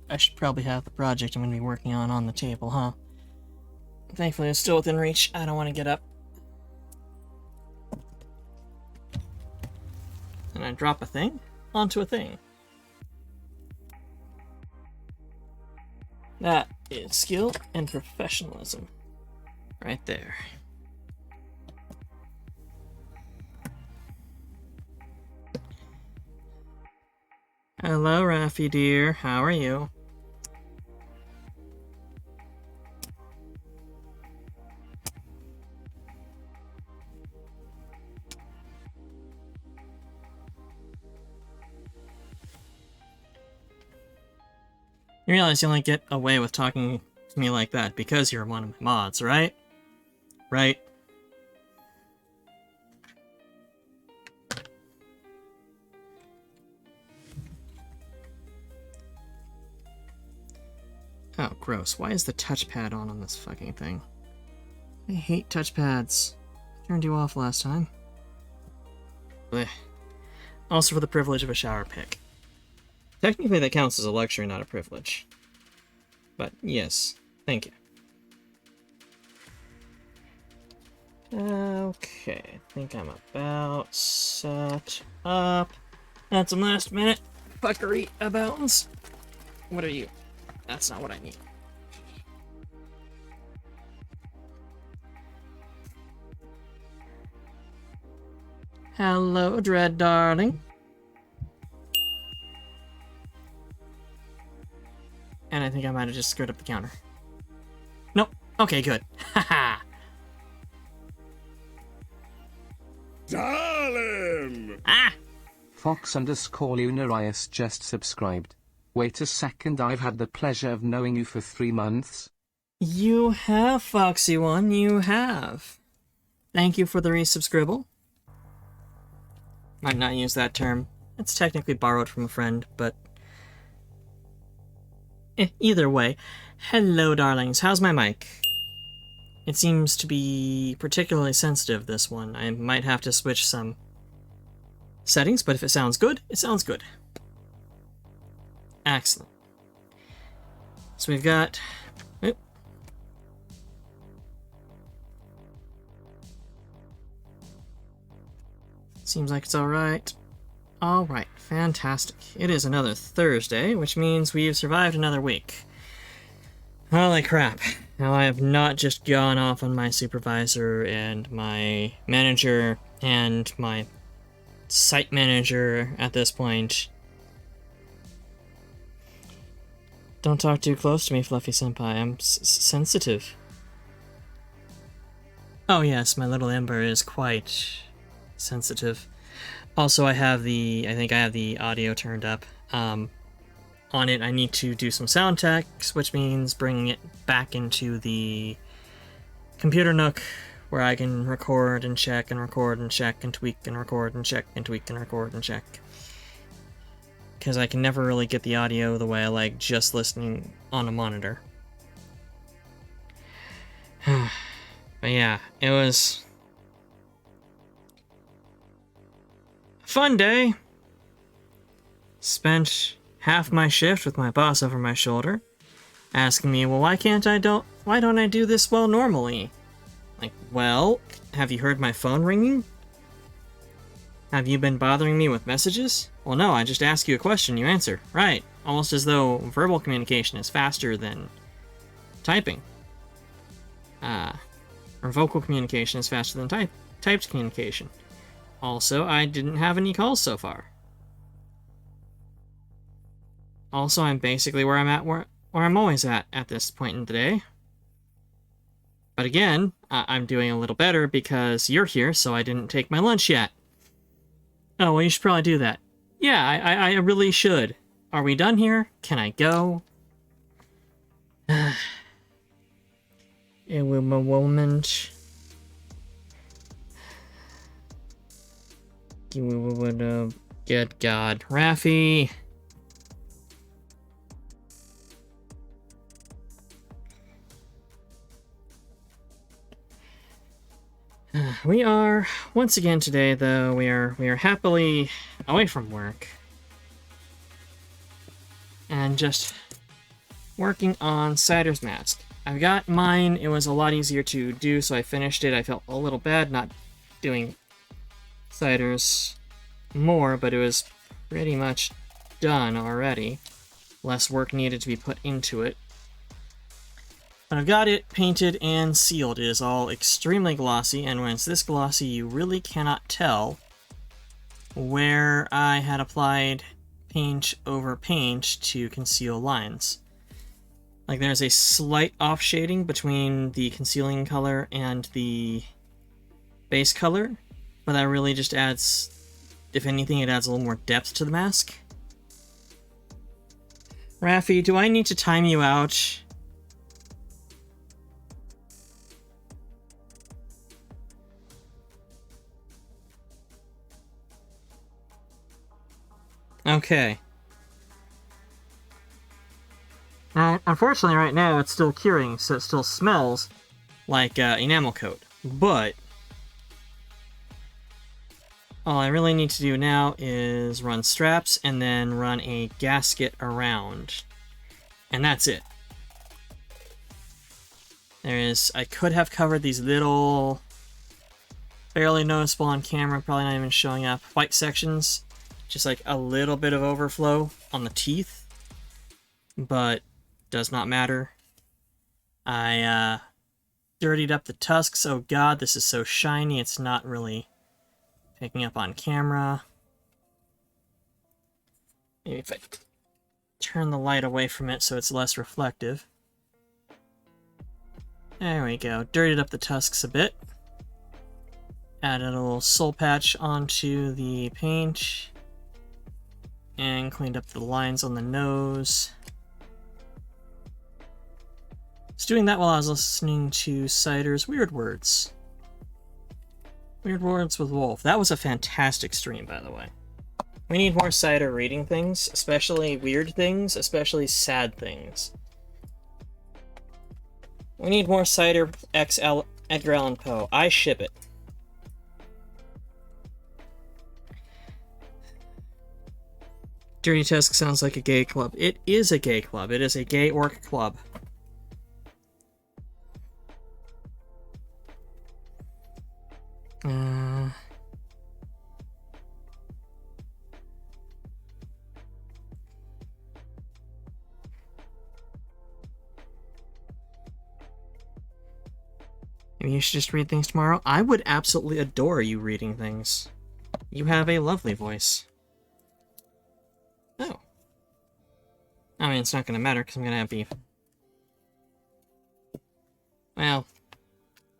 I should probably have the project I'm going to be working on the table, huh? Thankfully, it's still within reach. I don't want to get up. And I drop a thing onto a thing. That is skill and professionalism. Right there. Hello, Raffy dear. How are you? You realize you only get away with talking to me like that because you're one of my mods, right? Right? Oh, gross. Why is the touchpad on this fucking thing? I hate touchpads. I turned you off last time. Blech. Also for the privilege of a shower pick. Technically that counts as a luxury, not a privilege. But yes, thank you. Okay, I think I'm about set up. Had some last minute fuckery abounds. What are you? That's not what I need. Hello, Dread darling. And I think I might have just screwed up the counter. Nope. Okay, good. Haha. Darling! Ah! Fox_Lunarius just subscribed. Wait a second, I've had the pleasure of knowing you for 3 months. You have, Foxy One, you have. Thank you for the resubscribble. Might not use that term. It's technically borrowed from a friend, but... either way. Hello, darlings. How's my mic? It seems to be particularly sensitive, this one. I might have to switch some settings, but if it sounds good, it sounds good. Excellent. So we've got... Oop. Seems like it's alright. Alright, fantastic. It is another Thursday, which means we've survived another week. Holy crap. Now I have not just gone off on my supervisor and my manager and my site manager at this point. Don't talk too close to me, Fluffy Senpai. I'm sensitive. Oh yes, my little Ember is quite sensitive. Also, I think I have the audio turned up. On it, I need to do some sound checks, which means bringing it back into the computer nook where I can record and check and record and check and tweak and record and check and tweak and record and check. Because I can never really get the audio the way I like just listening on a monitor. But yeah, it was a fun day. Spent half my shift with my boss over my shoulder, asking me, well, why don't I do this well normally? Like, well, have you heard my phone ringing? Have you been bothering me with messages? Well, no, I just ask you a question, you answer. Right, almost as though verbal communication is faster than typing. Or vocal communication is faster than typed communication. Also, I didn't have any calls so far. Also, I'm basically where I'm at, where I'm always at this point in the day. But again, I'm doing a little better because you're here, so I didn't take my lunch yet. Oh, well, you should probably do that. Yeah, I really should. Are we done here? Can I go? It will be a moment. Good God. Raffi! We are, once again today, though, we are happily away from work. and just working on Cider's mask. I've got mine. It was a lot easier to do, so I finished it. I felt a little bad not doing Cider's more, but it was pretty much done already. Less work needed to be put into it. But I've got it painted and sealed. It is all extremely glossy, and when it's this glossy, you really cannot tell where I had applied paint over paint to conceal lines. Like, there's a slight off shading between the concealing color and the base color, but that really just adds, if anything, it adds a little more depth to the mask. Raffi, do I need to time you out? Okay. Now, unfortunately, right now it's still curing, so it still smells like enamel coat. But all I really need to do now is run straps and then run a gasket around. And that's it. I could have covered these little, barely noticeable on camera, probably not even showing up, white sections. Just like a little bit of overflow on the teeth. But does not matter. I dirtied up the tusks. Oh god, this is so shiny, it's not really picking up on camera. Maybe if I turn the light away from it so it's less reflective. There we go. Dirtied up the tusks a bit. Added a little soul patch onto the paint. And cleaned up the lines on the nose. I was doing that while I was listening to Cider's Weird Words. Weird Words with Wolf. That was a fantastic stream, by the way. We need more Cider reading things, especially weird things, especially sad things. We need more Cider x Edgar Allan Poe. I ship it. Dirty Tusk sounds like a gay club. It is a gay club. It is a gay orc club. Maybe you should just read things tomorrow. I would absolutely adore you reading things. You have a lovely voice. Oh. I mean, it's not going to matter because I'm going to have beef. Well,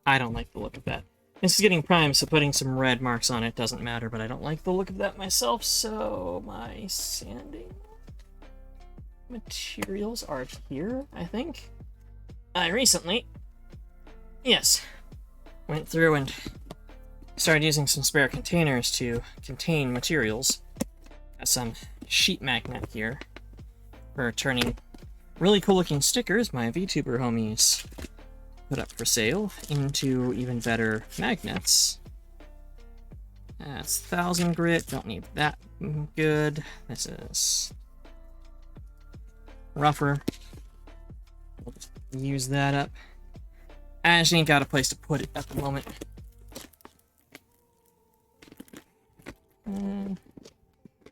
I don't like the look of that. This is getting primed, so putting some red marks on it doesn't matter, but I don't like the look of that myself, so my sanding materials are here, I think. I recently, yes, went through and started using some spare containers to contain materials. Got some sheet magnet here for turning really cool looking stickers my VTuber homies put up for sale into even better magnets. That's 1000 grit, don't need that good. This is rougher. We'll just use that up. I just ain't got a place to put it at the moment.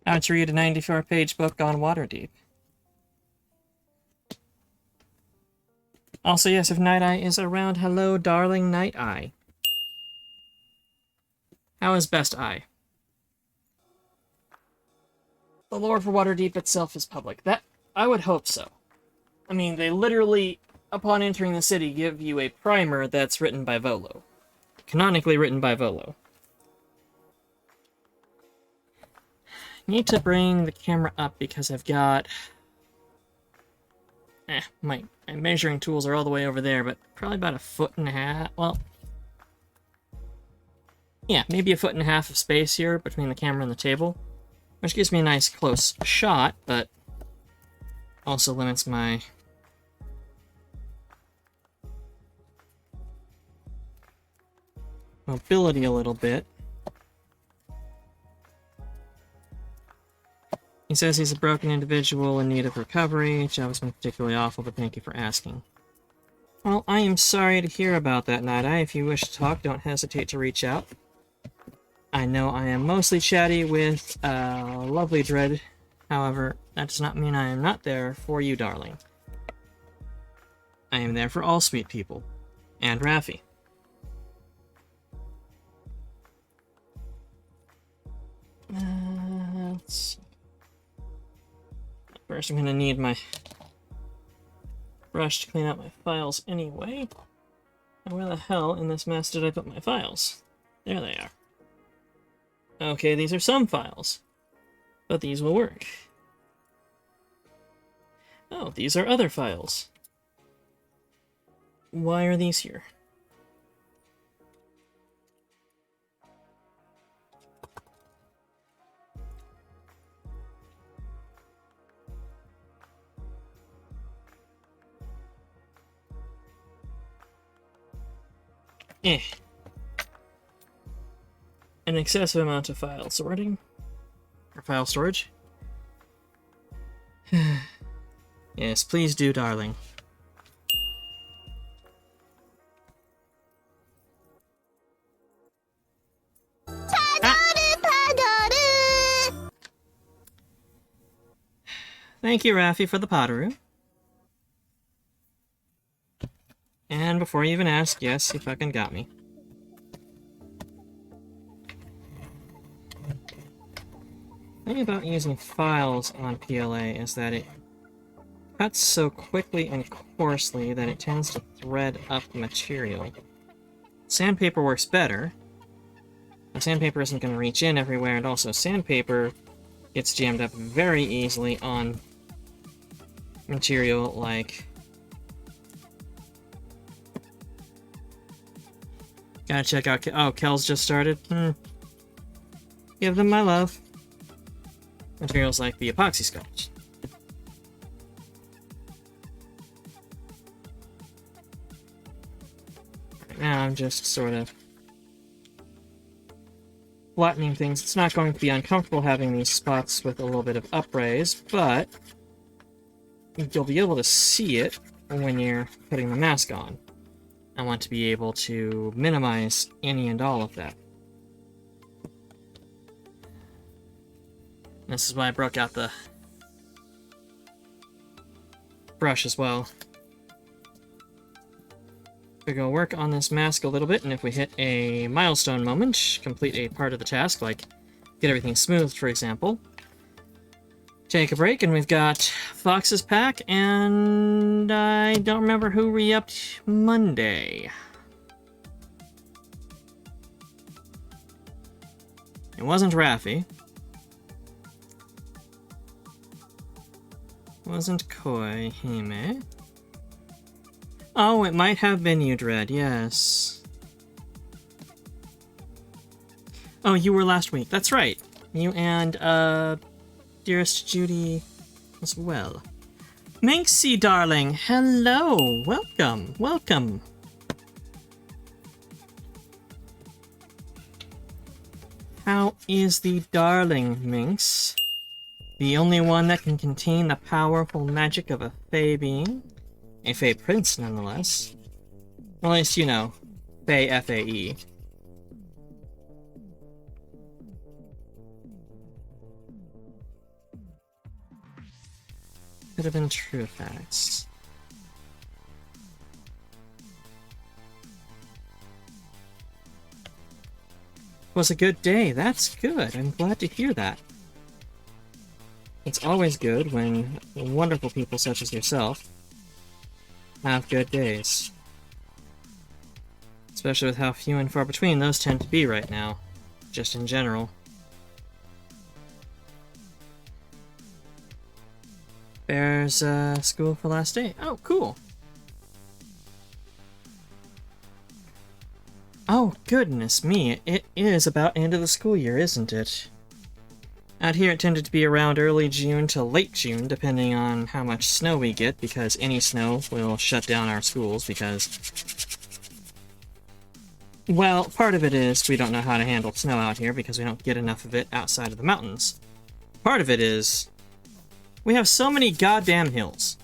How to read a 94-page book on Waterdeep. Also, yes, if Night Eye is around, hello, darling Night Eye. How is Best Eye? The lore for Waterdeep itself is public. That, I would hope so. I mean, they literally, upon entering the city, give you a primer that's written by Volo. Canonically written by Volo. Need to bring the camera up because I've got... my measuring tools are all the way over there, but probably about 1.5 feet. Well, yeah, maybe 1.5 feet of space here between the camera and the table, which gives me a nice close shot, but also limits my mobility a little bit. He says he's a broken individual in need of recovery. Job has been particularly awful, but thank you for asking. Well, I am sorry to hear about that, Night-Eye. If you wish to talk, don't hesitate to reach out. I know I am mostly chatty with lovely Dread. However, that does not mean I am not there for you, darling. I am there for all sweet people. And Raffi. Let's see. First, I'm going to need my brush to clean out my files anyway. And where the hell in this mess did I put my files? There they are. Okay, these are some files. But these will work. Oh, these are other files. Why are these here? An excessive amount of file sorting. Or file storage. Yes, please do, darling. Thank you, Raffi, for the Potteroo. And before you even ask, yes, you fucking got me. The thing about using files on PLA is that it cuts so quickly and coarsely that it tends to thread up the material. Sandpaper works better. But sandpaper isn't going to reach in everywhere, and also sandpaper gets jammed up very easily on material like... Gotta check out... Oh, Kel's just started? Give them my love. Materials like the epoxy sculpt. Right now I'm just sort of flattening things. It's not going to be uncomfortable having these spots with a little bit of upraise, but you'll be able to see it when you're putting the mask on. I want to be able to minimize any and all of that. This is why I broke out the brush as well. We're going to work on this mask a little bit, and if we hit a milestone moment, complete a part of the task, like get everything smoothed, for example, take a break, and we've got Fox's pack, and I don't remember who re-upped Monday. It wasn't Raffi. Wasn't Koi Hime. Oh, it might have been you, Dread, yes. Oh, you were last week. That's right. You and, dearest Judy as well. Minxie, darling. Hello. Welcome. Welcome. How is the darling, Minx? The only one that can contain the powerful magic of a Fey being? A Fey Prince, nonetheless. Well, at least, you know, Fey F-A-E. Could have been true facts. Was a good day. That's good. I'm glad to hear that. It's always good when wonderful people such as yourself have good days. Especially with how few and far between those tend to be right now, just in general. There's school for last day. Oh, cool. Oh, goodness me. It is about end of the school year, isn't it? Out here it tended to be around early June to late June, depending on how much snow we get, because any snow will shut down our schools, because... Well, part of it is we don't know how to handle snow out here, because we don't get enough of it outside of the mountains. Part of it is We have so many goddamn hills.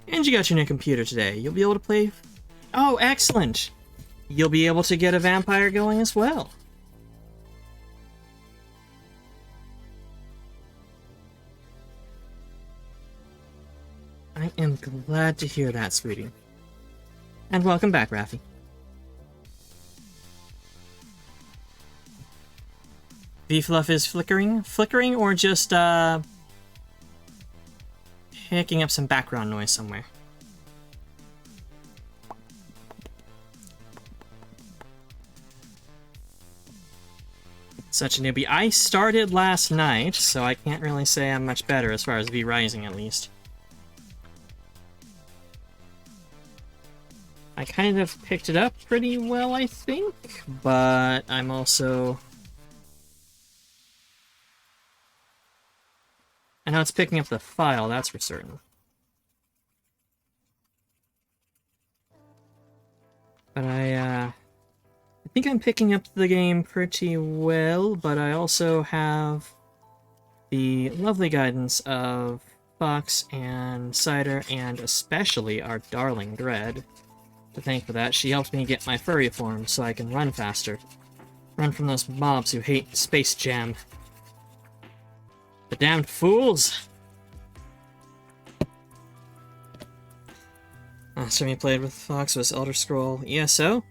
And you got your new computer today. You'll be able to play... Oh, excellent! You'll be able to get a vampire going as well. I am glad to hear that, sweetie. And welcome back, Raffi. V-Fluff is flickering? Flickering or just, picking up some background noise somewhere? Such a newbie. I started last night, so I can't really say I'm much better as far as V-Rising, at least. I kind of picked it up pretty well, I think, but I'm also... I know it's picking up the file, that's for certain. But I think I'm picking up the game pretty well, but I also have the lovely guidance of Fox and Cider, and especially our darling Dread, to thank for that. She helped me get my furry form so I can run faster. Run from those mobs who hate Space Jam. The damned fools! Last time you played with Fox was Elder Scroll ESO?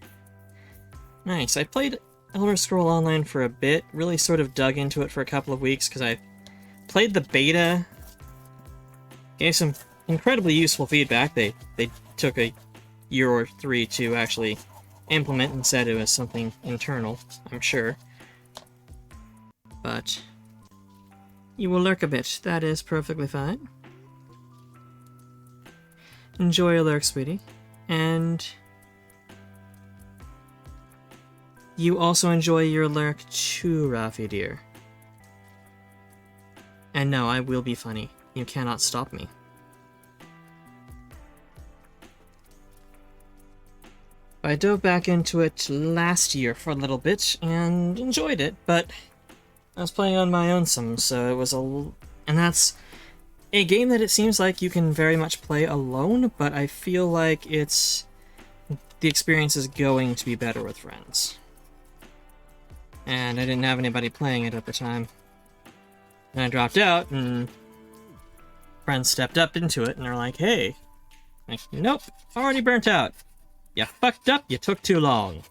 Nice. I played Elder Scroll Online for a bit, really sort of dug into it for a couple of weeks because I played the beta, gave some incredibly useful feedback. They took a year or 3 to actually implement and said it was something internal, I'm sure. But you will lurk a bit. That is perfectly fine. Enjoy your lurk, sweetie. And you also enjoy your lurk too, Rafi dear. And no, I will be funny. You cannot stop me. I dove back into it last year for a little bit and enjoyed it, but I was playing on my own some, so it was and that's a game that it seems like you can very much play alone, but I feel like the experience is going to be better with friends. And I didn't have anybody playing it at the time. And I dropped out, and friends stepped up into it, and they're like, hey. Like, nope, already burnt out. You fucked up, you took too long.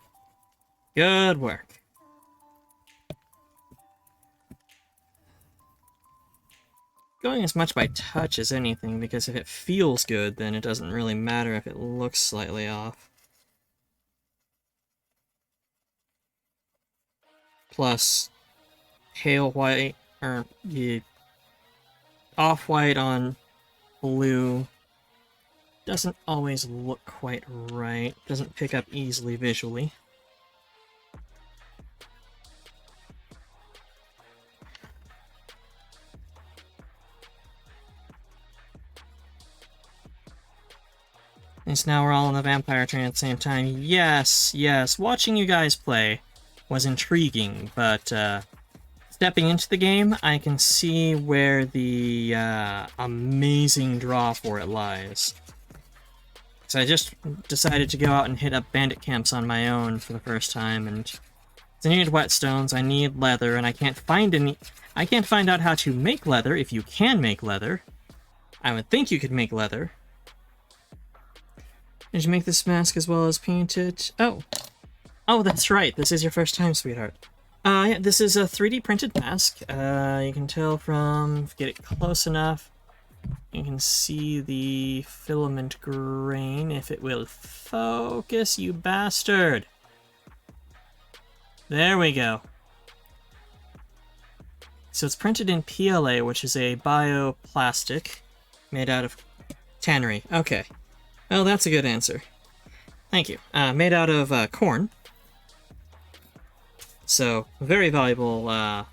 Good work. Going as much by touch as anything, because if it feels good, then it doesn't really matter if it looks slightly off. Plus, pale white, or off-white on blue doesn't always look quite right, doesn't pick up easily visually. And now we're all on the vampire train at the same time. Yes, yes, watching you guys play was intriguing, but stepping into the game, I can see where the amazing draw for it lies. So I just decided to go out and hit up bandit camps on my own for the first time, and I need whetstones, I need leather, and I can't find out how to make leather, if you can make leather. I would think you could make leather. Did you make this mask as well as paint it? Oh. Oh, that's right. This is your first time, sweetheart. Yeah, this is a 3D printed mask. You can tell from... Get it close enough. You can see the filament grain, if it will focus, you bastard. There we go. So it's printed in PLA, which is a bioplastic made out of tannery. Okay. Well, that's a good answer. Thank you. Made out of corn. So, very valuable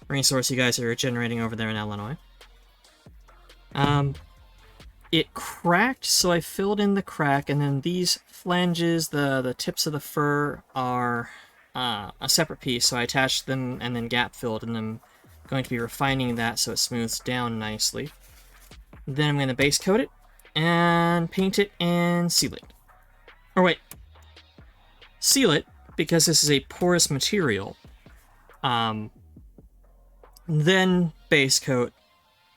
resource you guys are generating over there in Illinois. It cracked, so I filled in the crack, and then these flanges, the tips of the fur, are a separate piece, so I attached them and then gap filled and then going to be refining that so it smooths down nicely. Then I'm going to base coat it and paint it and seal it. Or wait, seal it because this is a porous material. Then base coat,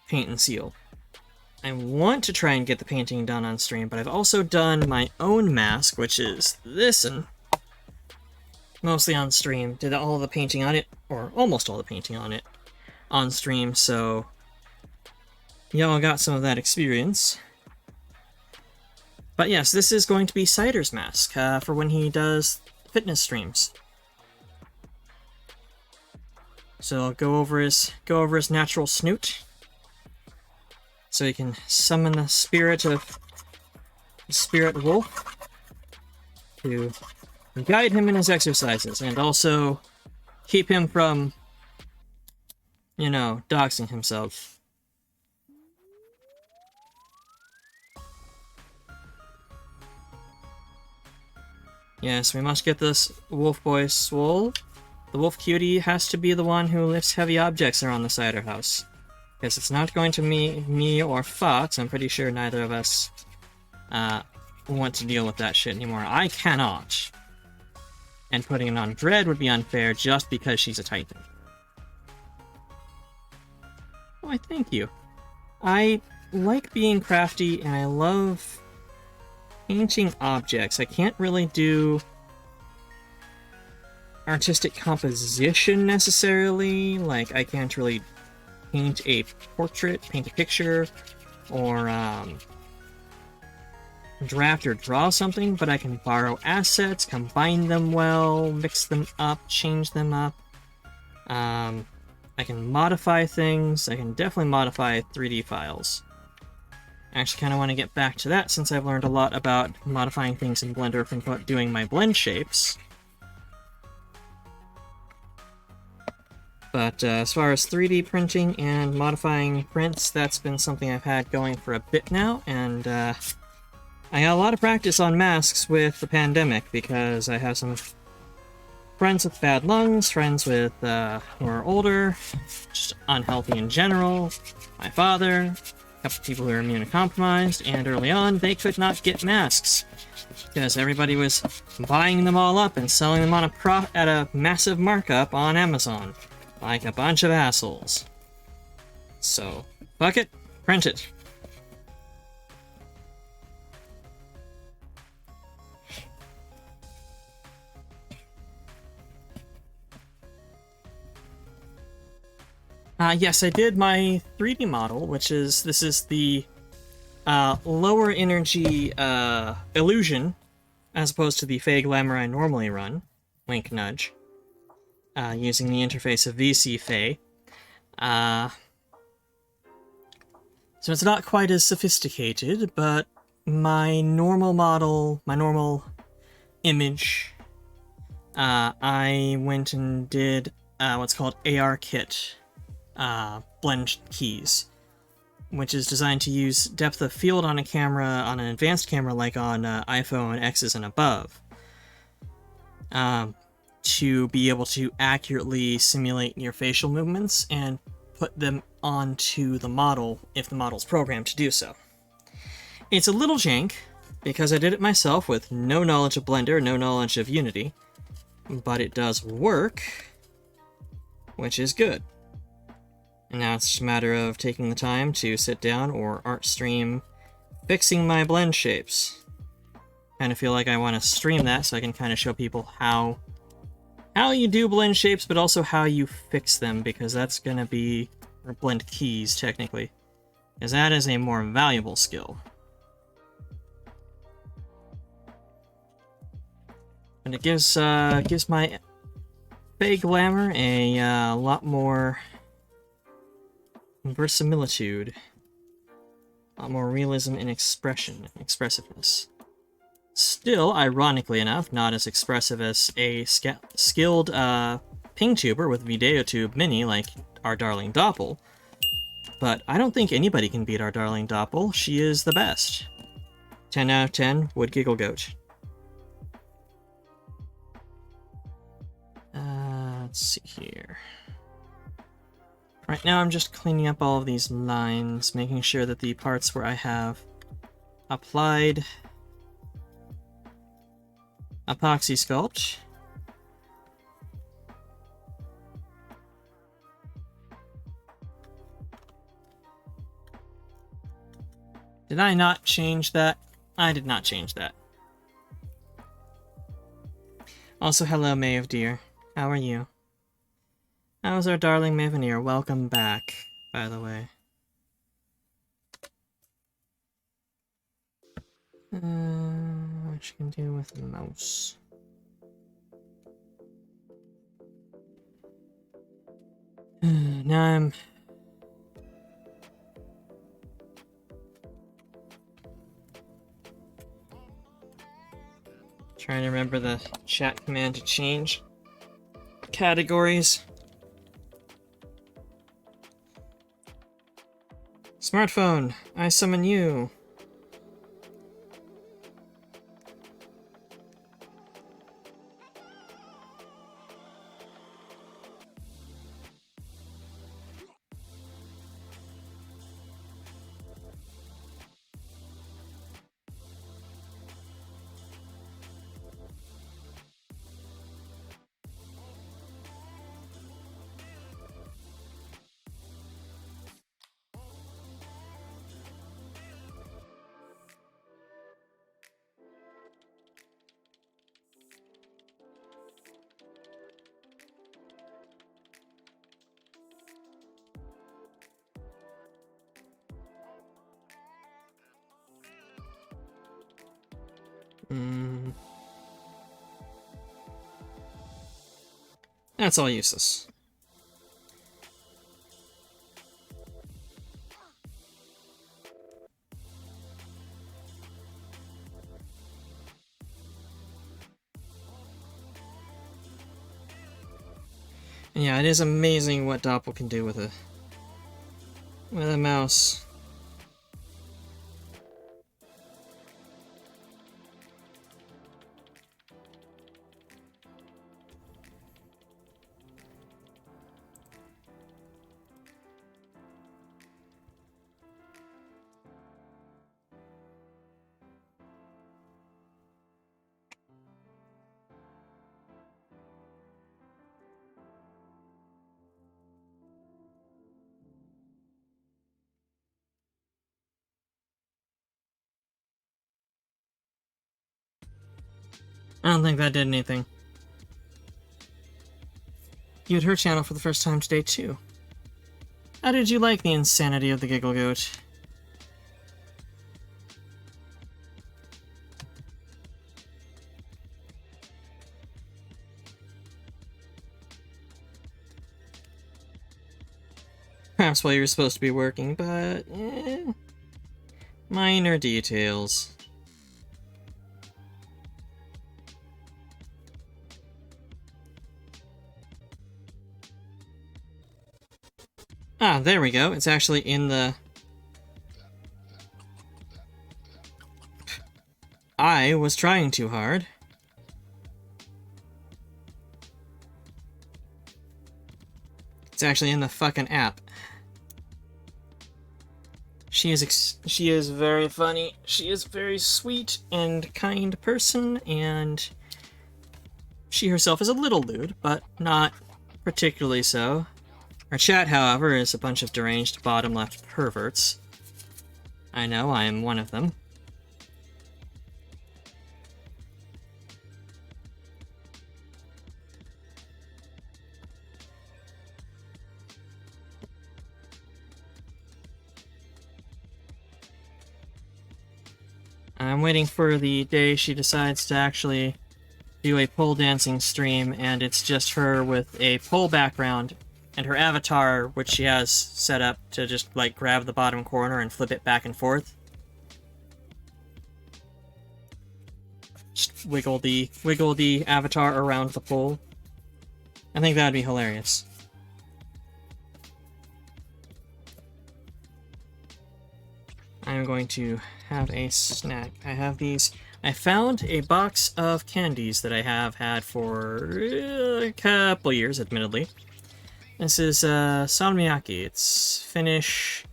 paint and seal. I want to try and get the painting done on stream, but I've also done my own mask, which is this, and mostly on stream. Did all the painting on it, or almost all the painting on it, on stream, so y'all got some of that experience. But yes, this is going to be Cider's mask for when he does fitness streams. So I'll go over his natural snoot, so he can summon the spirit wolf to guide him in his exercises, and also keep him from, you know, doxing himself. Yes, we must get this wolf boy swole. The wolf cutie has to be the one who lifts heavy objects around the cider house. Because it's not going to be me or Fox. I'm pretty sure neither of us want to deal with that shit anymore. I cannot. And putting it on Dread would be unfair just because she's a Titan. Why, thank you. I like being crafty and I love painting objects. I can't really do artistic composition necessarily. Like, I can't really paint a portrait, paint a picture, or draft or draw something, but I can borrow assets, combine them well, mix them up, change them up. I can modify things. I can definitely modify 3D files. I actually kind of want to get back to that since I've learned a lot about modifying things in Blender from doing my blend shapes. But as far as 3D printing and modifying prints, that's been something I've had going for a bit now, and I got a lot of practice on masks with the pandemic because I have some friends with bad lungs, friends with who are older, just unhealthy in general, my father, a couple of people who are immunocompromised, and early on they could not get masks because everybody was buying them all up and selling them on at a massive markup on Amazon. Like a bunch of assholes. So, fuck it, print it. Yes, I did my 3D model, which is, this is the lower energy illusion, as opposed to the Fey Glamour I normally run. Wink nudge. Using the interface of VC Fey. So it's not quite as sophisticated, but my normal model, my normal image, I went and did what's called ARKit blend keys, which is designed to use depth of field on a camera, on an advanced camera like on iPhone X's and above. To be able to accurately simulate your facial movements and put them onto the model if the model's programmed to do so. It's a little jank, because I did it myself with no knowledge of Blender, no knowledge of Unity, but it does work, which is good. And now it's just a matter of taking the time to sit down or art stream fixing my blend shapes. Kind of feel like I want to stream that so I can kind of show people how you do blend shapes, but also how you fix them, because that's going to be, or blend keys, technically, because that is a more valuable skill. And it gives my Fey Glamour a lot more verisimilitude, a lot more realism in expression, expressiveness. Still, ironically enough, not as expressive as a skilled pingtuber with VideoTube Mini like our darling Doppel. But I don't think anybody can beat our darling Doppel. She is the best. 10 out of 10, would giggle goat. Let's see here. Right now I'm just cleaning up all of these lines, making sure that the parts where I have applied epoxy sculpt Did I not change that? I did not change that. Also, hello, Maeve dear. How are you? How's our darling Maveneer? Welcome back, by the way. What you can do with the mouse. Now I'm... trying to remember the chat command to change categories. Smartphone, I summon you. That's all useless. And yeah, it is amazing what Doppel can do with a mouse. I don't think that did anything. You had her channel for the first time today, too. How did you like the insanity of the Giggle Goat? Perhaps while you were supposed to be working, but... minor details. Ah, there we go. It's actually in the... I was trying too hard. It's actually in the fucking app. She is very funny. She is a very sweet and kind person, and she herself is a little lewd, but not particularly so. Our chat, however, is a bunch of deranged bottom-left perverts. I know, I am one of them. I'm waiting for the day she decides to actually do a pole dancing stream, and it's just her with a pole background and her avatar, which she has set up to just, like, grab the bottom corner and flip it back and forth. Just wiggle the avatar around the pole. I think that'd be hilarious. I'm going to have a snack. I have these. I found a box of candies that I have had for a couple years, admittedly. This is salmiakki. It's Finnish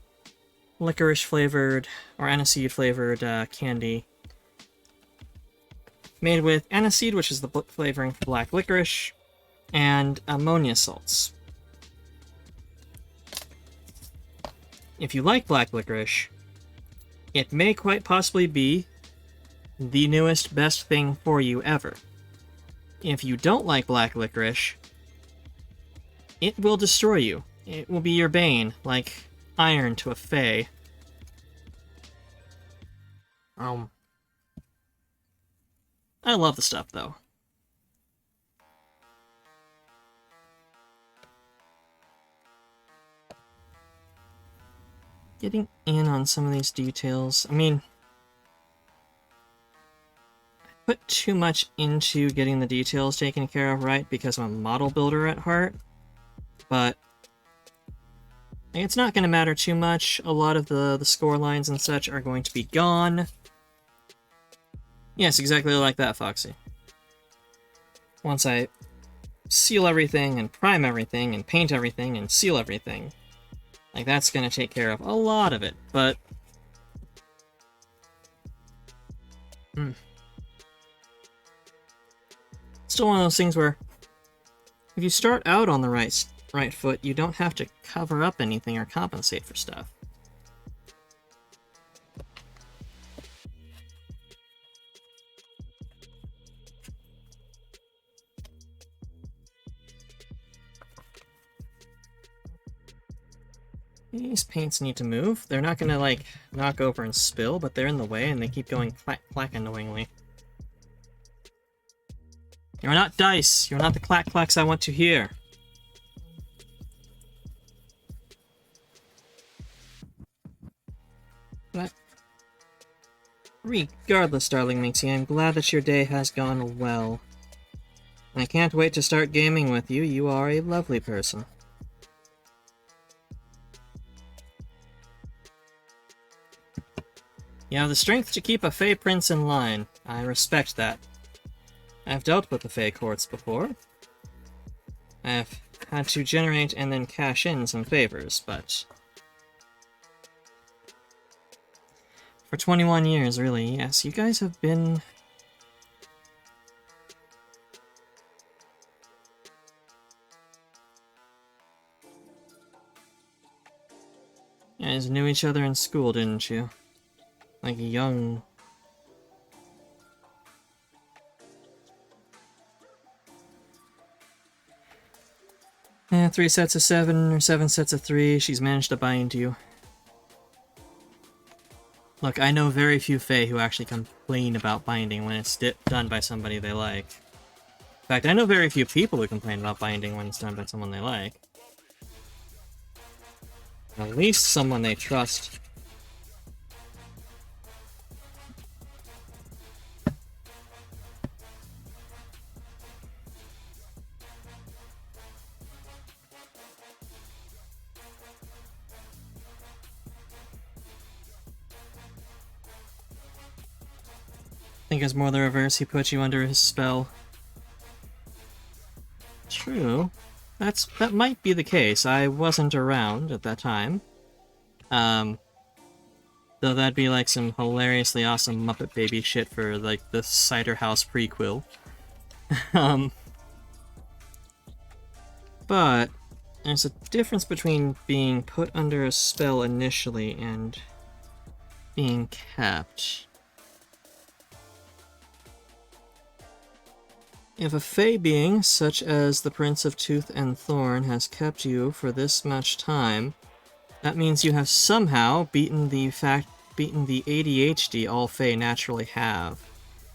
licorice flavored or aniseed flavored candy. Made with aniseed, which is the flavoring for black licorice, and ammonia salts. If you like black licorice, it may quite possibly be the newest best thing for you ever. If you don't like black licorice, it will destroy you. It will be your bane, like iron to a fae. I love the stuff, though. Getting in on some of these details. I mean, I put too much into getting the details taken care of right because I'm a model builder at heart, but it's not going to matter too much. A lot of the score lines and such are going to be gone. Yes, exactly like that, Foxy. Once I seal everything and prime everything and paint everything and seal everything, like, that's going to take care of a lot of it, but still one of those things where if you start out on the right foot, you don't have to cover up anything or compensate for stuff. These paints need to move. They're not gonna, like, knock over and spill, but they're in the way and they keep going clack-clack annoyingly. You're not dice! You're not the clack-clacks I want to hear! But regardless, darling Minxie, I'm glad that your day has gone well. I can't wait to start gaming with you. You are a lovely person. You have the strength to keep a Fey Prince in line. I respect that. I've dealt with the Fey courts before. I've had to generate and then cash in some favors, but for 21 years, really, yes, you guys have been... You guys knew each other in school, didn't you? Like young... Yeah, 3 sets of 7 or 7 sets of 3, she's managed to bind you. Look, I know very few Fae who actually complain about binding when it's done by somebody they like. In fact, I know very few people who complain about binding when it's done by someone they like. At least someone they trust. I think it's more the reverse, he put you under his spell. True. That might be the case. I wasn't around at that time. Though that'd be like some hilariously awesome Muppet Baby shit for like the Cider House prequel. But there's a difference between being put under a spell initially and being kept. If a Fey being, such as the Prince of Tooth and Thorn, has kept you for this much time, that means you have somehow beaten the ADHD all Fey naturally have.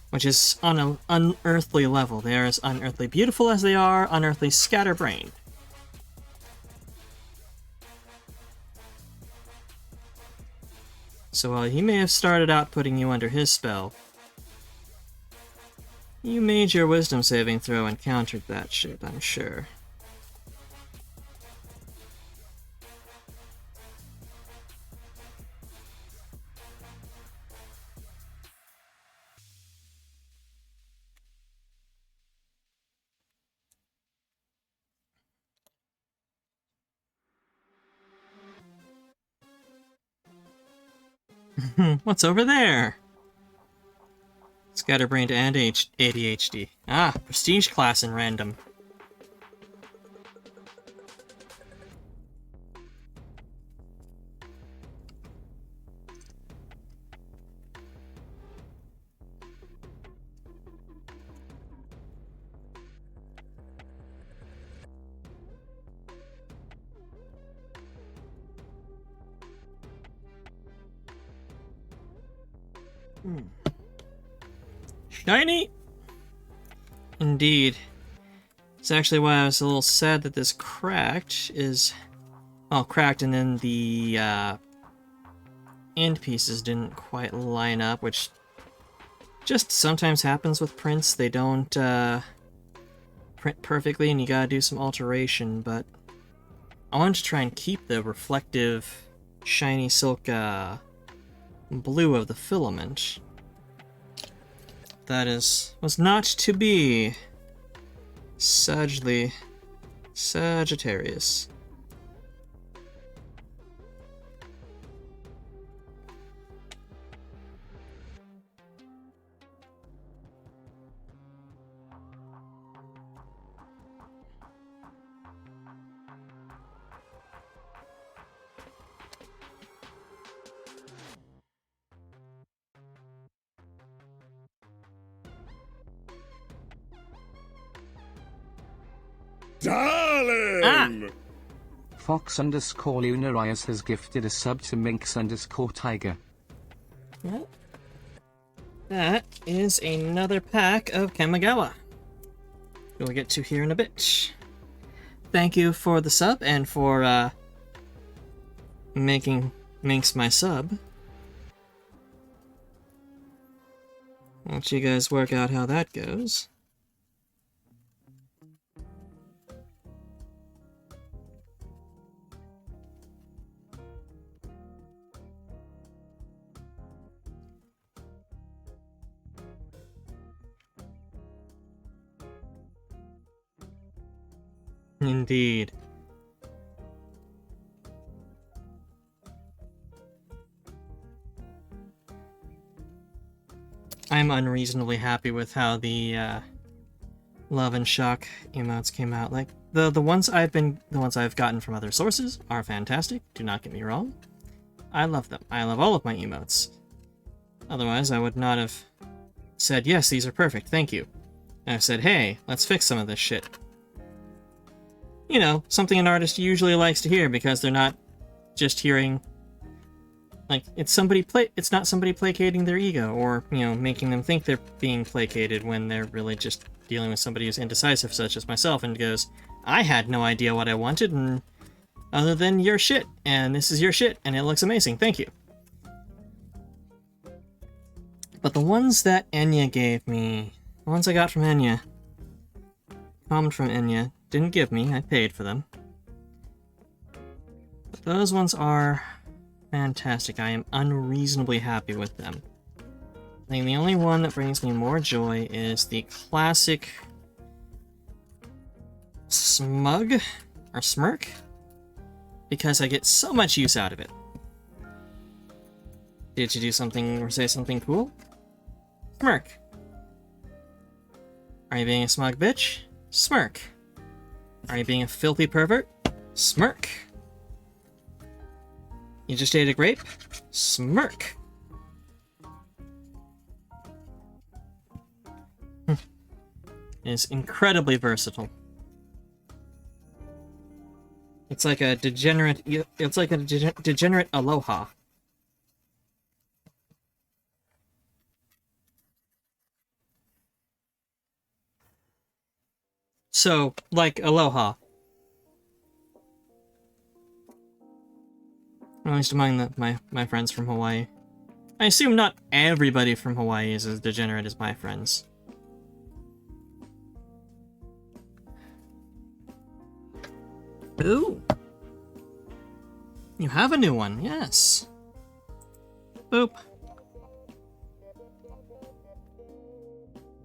Which is on an unearthly level. They are as unearthly beautiful as they are unearthly scatterbrained. So while he may have started out putting you under his spell, you made your wisdom saving throw and countered that shit, I'm sure. What's over there? Scatterbrained and ADHD. Ah, prestige class in random. Shiny! Indeed. It's actually why I was a little sad that this cracked is... Well, cracked and then the end pieces didn't quite line up, which just sometimes happens with prints. They don't print perfectly and you gotta do some alteration, but I wanted to try and keep the reflective shiny silk blue of the filament. That was not to be. Sagittarius. Darling! Fox_Lunarius has gifted a sub to Minx_Tiger. Well, that is another pack of Kamigawa. We'll get to here in a bit. Thank you for the sub and for making Minx my sub. I'll let you guys work out how that goes. Indeed. I'm unreasonably happy with how the love and shock emotes came out. Like the ones I've gotten from other sources are fantastic. Do not get me wrong. I love them. I love all of my emotes. Otherwise, I would not have said, yes, these are perfect, thank you. I've said, hey, let's fix some of this shit. You know, something an artist usually likes to hear because they're not just hearing, like, it's not somebody placating their ego or, you know, making them think they're being placated when they're really just dealing with somebody who's indecisive, such as myself, and goes, I had no idea what I wanted, and other than your shit, and this is your shit, and it looks amazing, thank you. But the ones that Enya gave me, the ones I got from Enya, comment from Enya, didn't give me, I paid for them. But those ones are fantastic. I am unreasonably happy with them. I think the only one that brings me more joy is the classic smug or smirk, because I get so much use out of it. Did you do something or say something cool? Smirk. Are you being a smug bitch? Smirk. Are you being a filthy pervert? Smirk. You just ate a grape? Smirk. It is incredibly versatile. It's like a degenerate aloha. So, like aloha. At least among my friends from Hawaii. I assume not everybody from Hawaii is as degenerate as my friends. Ooh. You have a new one, yes. Boop.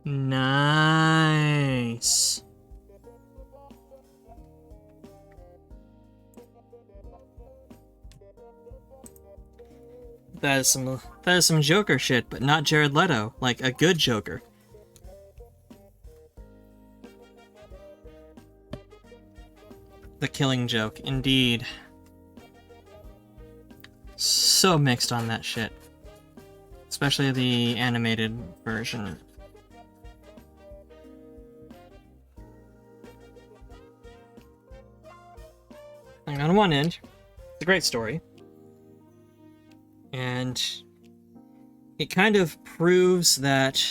Nice. that is some Joker shit, but not Jared Leto, like a good Joker. The Killing Joke, indeed. So mixed on that shit. Especially the animated version. Like, on one end, it's a great story. And it kind of proves that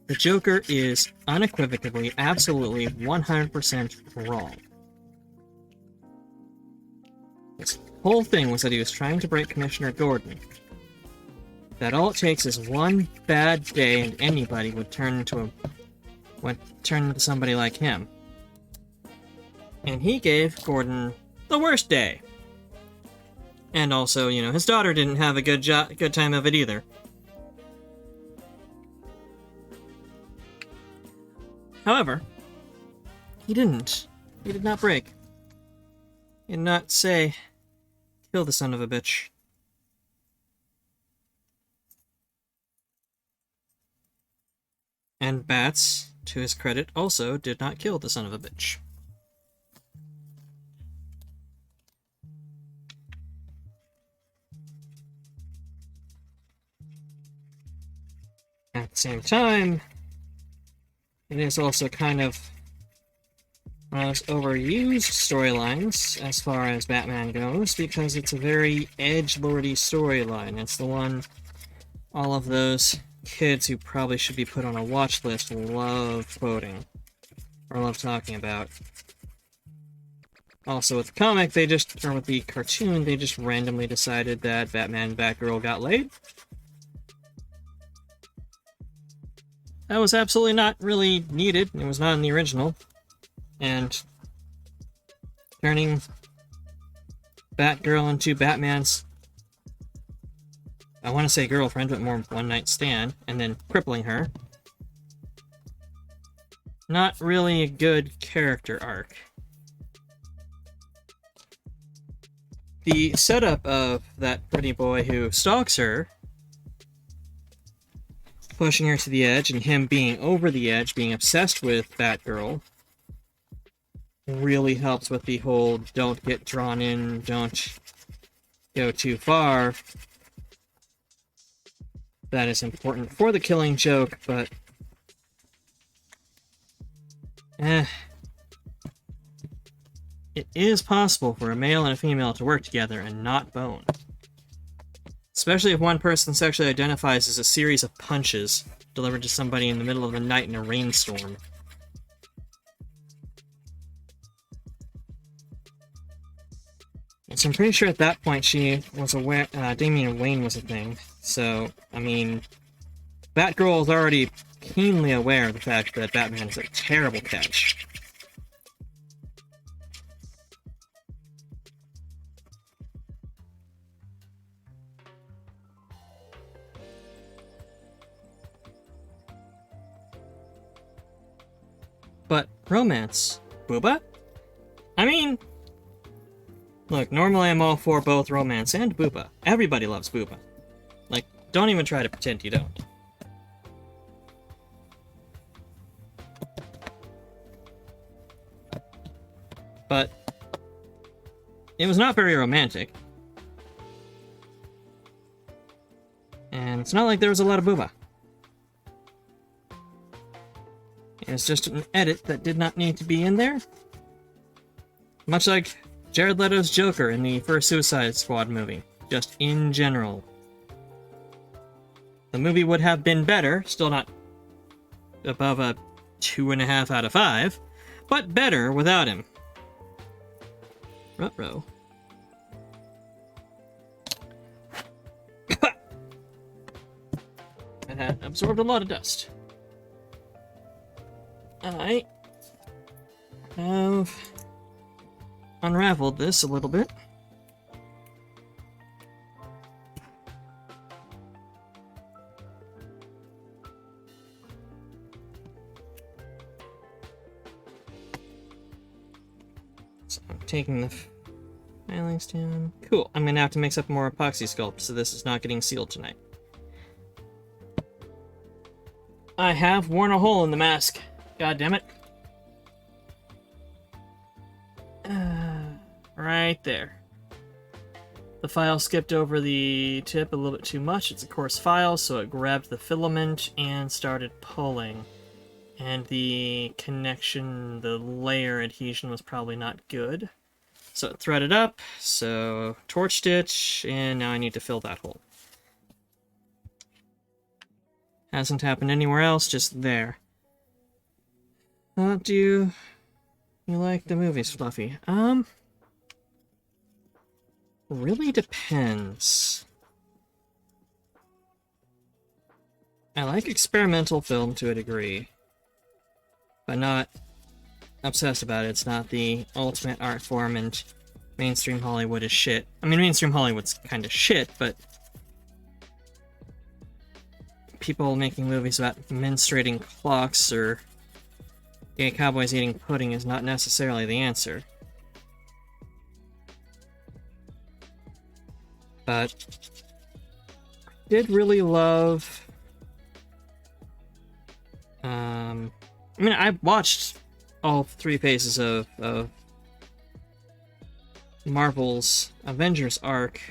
the Joker is unequivocally, absolutely, 100% wrong. His whole thing was that he was trying to break Commissioner Gordon. That all it takes is one bad day and anybody would turn into somebody like him. And he gave Gordon the worst day. And also, you know, his daughter didn't have a good time of it either. However, he didn't. He did not break. He did not say, kill the son of a bitch. And Bats, to his credit, also did not kill the son of a bitch. At the same time, it is also kind of one of those overused storylines as far as Batman goes, because it's a very edgelordy storyline. It's the one all of those kids who probably should be put on a watch list love quoting, or love talking about. Also, with the comic, or with the cartoon, they just randomly decided that Batman and Batgirl got laid. That was absolutely not really needed. It was not in the original. And turning Batgirl into Batman's, I want to say girlfriend, but more one-night stand, and then crippling her. Not really a good character arc. The setup of that pretty boy who stalks her, pushing her to the edge, and him being over the edge, being obsessed with Batgirl, really helps with the whole don't get drawn in, don't go too far. That is important for the Killing Joke, but it is possible for a male and a female to work together and not bone. Especially if one person sexually identifies as a series of punches delivered to somebody in the middle of the night in a rainstorm. So I'm pretty sure at that point she was aware Damian Wayne was a thing. So, I mean, Batgirl is already keenly aware of the fact that Batman is a terrible catch. But romance, Booba? I mean, look, normally I'm all for both romance and Booba. Everybody loves Booba. Like, don't even try to pretend you don't. But it was not very romantic. And it's not like there was a lot of Booba. It's just an edit that did not need to be in there. Much like Jared Leto's Joker in the first Suicide Squad movie, just in general. The movie would have been better, still not above a 2.5 out of 5, but better without him. Ruh-roh. I had absorbed a lot of dust. I have unraveled this a little bit. So I'm taking the Filing stand. Cool. I'm gonna have to mix up more epoxy sculpt, so this is not getting sealed tonight. I have worn a hole in the mask. God damn it. Right there. The file skipped over the tip a little bit too much. It's a coarse file, so it grabbed the filament and started pulling. And the connection, the layer adhesion was probably not good. So it threaded up, so torch stitch, and now I need to fill that hole. Hasn't happened anywhere else, just there. Do you like the movies, Fluffy? Really depends. I like experimental film to a degree, but not obsessed about it. It's not the ultimate art form, and mainstream Hollywood is shit. I mean, mainstream Hollywood's kind of shit, but people making movies about menstruating clocks or gay cowboys eating pudding is not necessarily the answer. But I did really love... I mean, I watched all 3 phases of Marvel's Avengers arc,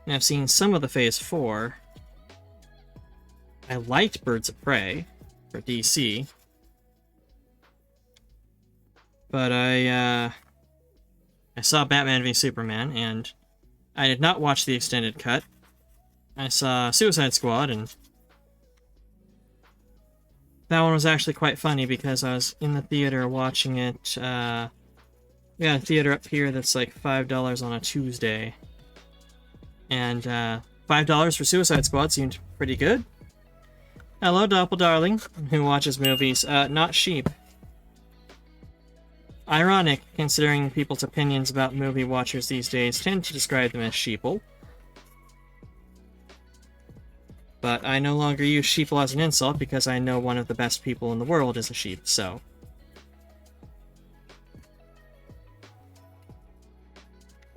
and I've seen some of the Phase 4. I liked Birds of Prey for DC, but I saw Batman v Superman, and I did not watch the extended cut. I saw Suicide Squad, and that one was actually quite funny because I was in the theater watching it. We got a theater up here that's like $5 on a Tuesday. And $5 for Suicide Squad seemed pretty good. Hello, Doppel Darling, who watches movies. Not sheep. Ironic, considering people's opinions about movie watchers these days tend to describe them as sheeple. But I no longer use sheeple as an insult because I know one of the best people in the world is a sheep, so...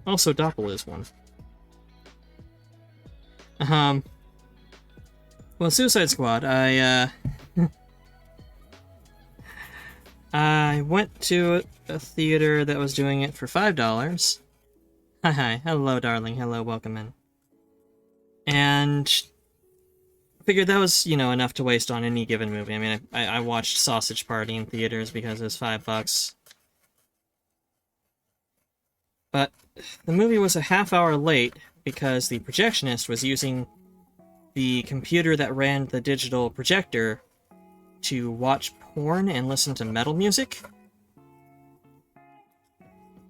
Also, Doppel is one. Well, Suicide Squad, I went to a theater that was doing it for $5. Hi, hello, darling, hello, welcome in. And... figured that was, enough to waste on any given movie. I mean, I watched Sausage Party in theaters because it was $5. But the movie was a half hour late because the projectionist was using the computer that ran the digital projector to watch porn and listen to metal music.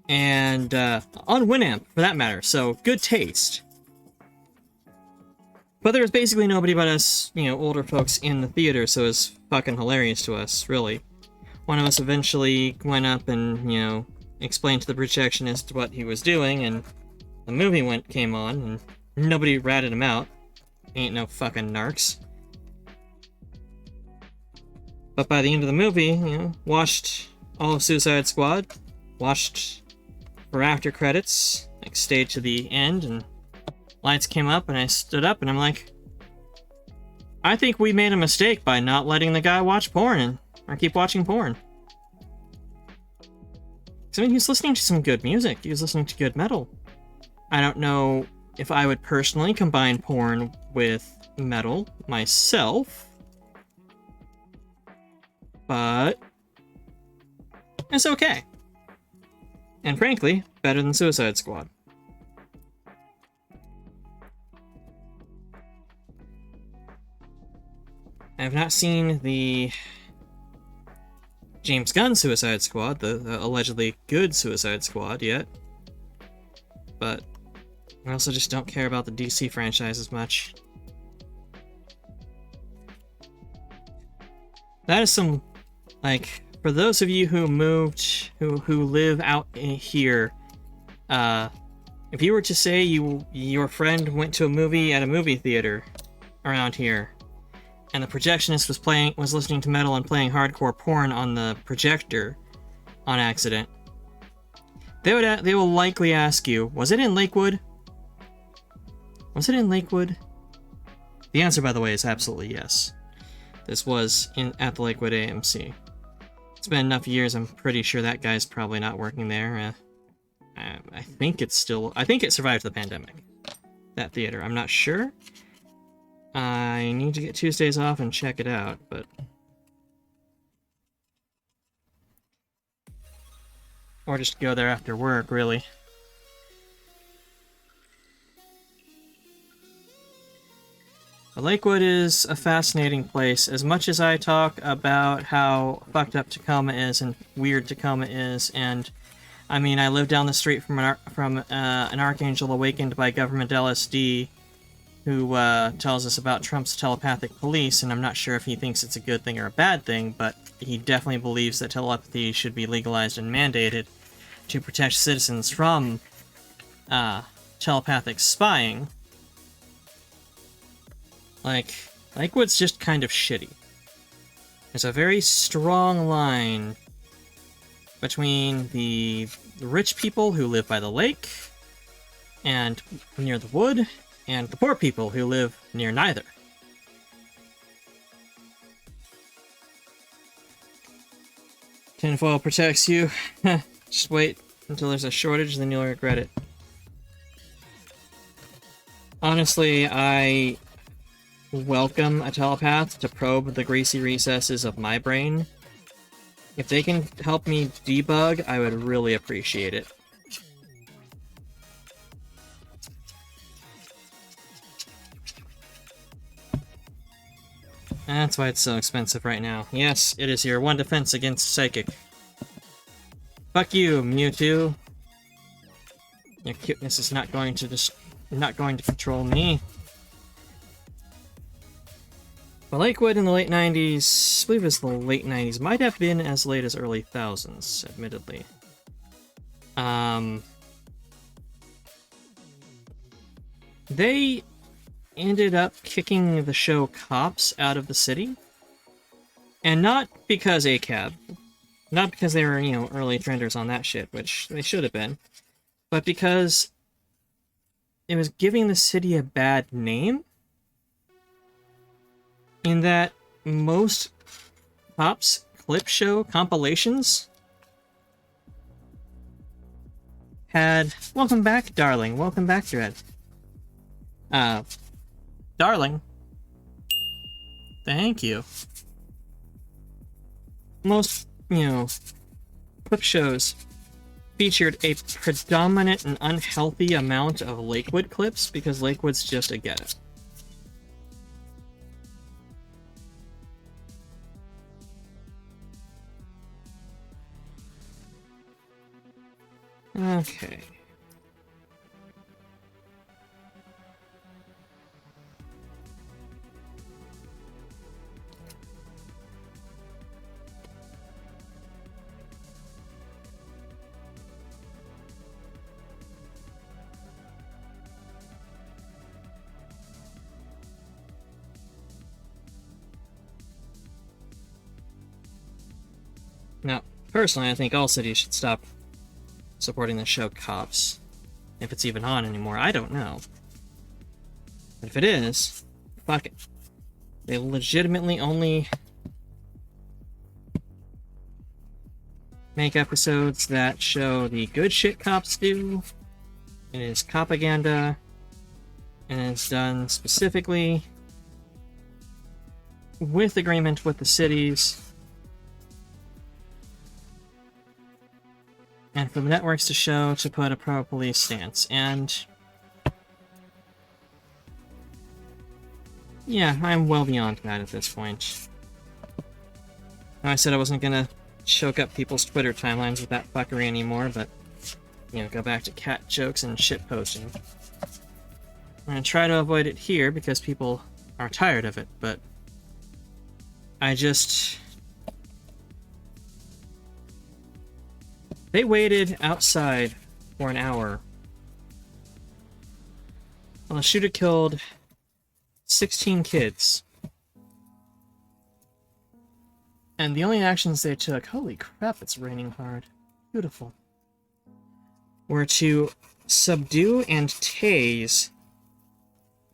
And, on Winamp, for that matter, so good taste. But there was basically nobody but us, older folks in the theater, so it was fucking hilarious to us, really. One of us eventually went up and, explained to the projectionist what he was doing, and the movie came on, and nobody ratted him out. Ain't no fucking narcs. But by the end of the movie, watched all of Suicide Squad, watched for after credits, stayed to the end, and lights came up, and I stood up, and I'm like, I think we made a mistake by not letting the guy watch porn, or keep watching porn. Because, I mean, he was listening to some good music. He was listening to good metal. I don't know if I would personally combine porn with metal myself, but it's okay. And frankly, better than Suicide Squad. I have not seen the James Gunn Suicide Squad, the allegedly good Suicide Squad, yet. But I also just don't care about the DC franchise as much. That is some, for those of you who moved, who live out here, if you were to say your friend went to a movie at a movie theater around here, and the projectionist was listening to metal and playing hardcore porn on the projector on accident, They will likely ask you, was it in Lakewood? Was it in Lakewood? The answer, by the way, is absolutely yes. This was at the Lakewood AMC. It's been enough years, I'm pretty sure that guy's probably not working there. I think it's still... I think it survived the pandemic. That theater. I'm not sure. I need to get Tuesdays off and check it out, but... Or just go there after work, really. But Lakewood is a fascinating place. As much as I talk about how fucked up Tacoma is and weird Tacoma is, and I mean, I live down the street from an archangel awakened by government LSD who tells us about Trump's telepathic police, and I'm not sure if he thinks it's a good thing or a bad thing, but he definitely believes that telepathy should be legalized and mandated to protect citizens from telepathic spying. Like, Lakewood's just kind of shitty. There's a very strong line between the rich people who live by the lake and near the wood, and the poor people who live near neither. Tinfoil protects you. Just wait until there's a shortage, then you'll regret it. Honestly, I welcome a telepath to probe the greasy recesses of my brain. If they can help me debug, I would really appreciate it. That's why it's so expensive right now. Yes, it is your one defense against psychic. Fuck you, Mewtwo. Your cuteness is not going to control me. But Lakewood in the late 90s, I believe it was the late 90s, might have been as late as early thousands, admittedly. They ended up kicking the show Cops out of the city. And not because ACAB. Not because they were, early trenders on that shit, which they should have been. But because it was giving the city a bad name. In that most Cops clip show compilations had... Welcome back, darling. Welcome back, Dread. Darling. Thank you. Most, clip shows featured a predominant and unhealthy amount of Lakewood clips because Lakewood's just a ghetto. Okay. Now, personally, I think all cities should stop supporting the show Cops. If it's even on anymore, I don't know. But if it is, fuck it. They legitimately only make episodes that show the good shit cops do. It is propaganda, and it's done specifically with agreement with the cities. And for the networks to put a pro-police stance. And yeah, I'm well beyond that at this point. Now, I said I wasn't gonna choke up people's Twitter timelines with that fuckery anymore, but, go back to cat jokes and shit posting. I'm gonna try to avoid it here because people are tired of it, but I just... They waited outside for an hour while the shooter killed 16 kids. And the only actions they took... Holy crap, it's raining hard. Beautiful. were to subdue and tase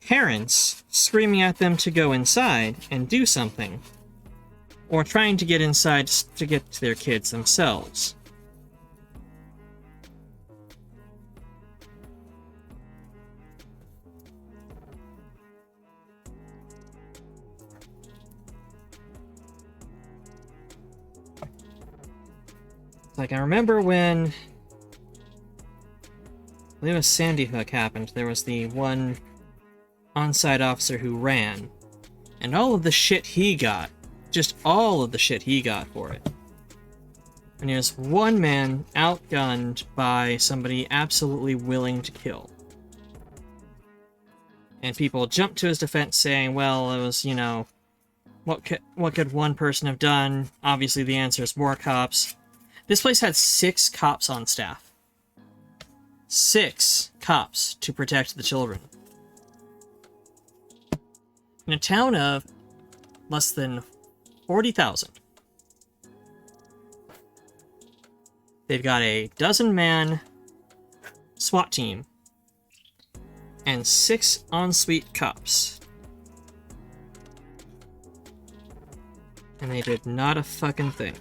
parents screaming at them to go inside and do something, or trying to get inside to get to their kids themselves. Like, I remember when, I believe it was Sandy Hook happened, there was the one on-site officer who ran, and all of the shit he got, just all of the shit he got for it. And he was one man outgunned by somebody absolutely willing to kill. And people jumped to his defense saying, well, it was, you know, what could one person have done? Obviously the answer is more cops. This place had 6 cops on staff. 6 cops to protect the children. In a town of less than 40,000. They've got a 12-man SWAT team and 6 en-suite cops. And they did not a fucking thing.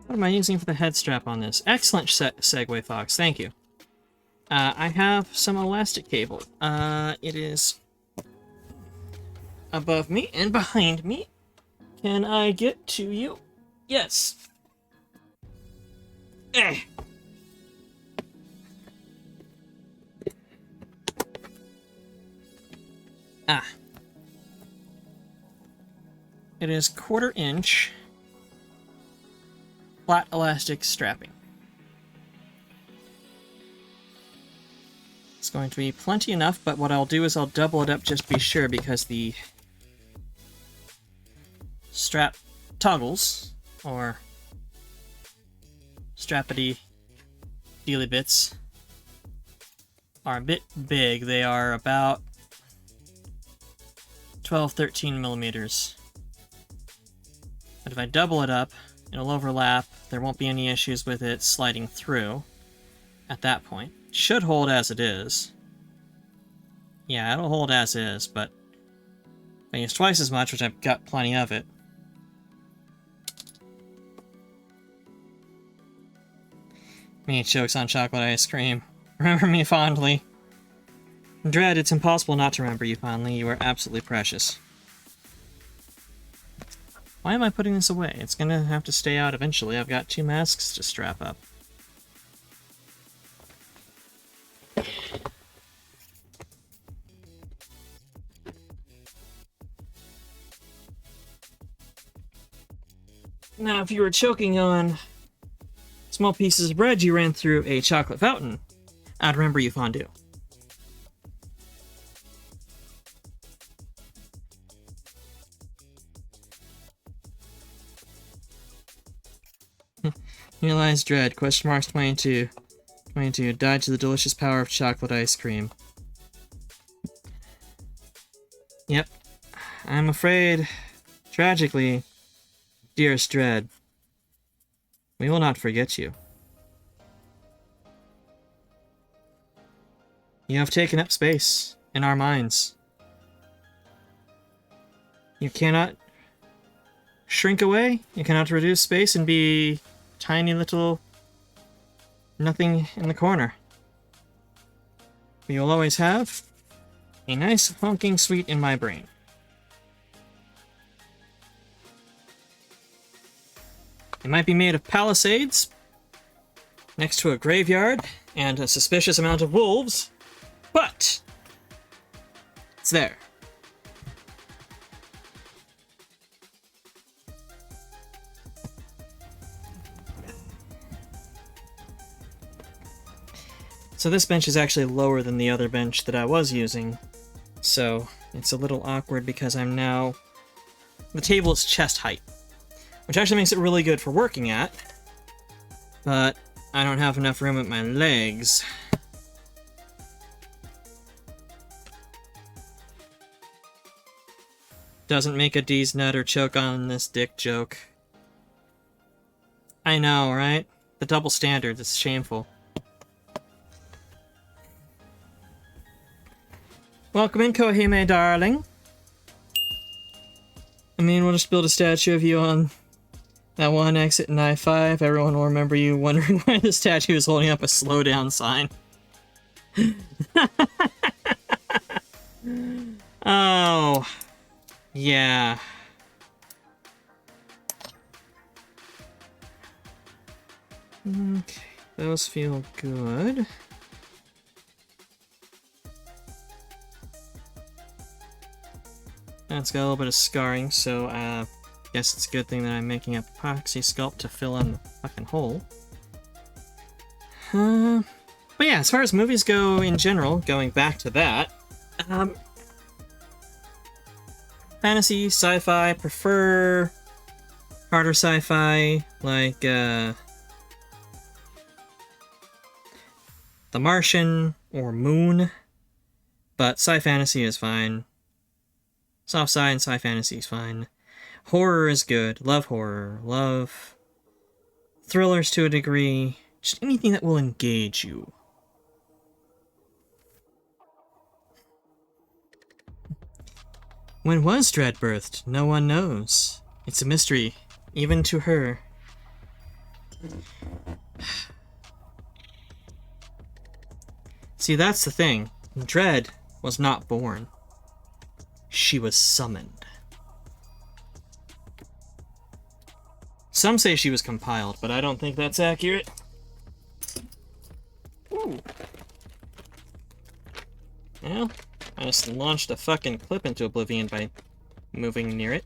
What am I using for the head strap on this? Excellent segue, Fox. Thank you. I have some elastic cable. It is above me and behind me. Can I get to you? Yes. Eh. Ah. It is 1/4 inch flat elastic strapping. It's going to be plenty enough, but what I'll do is I'll double it up just to be sure, because the strap toggles, or strappity dealy bits, are a bit big. They are about 12-13 millimeters. But if I double it up, it'll overlap. There won't be any issues with it sliding through at that point. Should hold as it is. Yeah, it'll hold as is, but if I use twice as much, which I've got plenty of it. Me chokes on chocolate ice cream. Remember me fondly. Dread, it's impossible not to remember you fondly. You are absolutely precious. Why am I putting this away? It's gonna have to stay out eventually. I've got 2 masks to strap up. Now, if you were choking on small pieces of bread you ran through a chocolate fountain, I'd remember you fondue. Here lies dread, question marks 22. 22, died to the delicious power of chocolate ice cream. Yep. I'm afraid, tragically, dearest dread, we will not forget you. You have taken up space in our minds. You cannot shrink away, you cannot reduce space and be tiny little nothing in the corner. We will always have a nice honking suite in my brain. It might be made of palisades next to a graveyard and a suspicious amount of wolves, but it's there. So this bench is actually lower than the other bench that I was using, so it's a little awkward because I'm now... The table is chest height, which actually makes it really good for working at, But I don't have enough room at my legs. Doesn't make a D's nut or choke on this dick joke. I know, right? The double standard, it's shameful. Welcome in, Kohime, darling. I mean, we'll just build a statue of you on that one exit in I-5. Everyone will remember you wondering why the statue is holding up a slow down sign. Oh. Yeah. Okay, those feel good. It's got a little bit of scarring, so guess it's a good thing that I'm making a epoxy sculpt to fill in the fucking hole. But yeah, as far as movies go in general, going back to that, fantasy, sci-fi, prefer harder sci-fi, like The Martian or Moon, but sci-fantasy is fine. Soft sci and sci-fantasy is fine. Horror is good. Love horror. Love thrillers to a degree. Just anything that will engage you. When was Dread birthed? No one knows. It's a mystery, even to her. See, that's the thing. Dread was not born. She was summoned. Some say she was compiled, but I don't think that's accurate. Ooh. Well, I just launched a fucking clip into oblivion by moving near it.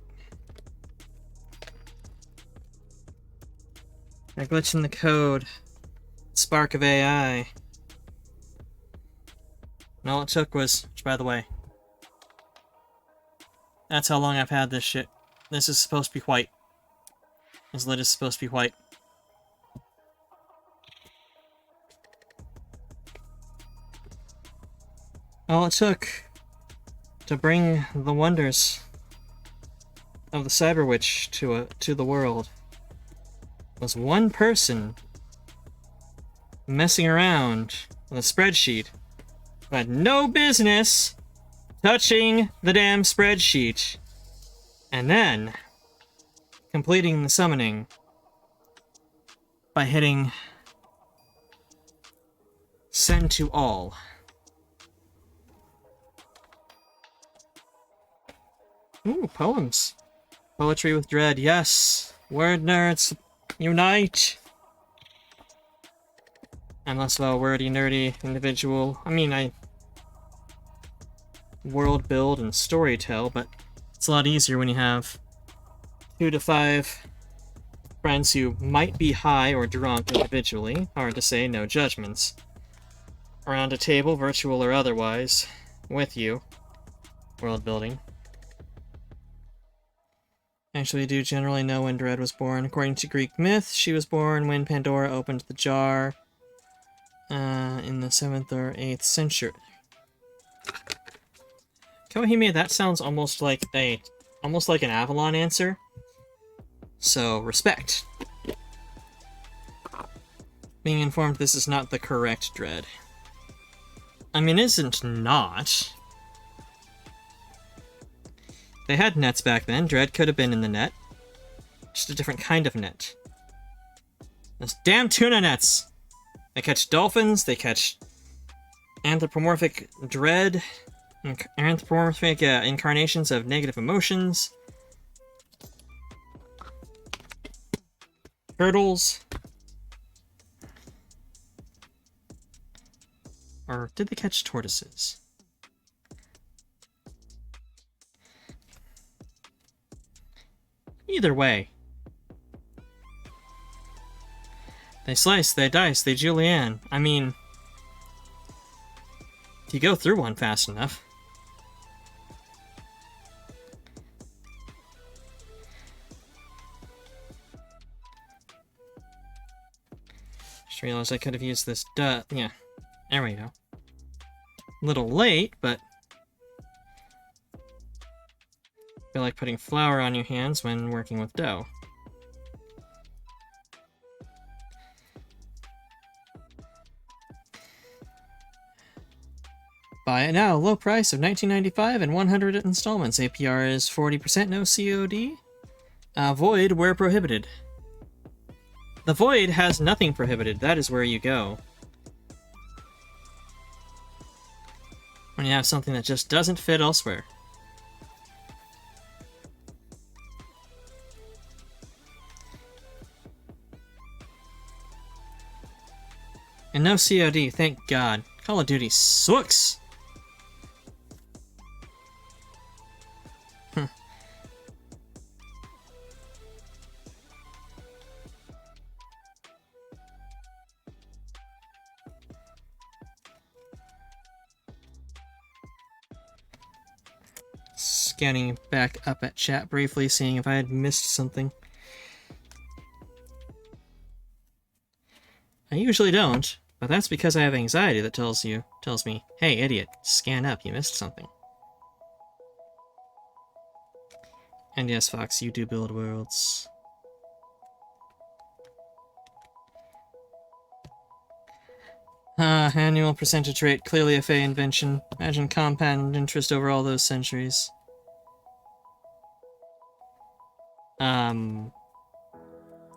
A glitch in the code. Spark of AI. And all it took was, which by the way, that's how long I've had this shit. This is supposed to be white. This lid is supposed to be white. All it took to bring the wonders of the Cyber Witch to the world was one person messing around with a spreadsheet who had no business touching the damn spreadsheet, and then completing the summoning by hitting send to all. Ooh, poems. Poetry with Dread, yes. Word nerds, unite. I'm less of a wordy, nerdy individual. I mean, I world build and story tell, but it's a lot easier when you have 2 to 5 friends who might be high or drunk individually. Hard to say, no judgments. Around a table, virtual or otherwise, with you. World building. Actually, I do generally know when Dread was born. According to Greek myth, she was born when Pandora opened the jar in the 7th or 8th century. Kohime, that sounds almost like an Avalon answer. So, respect. Being informed this is not the correct Dread. I mean, isn't not. They had nets back then. Dread could have been in the net. Just a different kind of net. Those damn tuna nets! They catch dolphins, they catch anthropomorphic dread, anthropomorphic incarnations of negative emotions, turtles, or did they catch tortoises? Either way. They slice, they dice, they julienne. I mean, if you go through one fast enough. Just realized I could have used this yeah. There we go. A little late, but feel like putting flour on your hands when working with dough. Buy it now, low price of $19.95 and 100 installments. APR is 40%, no COD. Void where prohibited. The void has nothing prohibited. That is where you go when you have something that just doesn't fit elsewhere. And no COD, thank God. Call of Duty sucks! Scanning back up at chat briefly, seeing if I had missed something. I usually don't, but that's because I have anxiety that tells me, hey idiot, scan up, you missed something. And yes, Fox, you do build worlds. Annual percentage rate, clearly a Fey invention. Imagine compound interest over all those centuries.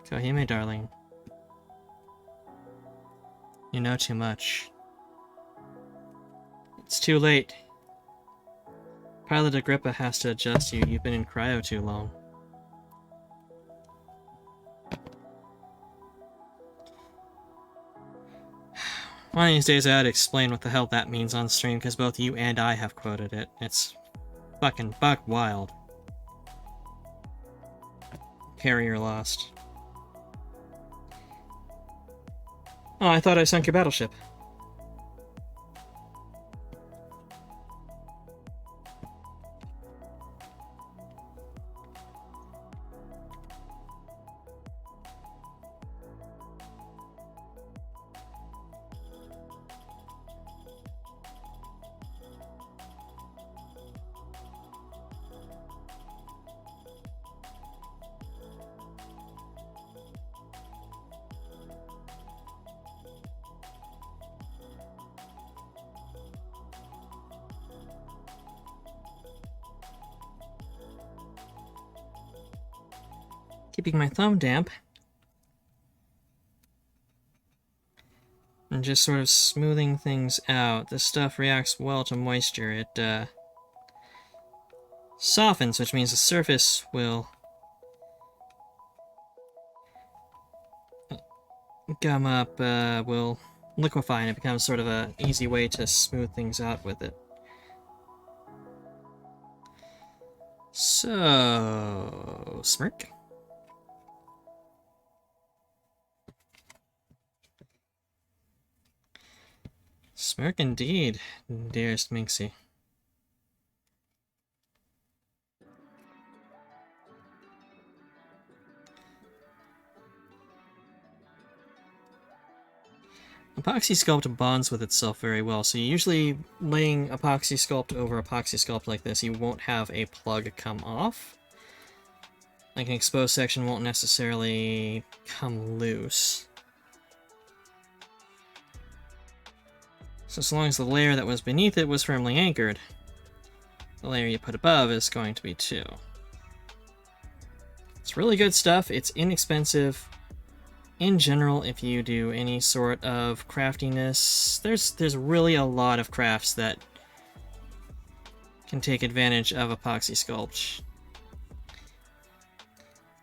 Kohime, darling. You know too much. It's too late. Pilot Agrippa has to adjust you. You've been in cryo too long. One of these days I ought to explain what the hell that means on stream, because both you and I have quoted it. It's fucking buck wild. Carrier lost. Oh, I thought I sunk your battleship. Keeping my thumb damp. And just sort of smoothing things out. This stuff reacts well to moisture. It, softens, which means the surface will gum up, will liquefy, and it becomes sort of an easy way to smooth things out with it. So, smirk. Smirk indeed, dearest Minxie. Epoxy sculpt bonds with itself very well, so usually laying epoxy sculpt over epoxy sculpt like this, you won't have a plug come off. Like an exposed section won't necessarily come loose. So as long as the layer that was beneath it was firmly anchored, the layer you put above is going to be too. It's really good stuff, it's inexpensive. In general, if you do any sort of craftiness, there's really a lot of crafts that can take advantage of epoxy sculpt.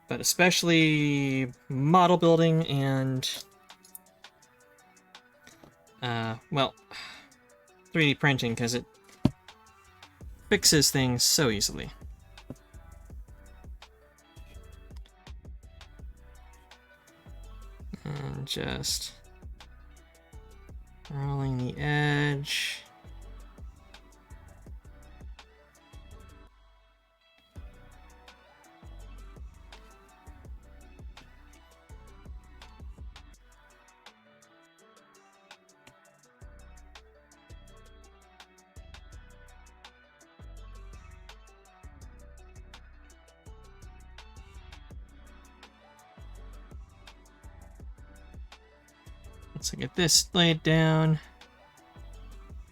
But especially model building and, well, 3D printing, because it fixes things so easily. And just rolling the edge. Let's get this laid down.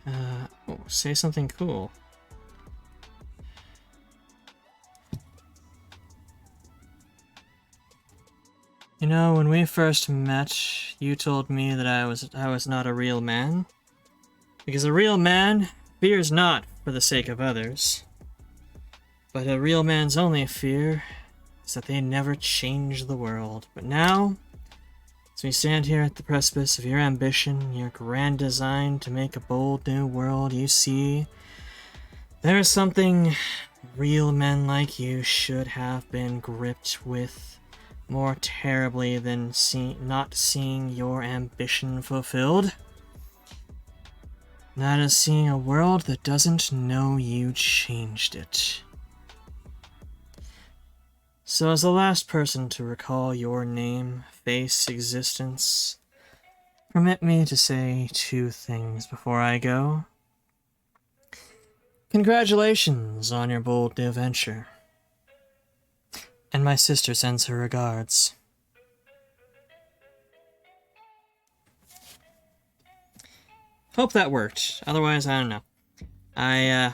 Oh, say something cool. You know, when we first met, you told me that I was not a real man. Because a real man fears not for the sake of others. But a real man's only fear is that they never change the world. But now, as we stand here at the precipice of your ambition, your grand design to make a bold new world, you see, there is something real men like you should have been gripped with more terribly than not seeing your ambition fulfilled. That is seeing a world that doesn't know you changed it. So as the last person to recall your name, face, existence, permit me to say 2 things before I go. Congratulations on your bold new venture. And my sister sends her regards. Hope that worked. Otherwise, I don't know.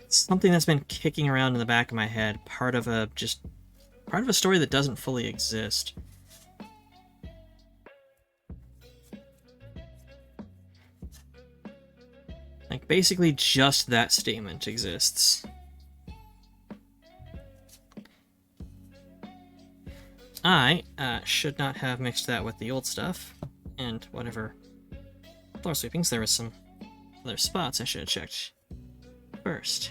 Something that's been kicking around in the back of my head, part of a story that doesn't fully exist. Like, basically just that statement exists. I should not have mixed that with the old stuff, and whatever floor sweepings. There was some other spots I should have checked first.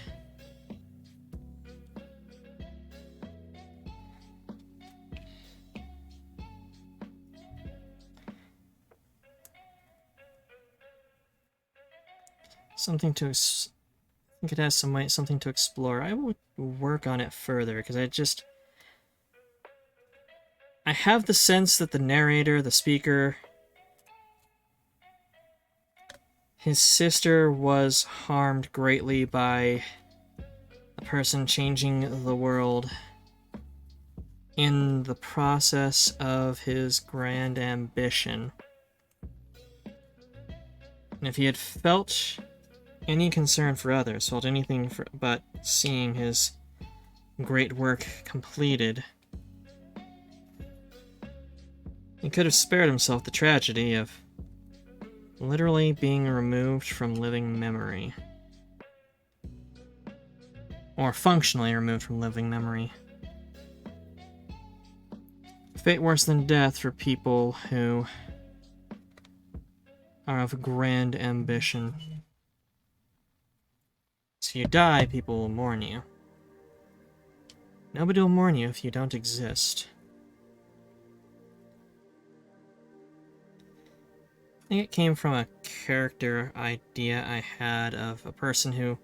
I think it has something to explore. I will work on it further, because I have the sense that the narrator, the speaker, his sister was harmed greatly by a person changing the world in the process of his grand ambition. And if he had felt any concern for others, felt anything but seeing his great work completed, he could have spared himself the tragedy of literally being removed from living memory. Or functionally removed from living memory. Fate worse than death for people who are of grand ambition. So you die, people will mourn you. Nobody will mourn you if you don't exist. I think it came from a character idea I had of a person who,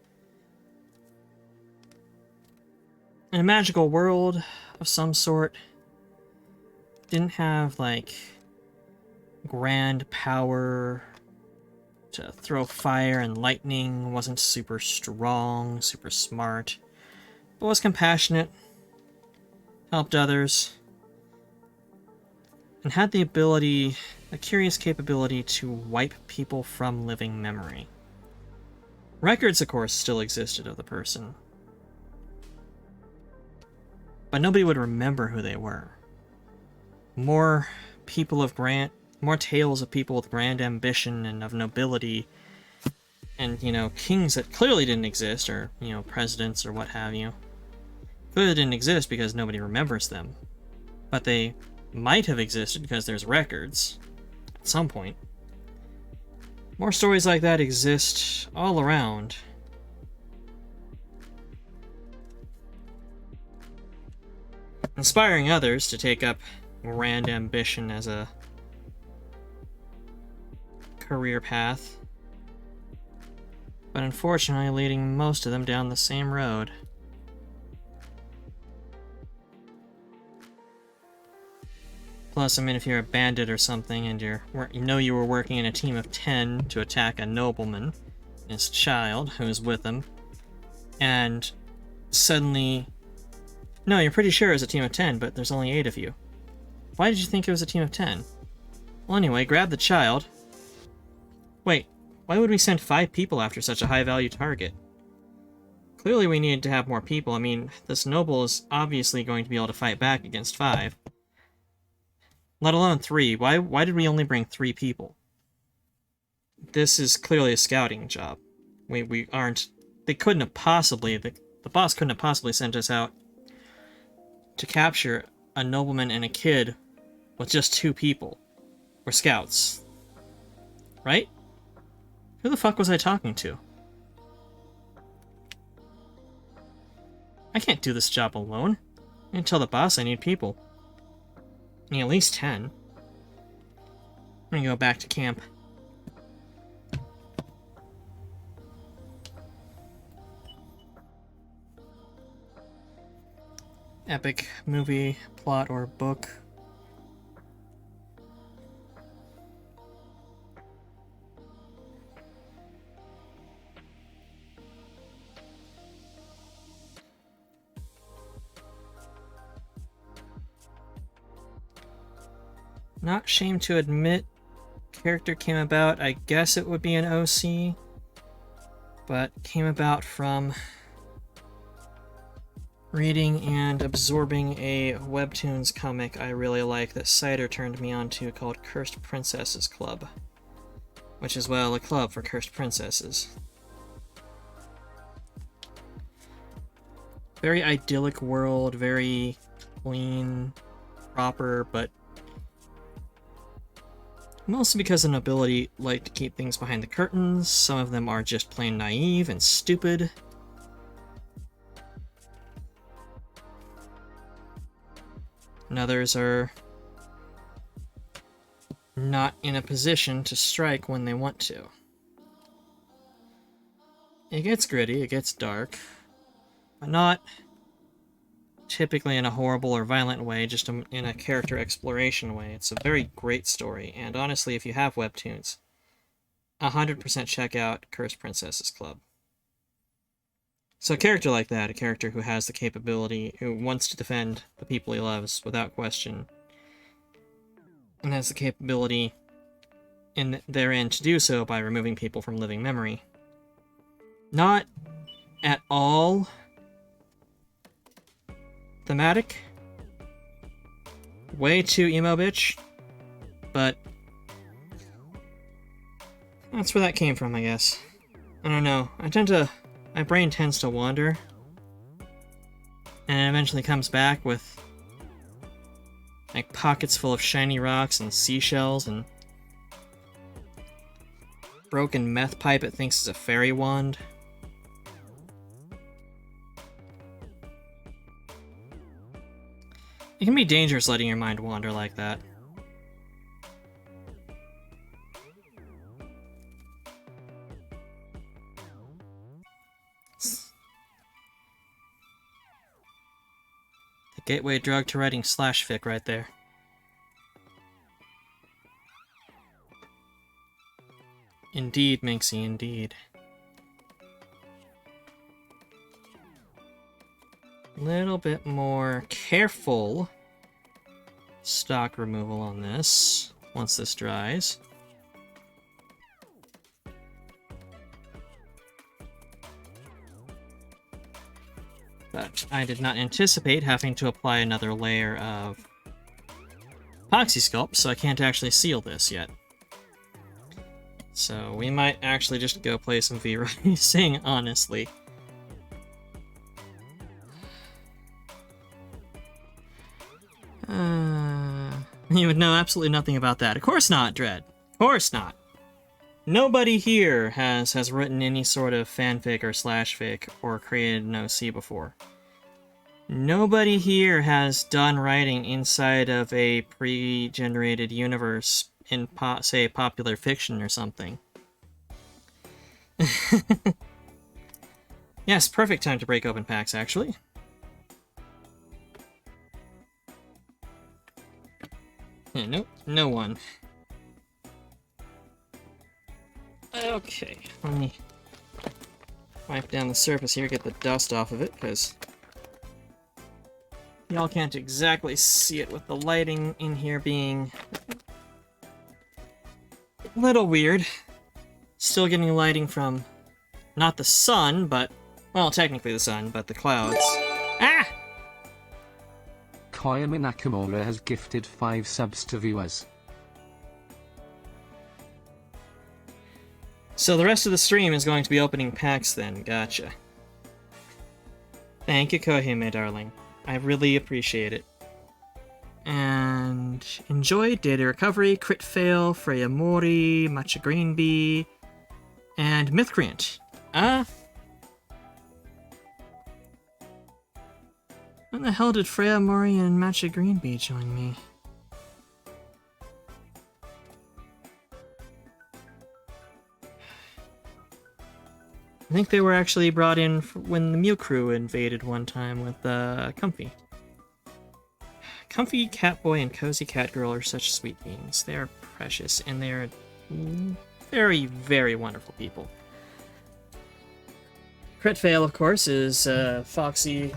in a magical world of some sort, didn't have, like, grand power to throw fire and lightning, wasn't super strong, super smart, but was compassionate, helped others, and had the ability, a curious capability, to wipe people from living memory. Records, of course, still existed of the person, but nobody would remember who they were. More tales of people with grand ambition and of nobility, and, kings that clearly didn't exist, or, presidents or what have you. Clearly didn't exist because nobody remembers them. But they might have existed because there's records at some point. More stories like that exist all around. Inspiring others to take up grand ambition as a career path, but unfortunately leading most of them down the same road. Plus, if you're a bandit or something and you were working in a team of 10 to attack a nobleman, his child, who's with him, and suddenly... No, you're pretty sure it was a team of 10, but there's only 8 of you. Why did you think it was a team of 10? Well, anyway, grab the child. Wait, why would we send 5 people after such a high-value target? Clearly we needed to have more people. I mean, this noble is obviously going to be able to fight back against 5. Let alone 3. Why did we only bring 3 people? This is clearly a scouting job. We aren't... They couldn't have possibly... The boss couldn't have possibly sent us out to capture a nobleman and a kid with just 2 people. We're scouts. Right? Who the fuck was I talking to? I can't do this job alone. I need to tell the boss I need people. I need at least 10. I'm gonna go back to camp. Epic movie, plot, or book. Not ashamed to admit, character came about, I guess it would be an OC, but came about from reading and absorbing a Webtoons comic I really like that Cider turned me on to called Cursed Princesses Club, which is, well, a club for cursed princesses. Very idyllic world, very clean, proper, but mostly because of nobility like to keep things behind the curtains. Some of them are just plain naive and stupid. And others are not in a position to strike when they want to. It gets gritty, it gets dark, but not typically in a horrible or violent way, just in a character exploration way. It's a very great story, and honestly, if you have Webtoons, 100% check out Cursed Princesses Club. So a character like that, a character who has the capability, who wants to defend the people he loves without question, and has the capability in therein to do so by removing people from living memory. Not at all thematic. Way too emo bitch. But that's where that came from, I guess. I don't know. My brain tends to wander. And it eventually comes back with like pockets full of shiny rocks and seashells and broken meth pipe it thinks is a fairy wand. It can be dangerous letting your mind wander like that. The gateway drug to writing slash fic right there. Indeed, Minxie, indeed. Little bit more careful stock removal on this once this dries. But I did not anticipate having to apply another layer of epoxy sculpt, so I can't actually seal this yet. So we might actually just go play some V-Rising, honestly. You would know absolutely nothing about that. Of course not, Dread. Of course not. Nobody here has written any sort of fanfic or slash fic or created an OC before. Nobody here has done writing inside of a pre-generated universe in, say, popular fiction or something. Yes, perfect time to break open packs, actually. Yeah, nope, no one. Okay, let me wipe down the surface here, get the dust off of it, because y'all can't exactly see it with the lighting in here being Little weird. Still getting lighting from not the sun, but, well, technically the sun, but the clouds. Ah! Koyami Nakamura has gifted 5 subs to viewers. So the rest of the stream is going to be opening packs then. Gotcha. Thank you, Kohime, darling. I really appreciate it. And enjoy Data Recovery, Crit Fail, Freya Mori, Matcha Green Bee, and Mythcreant. When the hell did Freya Mori and Matcha Green Bee join me? I think they were actually brought in when the Mew crew invaded one time with Comfy. Comfy Catboy and Cozy Catgirl are such sweet beings. They are precious, and they are very, very wonderful people. Crit Fail, of course, is Foxy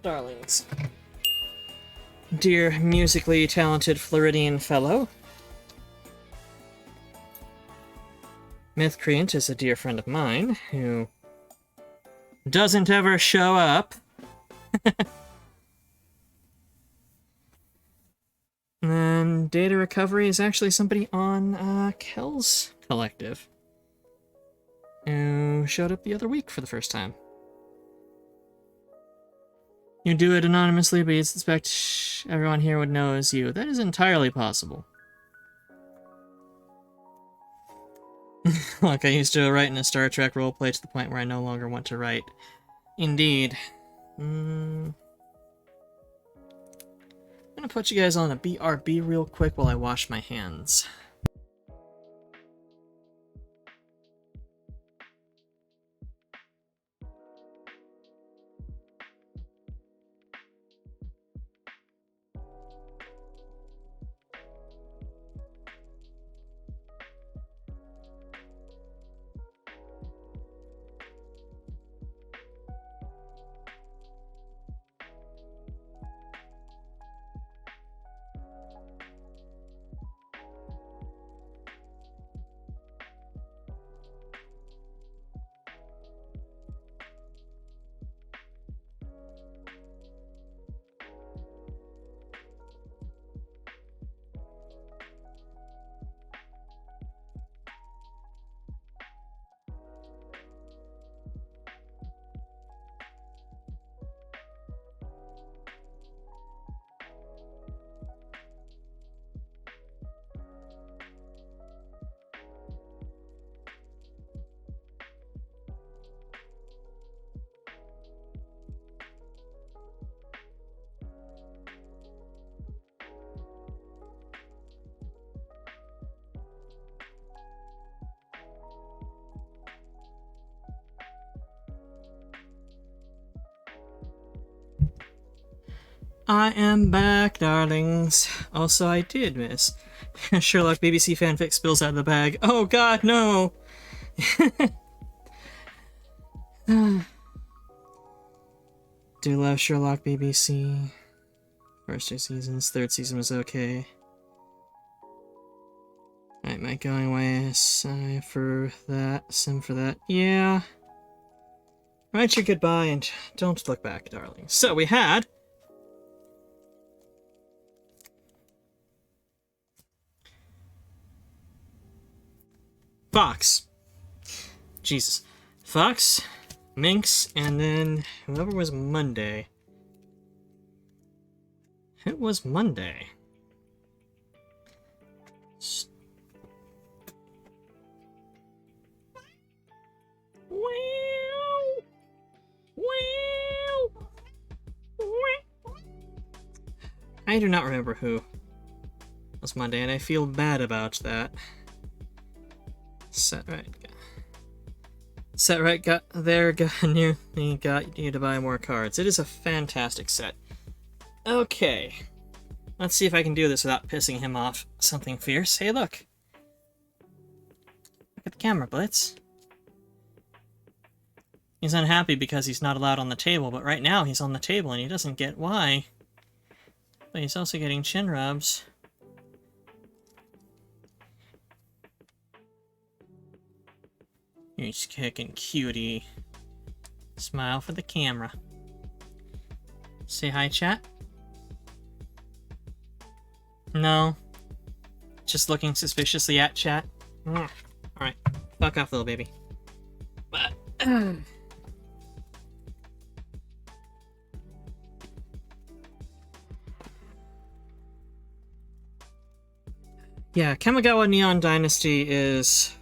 Darlings. Dear musically talented Floridian fellow. Mythcreant is a dear friend of mine who doesn't ever show up. And then Data Recovery is actually somebody on Kel's collective who showed up the other week for the first time. You do it anonymously, but you suspect everyone here would know as you. That is entirely possible. Look, I used to write in a Star Trek roleplay to the point where I no longer want to write. Indeed. I'm gonna put you guys on a BRB real quick while I wash my hands. I am back, darlings. Also, I did miss Sherlock BBC fanfic spills out of the bag. Oh god, no! Do love Sherlock BBC. First 2 seasons, 3rd season was okay. Alright, my going away for that, sim for that. Yeah. Write your goodbye and don't look back, darling. So we had Fox. Jesus. Fox, Minx, and then whoever was Monday. Who was Monday? I do not remember who was Monday, and I feel bad about that. Set right got you to buy more cards. It is a fantastic set. Okay. Let's see if I can do this without pissing him off something fierce. Hey, look. Look at the camera, Blitz. He's unhappy because he's not allowed on the table, but right now he's on the table and he doesn't get why. But he's also getting chin rubs. You kicking cutie. Smile for the camera. Say hi, chat. No. Just looking suspiciously at chat. Alright. Fuck off, little baby. Yeah, Kamigawa Neon Dynasty is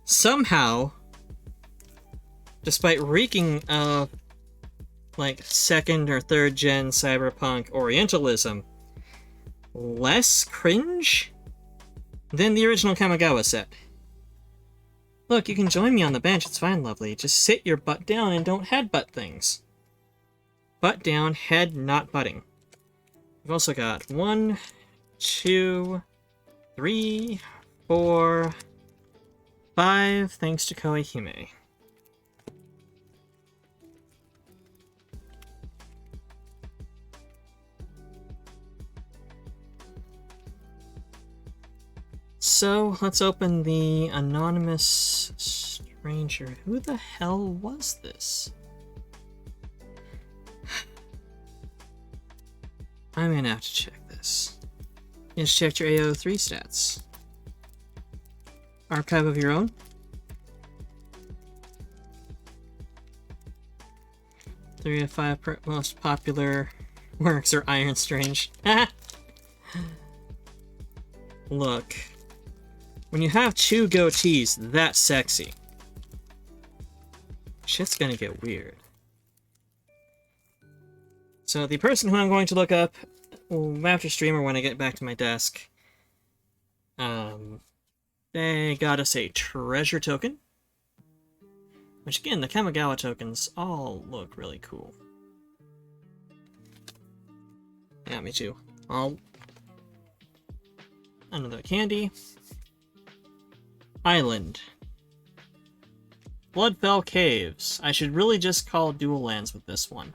somehow, despite reeking of like second or third gen cyberpunk Orientalism, less cringe than the original Kamigawa set. Look, you can join me on the bench, it's fine, lovely. Just sit your butt down and don't headbutt things. Butt down, head not butting. We've also got 1, 2, 3, 4, 5, thanks to Koihime. So, let's open the anonymous stranger. Who the hell was this? I'm gonna have to check this. Just check your AO3 stats. Archive of your own? Three of 5 most popular works are Iron Strange. Look. When you have 2 goatees that sexy, shit's gonna get weird. So the person who I'm going to look up after stream or when I get back to my desk, they got us a treasure token. Which again, the Kamigawa tokens all look really cool. Yeah, me too. Another candy. Island. Bloodfell Caves. I should really just call dual lands with this one.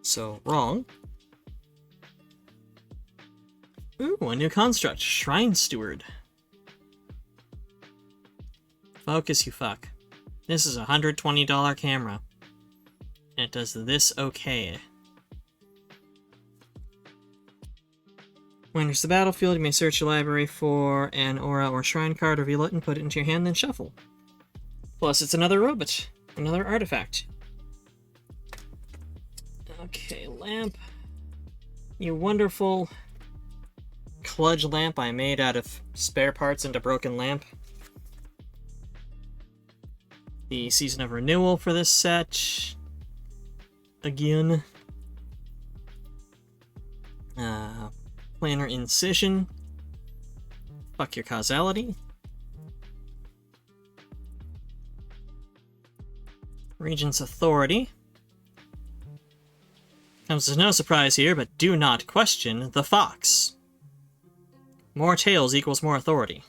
So, wrong. Ooh, a new construct. Shrine Steward. Focus, you fuck. This is a $120 camera. And it does this okay. When you enter the battlefield, you may search your library for an aura or shrine card, reveal it, and put it into your hand, then shuffle. Plus, it's another robot. Another artifact. Okay, lamp. You wonderful kludge lamp I made out of spare parts into broken lamp. The Season of Renewal for this set. Again. Planar Incision. Fuck your causality. Regent's Authority. Comes as no surprise here, but do not question the fox. More tails equals more authority.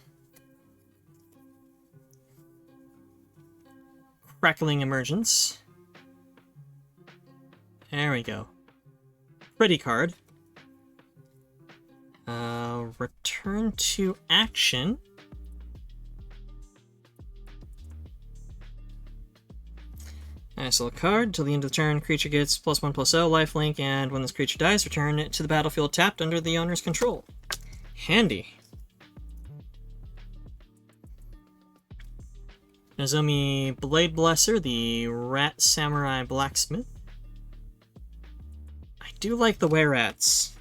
Crackling Emergence. There we go. Pretty card. Return to action. Nice little card. Till the end of the turn, creature gets +1/+0 lifelink, and when this creature dies, return it to the battlefield tapped under the owner's control. Handy. Nozomi Blade Blesser, the Rat Samurai Blacksmith. I do like the were-rats.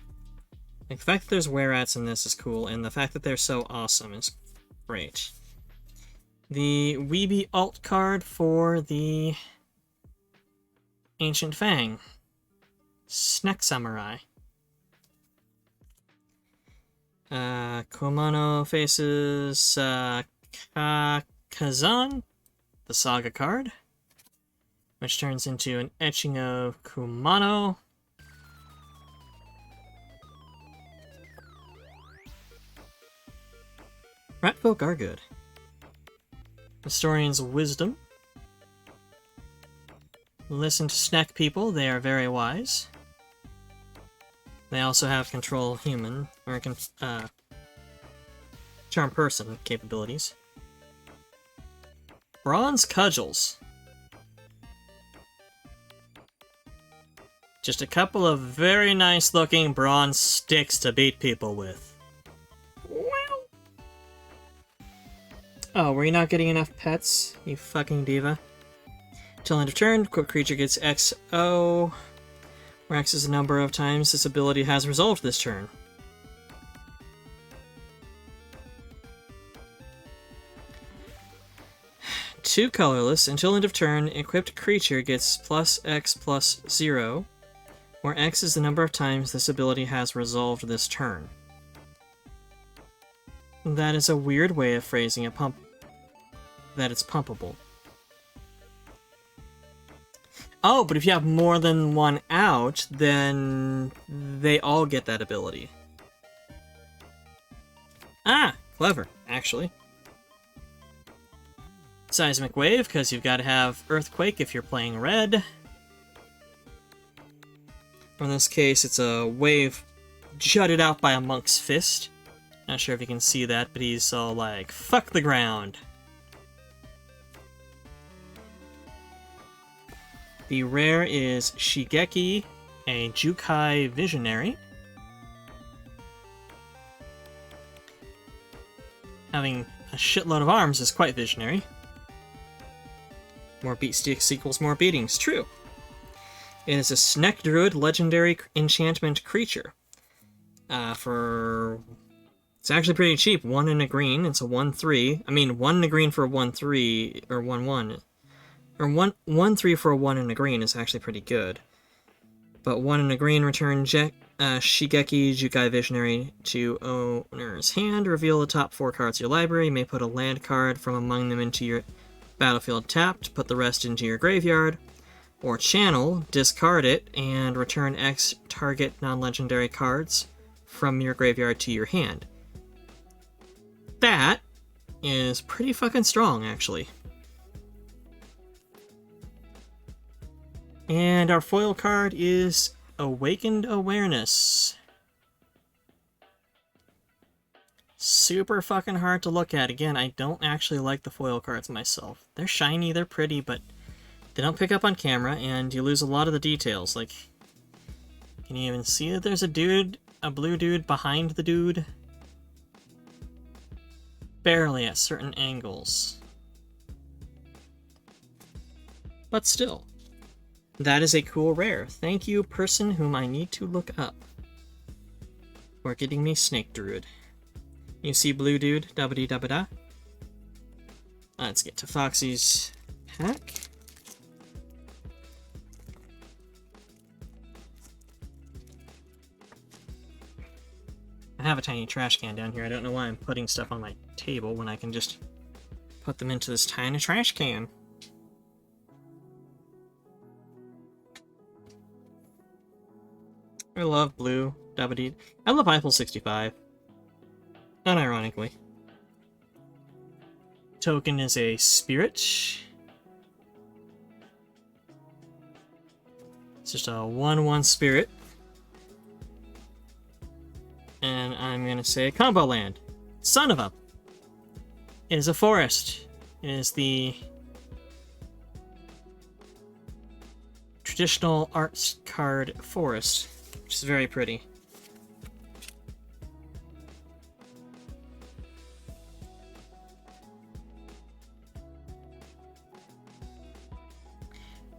Like, the fact that there's were-rats in this is cool, and the fact that they're so awesome is great. The Weeby alt card for the Ancient Fang. Snack Samurai. Komano faces Kazan, the Saga card, which turns into an etching of Kumano. Ratfolk are good. Historian's Wisdom. Listen to snack people, they are very wise. They also have control human, or Charm Person capabilities. Bronze Cudgels. Just a couple of very nice looking bronze sticks to beat people with. Oh, were you not getting enough pets, you fucking diva? Till end of turn, equipped creature gets XO, where X is the number of times this ability has resolved this turn. Two colorless, until end of turn, equipped creature gets +X+0, where X is the number of times this ability has resolved this turn. That is a weird way of phrasing it, that it's pumpable. Oh, but if you have more than one out, then they all get that ability. Ah, clever, actually. Seismic Wave, because you've got to have Earthquake if you're playing red. In this case, it's a wave jutted out by a monk's fist. Not sure if you can see that, but he's all like, fuck the ground. The rare is Shigeki, a Jukai Visionary. Having a shitload of arms is quite visionary. More beat sticks equals more beatings. True. It is a Sneck Druid legendary enchantment creature. It's actually pretty cheap. 1 and a green. It's a 1/3. I mean, 1 and a green for a 1/3, or 1/1. Or 1/3 for a 1 and a green is actually pretty good. But 1 and a green, return Shigeki Jukai Visionary to owner's hand. Reveal the top 4 cards of your library. You may put a land card from among them into your battlefield tapped. Put the rest into your graveyard. Or channel, discard it, and return X target non-legendary cards from your graveyard to your hand. That is pretty fucking strong, actually. And our foil card is Awakened Awareness. Super fucking hard to look at. Again, I don't actually like the foil cards myself. They're shiny, they're pretty, but they don't pick up on camera, and you lose a lot of the details. Like, can you even see that there's a blue dude behind the dude? Barely at certain angles. But still. That is a cool rare. Thank you, person whom I need to look up, for getting me Snake Druid. You see blue dude, da-ba-dee-da-ba-da. Let's get to Foxy's pack. I have a tiny trash can down here. I don't know why I'm putting stuff on my table when I can just put them into this tiny trash can. I love blue, Dabadee. I love Eiffel 65. Unironically. Token is a spirit. It's just a 1/1 spirit. And I'm gonna say combo land. Son of a... It is a forest. It is the traditional arts card forest, which is very pretty.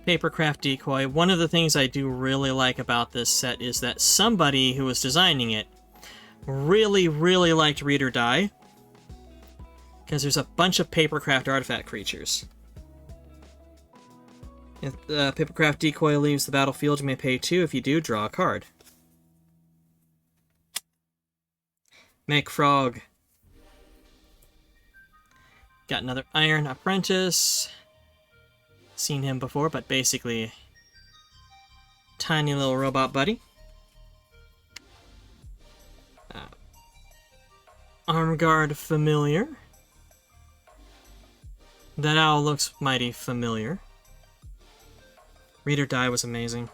Papercraft Decoy. One of the things I do really like about this set is that somebody who was designing it really, really liked Read or Die, because there's a bunch of Papercraft artifact creatures. If the Papercraft Decoy leaves the battlefield, you may pay 2. If you do, draw a card. Make Frog. Got another Iron Apprentice. Seen him before, but basically tiny little robot buddy. Armguard Familiar. That owl looks mighty familiar. Read or Die was amazing.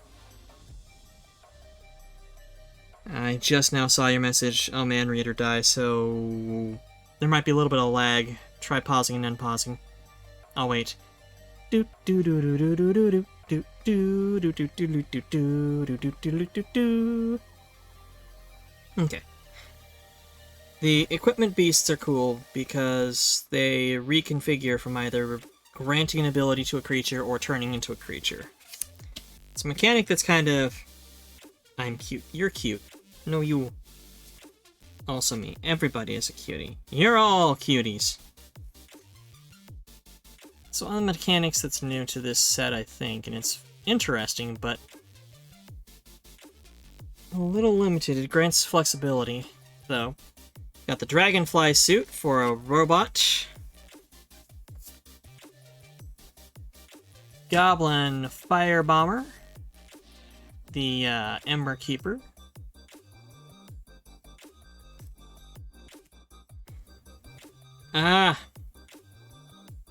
I just now saw your message. Oh man, Read or Die, so... there might be a little bit of lag. Try pausing and unpausing. I'll wait. Do do do do do do do do do do do do do do do do do do do. Okay. The equipment beasts are cool because they reconfigure from either granting an ability to a creature or turning into a creature. It's a mechanic that's kind of... I'm cute. You're cute. No, you. Also me. Everybody is a cutie. You're all cuties. It's one of the mechanics that's new to this set, I think, and it's interesting, but a little limited. It grants flexibility, though. Got the dragonfly suit for a robot. Goblin fire bomber. The Ember Keeper. Ah.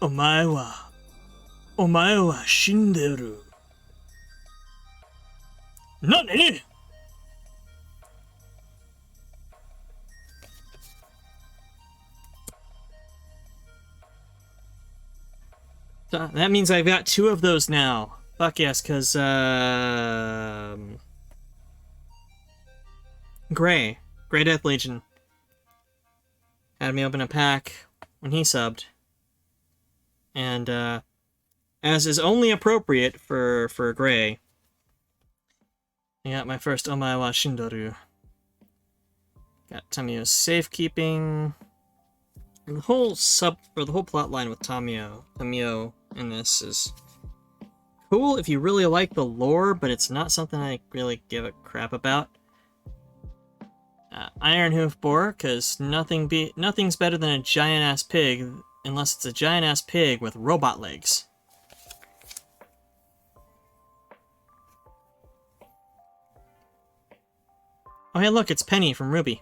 Omae wa shinderu. Nani? That means I've got 2 of those now. Fuck yes, because, Gray Death Legion had me open a pack when he subbed. And, as is only appropriate for Gray, I got my first Omae wa Shindoru. Got Tamio's safekeeping. And the whole plot line with Tamio in this is cool if you really like the lore, but it's not something I really give a crap about. Iron Hoof Boar, because nothing's better than a giant-ass pig, unless it's a giant-ass pig with robot legs. Oh hey look, it's Penny from Ruby.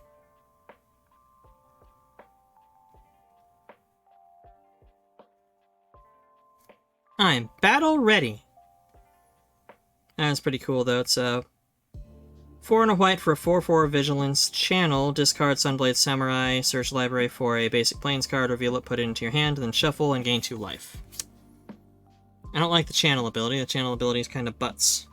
I'm battle ready. That's pretty cool though. It's 4 and a white for a 4/4 vigilance. Channel, discard Sunblade Samurai, search library for a basic plains card, reveal it, put it into your hand, then shuffle and gain 2 life. I don't like the channel ability. The channel ability is kind of butts.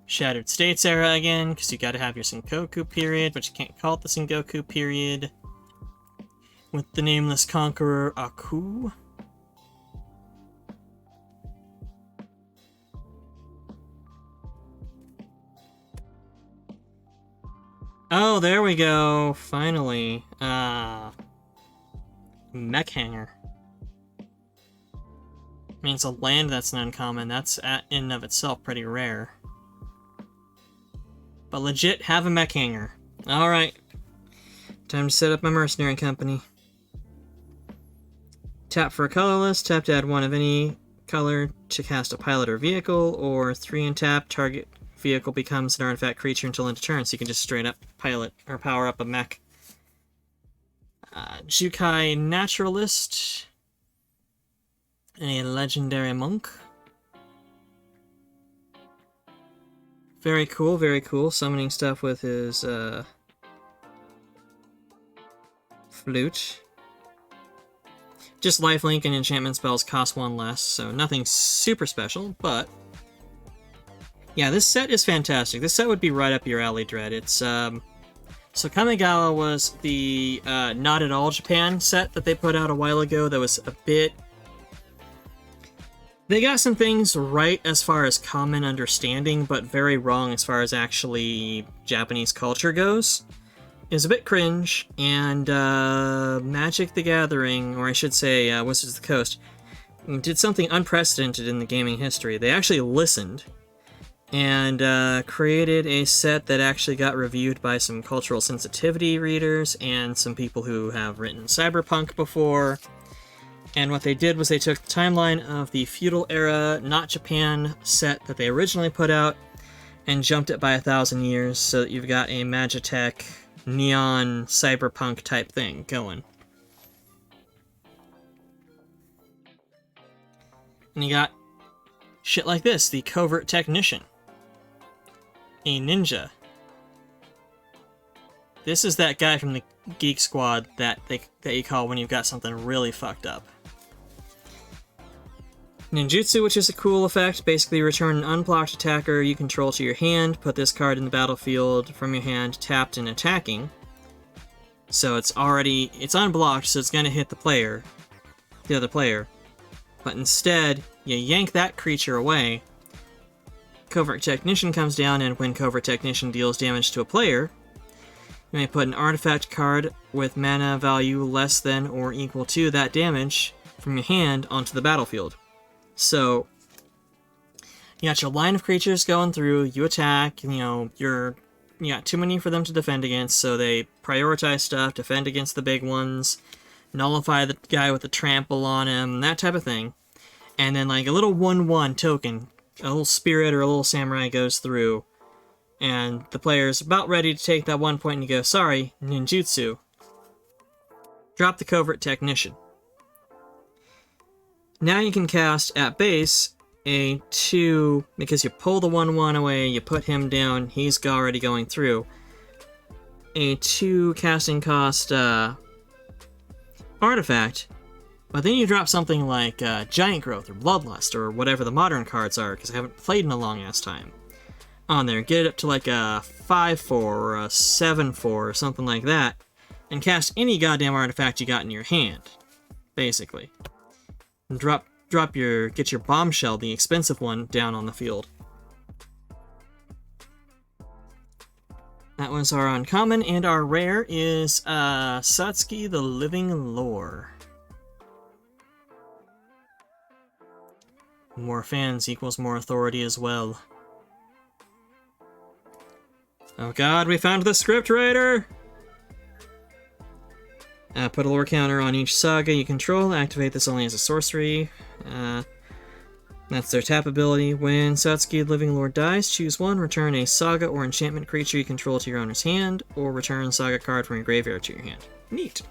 Shattered States era again, because you gotta have your Sengoku period, but you can't call it the Sengoku period. With the nameless conqueror Aku. Oh, there we go. Finally. Mech hanger. I mean, it's a land that's an uncommon. That's in and of itself pretty rare. But legit, have a mech hanger. Alright. Time to set up my mercenary company. Tap for a colorless, tap to add 1 of any color to cast a pilot or vehicle, or 3 and tap, target vehicle becomes an artifact creature until end of turn, so you can just straight up pilot or power up a mech. Jukai Naturalist, a legendary monk. Very cool, very cool. Summoning stuff with his flute. Just lifelink and enchantment spells cost 1 less, so nothing super special, but yeah, this set is fantastic. This set would be right up your alley, Dread. It's so Kamigawa was the Not at All Japan set that they put out a while ago that was a bit... They got some things right as far as common understanding, but very wrong as far as actually Japanese culture goes. It was a bit cringe, and Magic the Gathering, or I should say Wizards of the Coast, did something unprecedented in the gaming history. They actually listened and created a set that actually got reviewed by some cultural sensitivity readers and some people who have written cyberpunk before. And what they did was they took the timeline of the feudal era, not Japan set that they originally put out, and jumped it by 1,000 years so that you've got a Magitech neon cyberpunk type thing going. And you got shit like this, the Covert Technician, a ninja, This is that guy from the Geek Squad that you call when you've got something really fucked up. Ninjutsu, which is a cool effect, basically return an unblocked attacker you control to your hand, put this card in the battlefield from your hand tapped and attacking. So it's unblocked, so it's gonna hit the other player. But instead, you yank that creature away. Covert Technician comes down, and when Covert Technician deals damage to a player, you may put an artifact card with mana value less than or equal to that damage from your hand onto the battlefield. So, you got your line of creatures going through, you attack, you got too many for them to defend against, so they prioritize stuff, defend against the big ones, nullify the guy with the trample on him, that type of thing. And then like a little 1/1 token, a little spirit or a little samurai goes through, and the player's about ready to take that 1 point and you go, sorry, ninjutsu. Drop the Covert Technician. Now you can cast at base a 2, because you pull the 1/1 away, you put him down, he's already going through. A 2 casting cost artifact, but then you drop something like Giant Growth or Bloodlust or whatever the modern cards are, because I haven't played in a long ass time, on there. Get it up to like a 5/4 or a 7/4 or something like that, and cast any goddamn artifact you got in your hand, basically. And get your Bombshell, the expensive one, down on the field. That was our uncommon, and our rare is Satsuki the Living Lore. More fans equals more authority as well. Oh god, we found the scriptwriter! Put a lore counter on each saga you control. Activate this only as a sorcery. That's their tap ability. When Satsuki Living Lord dies, choose one, return a saga or enchantment creature you control to your owner's hand, or return saga card from your graveyard to your hand. Neat.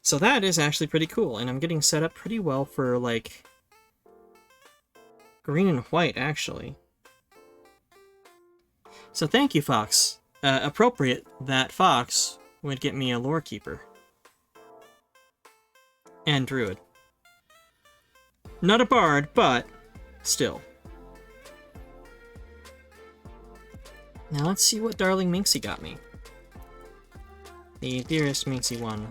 So that is actually pretty cool, and I'm getting set up pretty well for, like, green and white, actually. So thank you, Fox. Appropriate that Fox would get me a lore keeper. And druid. Not a bard, but still. Now let's see what Darling Minxie got me. The dearest Minxie one.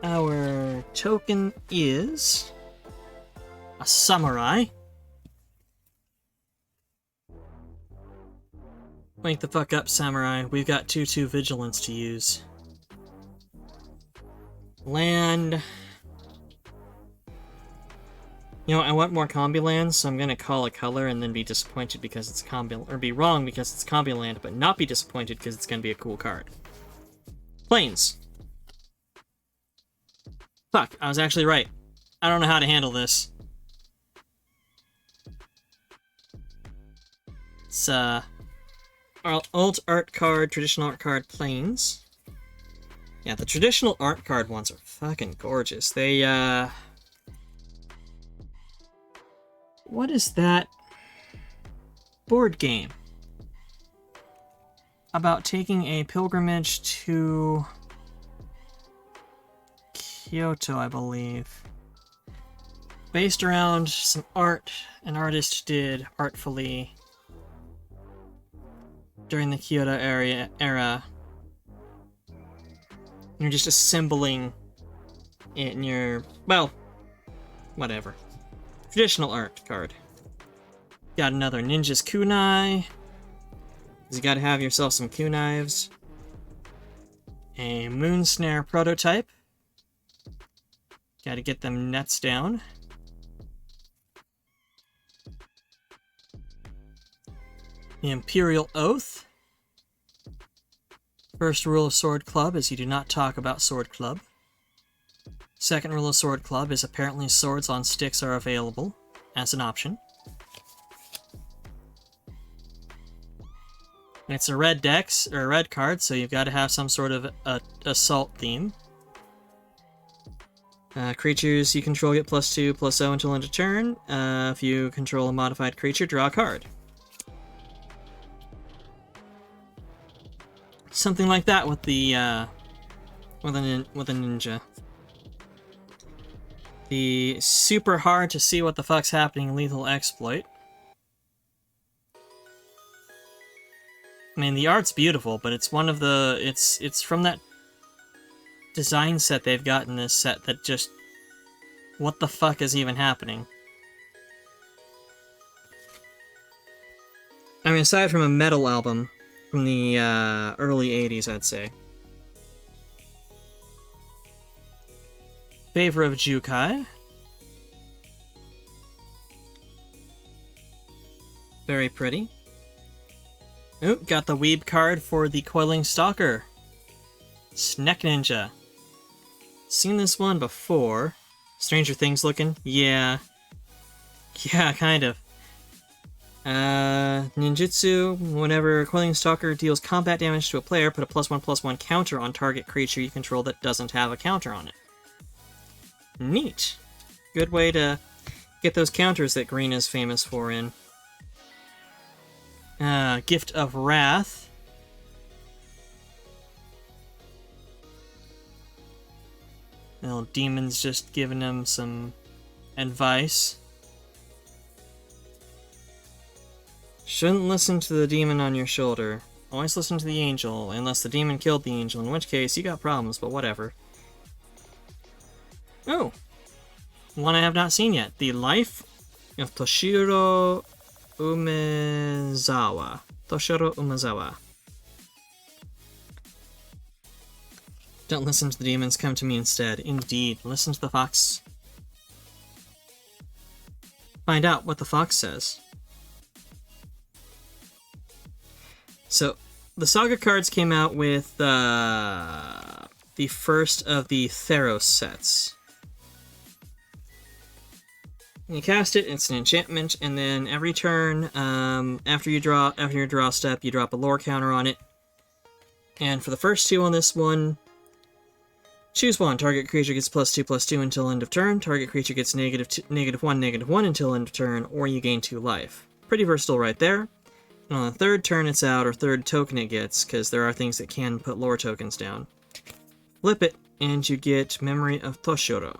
Our token is a samurai. Wake the fuck up, samurai. We've got 2/2 vigilance to use. Land. You know, I want more combi lands, so I'm gonna call a color and then be disappointed because it's combi, or be wrong because it's combi land, but not be disappointed because it's gonna be a cool card. Plains. Fuck, I was actually right. I don't know how to handle this. It's alt art card, traditional art card, Plains. Yeah, the traditional art card ones are fucking gorgeous. They, what is that board game about taking a pilgrimage to Kyoto, I believe? Based around some art an artist did artfully during the Kyoto era. You're just assembling it in your, well, whatever. Traditional art card. Got another Ninja's Kunai. You gotta have yourself some kunaives. A Moon Snare prototype. Gotta get them nets down. The Imperial Oath. First rule of Sword Club is you do not talk about Sword Club. Second rule of Sword Club is apparently swords on sticks are available as an option. And it's a red dex, or a red card, so you've got to have some sort of assault theme. Creatures you control get +2/+0 until end of turn. If you control a modified creature, draw a card. something like that with the with a ninja. The super hard to see what the fuck's happening lethal exploit. I mean, the art's beautiful, but it's one of the it's from that design set they've got in this set that just, what the fuck is even happening? I mean, aside from a metal album from the early 80s, I'd say. Favor of Jukai. Very pretty. Ooh, got the Weeb card for the Coiling Stalker. Snack Ninja. Seen this one before. Stranger Things looking? Yeah. Yeah, kind of. Ninjutsu. Whenever Coiling Stalker deals combat damage to a player, put a +1/+1 counter on target creature you control that doesn't have a counter on it. Neat. Good way to get those counters that green is famous for in. Gift of Wrath. Little demon's just giving him some advice. Shouldn't listen to the demon on your shoulder. Always listen to the angel, unless the demon killed the angel, in which case you got problems, but whatever. Oh! One I have not seen yet. The Life of Toshiro Umezawa. Toshiro Umezawa. Don't listen to the demons, come to me instead. Indeed, listen to the fox. Find out what the fox says. So, the Saga cards came out with the first of the Theros sets. When you cast it, it's an enchantment, and then every turn, after your draw step, you drop a lore counter on it. And for the first two on this one, choose one. Target creature gets +2/+2 until end of turn. Target creature gets -1/-1 until end of turn, or you gain 2 life. Pretty versatile right there. And on the third turn it's out, or third token it gets, because there are things that can put lore tokens down. Flip it, and you get Memory of Toshiro.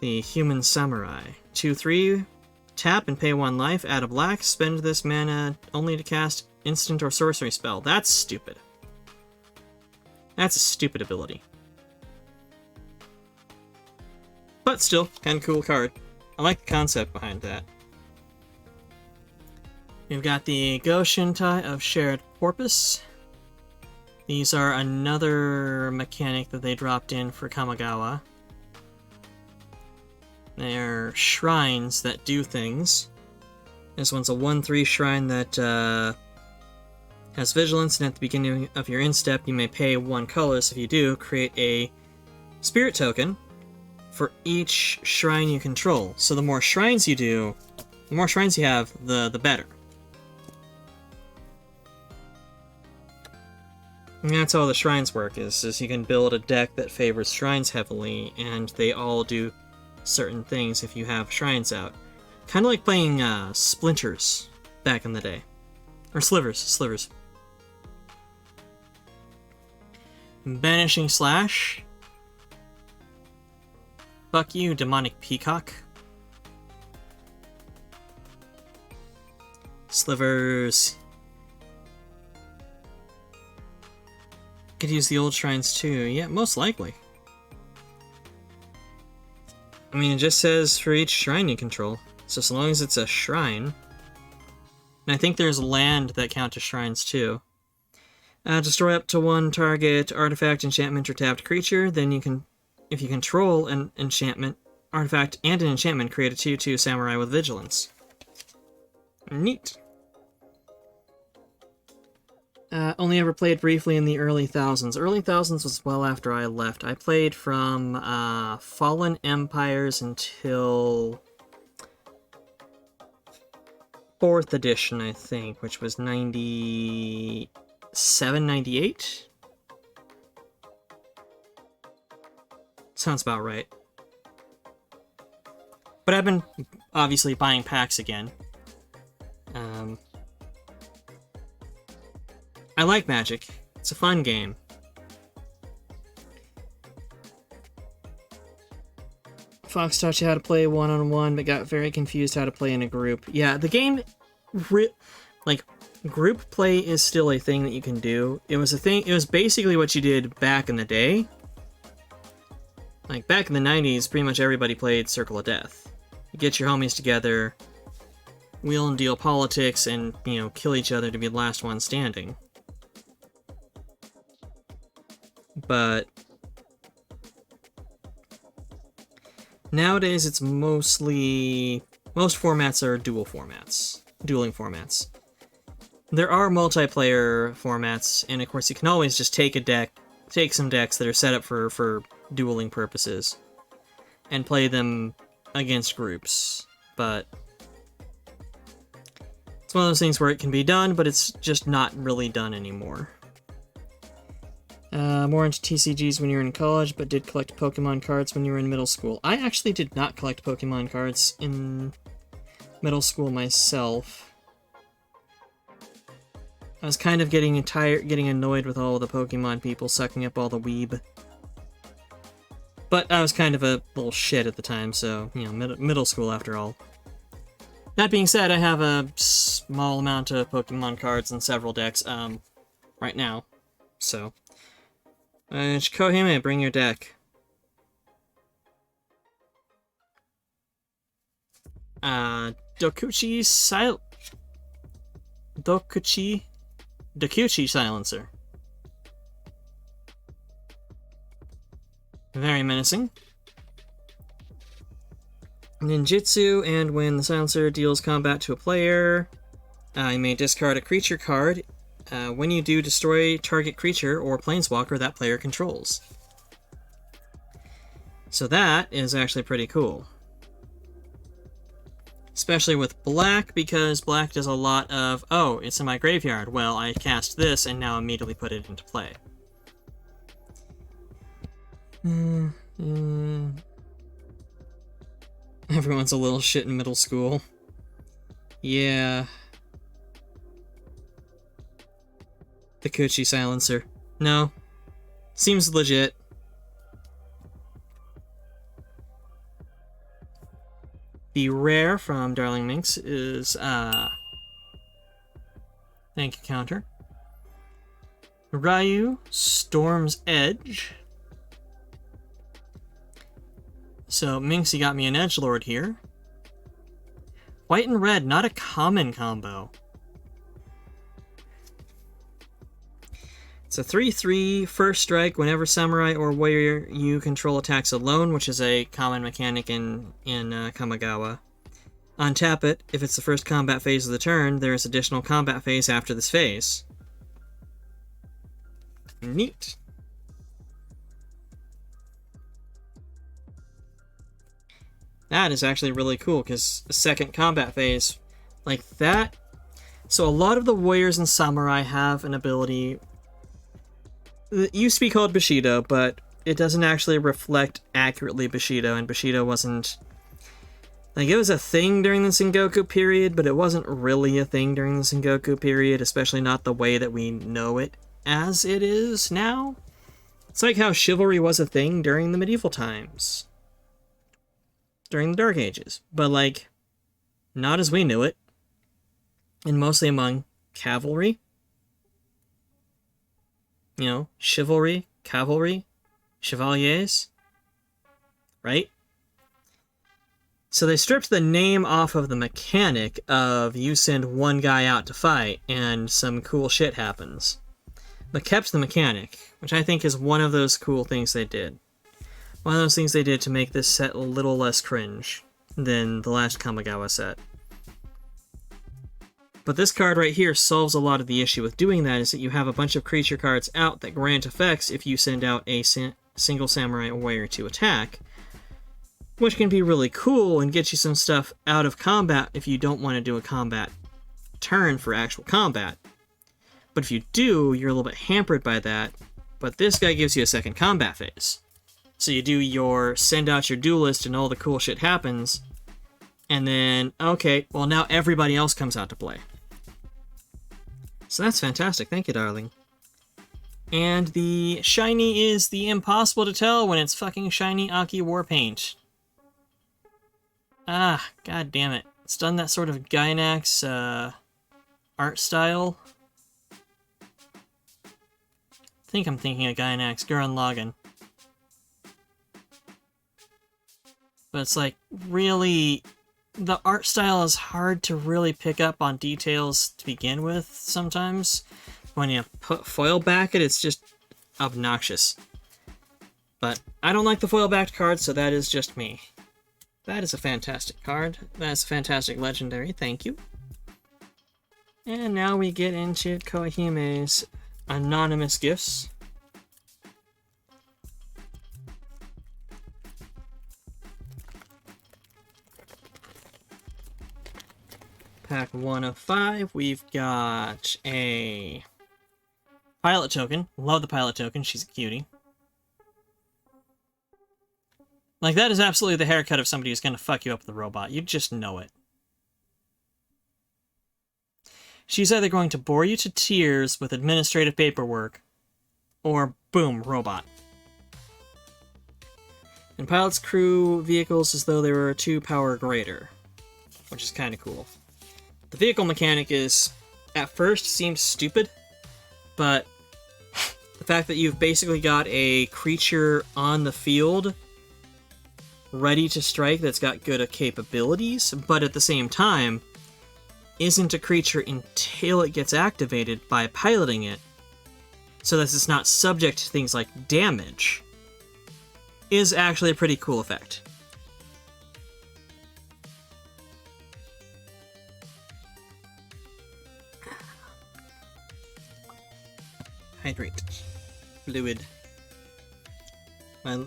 The Human Samurai. 2/3, tap and pay 1 life, add a black, spend this mana only to cast instant or sorcery spell. That's stupid. That's a stupid ability. But still, kind of cool card. I like the concept behind that. We've got the Go Shintai of Shared Porpoise. These are another mechanic that they dropped in for Kamigawa. They're shrines that do things. This one's a 1/3 shrine that has vigilance, and at the beginning of your instep, you may pay 1 colorless. If you do, create a spirit token for each shrine you control. So the more shrines you do, the more shrines you have, the better. And that's how the shrines work, is you can build a deck that favors shrines heavily, and they all do certain things if you have shrines out. Kind of like playing Splinters back in the day. Or Slivers. Banishing Slash. Fuck you, Demonic Peacock. Slivers. Could use the old shrines too. Yeah, most likely. I mean, it just says for each shrine you control. So as long as it's a shrine. And I think there's land that count as shrines too. Destroy up to 1 target artifact, enchantment, or tapped creature. Then you can, if you control an enchantment, artifact, and an enchantment, create a 2/2 samurai with vigilance. Neat. Only ever played briefly in the early thousands. Early thousands was well after I left. I played from Fallen Empires until 4th edition, I think, which was 97, 98? Sounds about right. But I've been obviously buying packs again. I like Magic. It's a fun game. Fox taught you how to play one-on-one, but got very confused how to play in a group. Yeah, the game, like, group play is still a thing that you can do. It was a thing, it was basically what you did back in the day. Like, back in the 90s, pretty much everybody played Circle of Death. You get your homies together, wheel and deal politics, and, you know, kill each other to be the last one standing. But nowadays, it's most formats are dueling formats. There are multiplayer formats, and of course you can always just take some decks that are set up for dueling purposes, and play them against groups, but it's one of those things where it can be done, but it's just not really done anymore. More into TCGs when you were in college, but did collect Pokemon cards when you were in middle school. I actually did not collect Pokemon cards in middle school myself. I was kind of getting annoyed with all the Pokemon people sucking up all the weeb. But I was kind of a little shit at the time, so, you know, middle school after all. That being said, I have a small amount of Pokemon cards in several decks, right now. So, Shikohime, bring your deck. Dokuchi Silencer. Very menacing. Ninjutsu, and when the Silencer deals combat to a player, you may discard a creature card. When you do, destroy target creature or planeswalker that player controls. So that is actually pretty cool. Especially with black, because black does a lot of, oh, it's in my graveyard. Well, I cast this and now immediately put it into play. Everyone's a little shit in middle school. Yeah. The Kuchi Silencer. No. Seems legit. The rare from Darling Minx is, thank you, counter. Ryu, Storm's Edge. So, Minx, you got me an edgelord here. White and red, not a common combo. It's a 3/3, first strike whenever samurai or warrior you control attacks alone, which is a common mechanic in Kamigawa. Untap it. If it's the first combat phase of the turn, there is additional combat phase after this phase. Neat. That is actually really cool, because the second combat phase, like that. So a lot of the warriors and samurai have an ability. It used to be called Bushido, but it doesn't actually reflect accurately Bushido, and Bushido wasn't... Like, it was a thing during the Sengoku period, but it wasn't really a thing during the Sengoku period, especially not the way that we know it as it is now. It's like how chivalry was a thing during the medieval times. During the Dark Ages. But, like, not as we knew it. And mostly among cavalry. You know, chivalry, cavalry, chevaliers, right? So they stripped the name off of the mechanic of you send one guy out to fight and some cool shit happens. But kept the mechanic, which I think is one of those cool things they did. One of those things they did to make this set a little less cringe than the last Kamigawa set. But this card right here solves a lot of the issue with doing that, is that you have a bunch of creature cards out that grant effects if you send out a single samurai or warrior to attack, which can be really cool and get you some stuff out of combat if you don't want to do a combat turn for actual combat. But if you do, you're a little bit hampered by that, but this guy gives you a second combat phase. So you do your send out your duelist and all the cool shit happens, and then, okay, well now everybody else comes out to play. So that's fantastic. Thank you, darling. And the shiny is the impossible to tell when it's fucking shiny Aki War Paint. Ah, god damn it. It's done that sort of Gainax, art style. I think I'm thinking of Gainax Gurren Lagann. But it's like, really, the art style is hard to really pick up on details to begin with sometimes. When you put foil back it, it's just obnoxious. But I don't like the foil backed cards, so that is just me. That is a fantastic card. That's a fantastic legendary, thank you. And now we get into Kohime's anonymous gifts. Pack 1 of 5, we've got a pilot token. Love the pilot token, she's a cutie. Like, that is absolutely the haircut of somebody who's gonna fuck you up with a robot. You just know it. She's either going to bore you to tears with administrative paperwork, or boom, robot. And pilots crew vehicles as though they were 2 power greater, which is kind of cool. The vehicle mechanic is, at first, seems stupid, but the fact that you've basically got a creature on the field ready to strike that's got good capabilities, but at the same time, isn't a creature until it gets activated by piloting it, so that it's not subject to things like damage, is actually a pretty cool effect. Hydrate. Fluid. My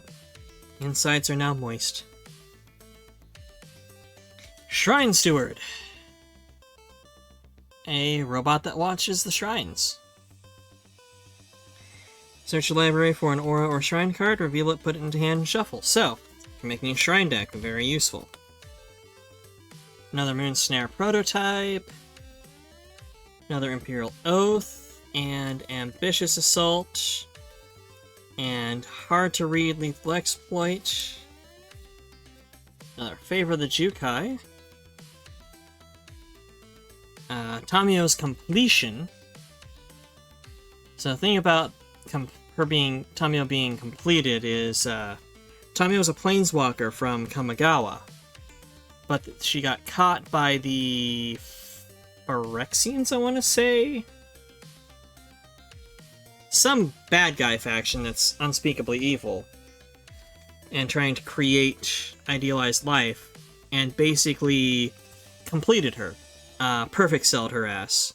insides are now moist. Shrine Steward. A robot that watches the shrines. Search the library for an aura or shrine card, reveal it, put it into hand, and shuffle. So, for making a shrine deck, very useful. Another Moon Snare prototype. Another Imperial Oath. And Ambitious Assault, and Hard to Read Lethal Exploit, another Favor of the Jukai, Tamio's Completion. So the thing about Tamio being completed is, Tamio's a planeswalker from Kamigawa, but she got caught by the Phyrexians, I want to say? Some bad guy faction that's unspeakably evil and trying to create idealized life, and basically completed her. Perfect celled her ass,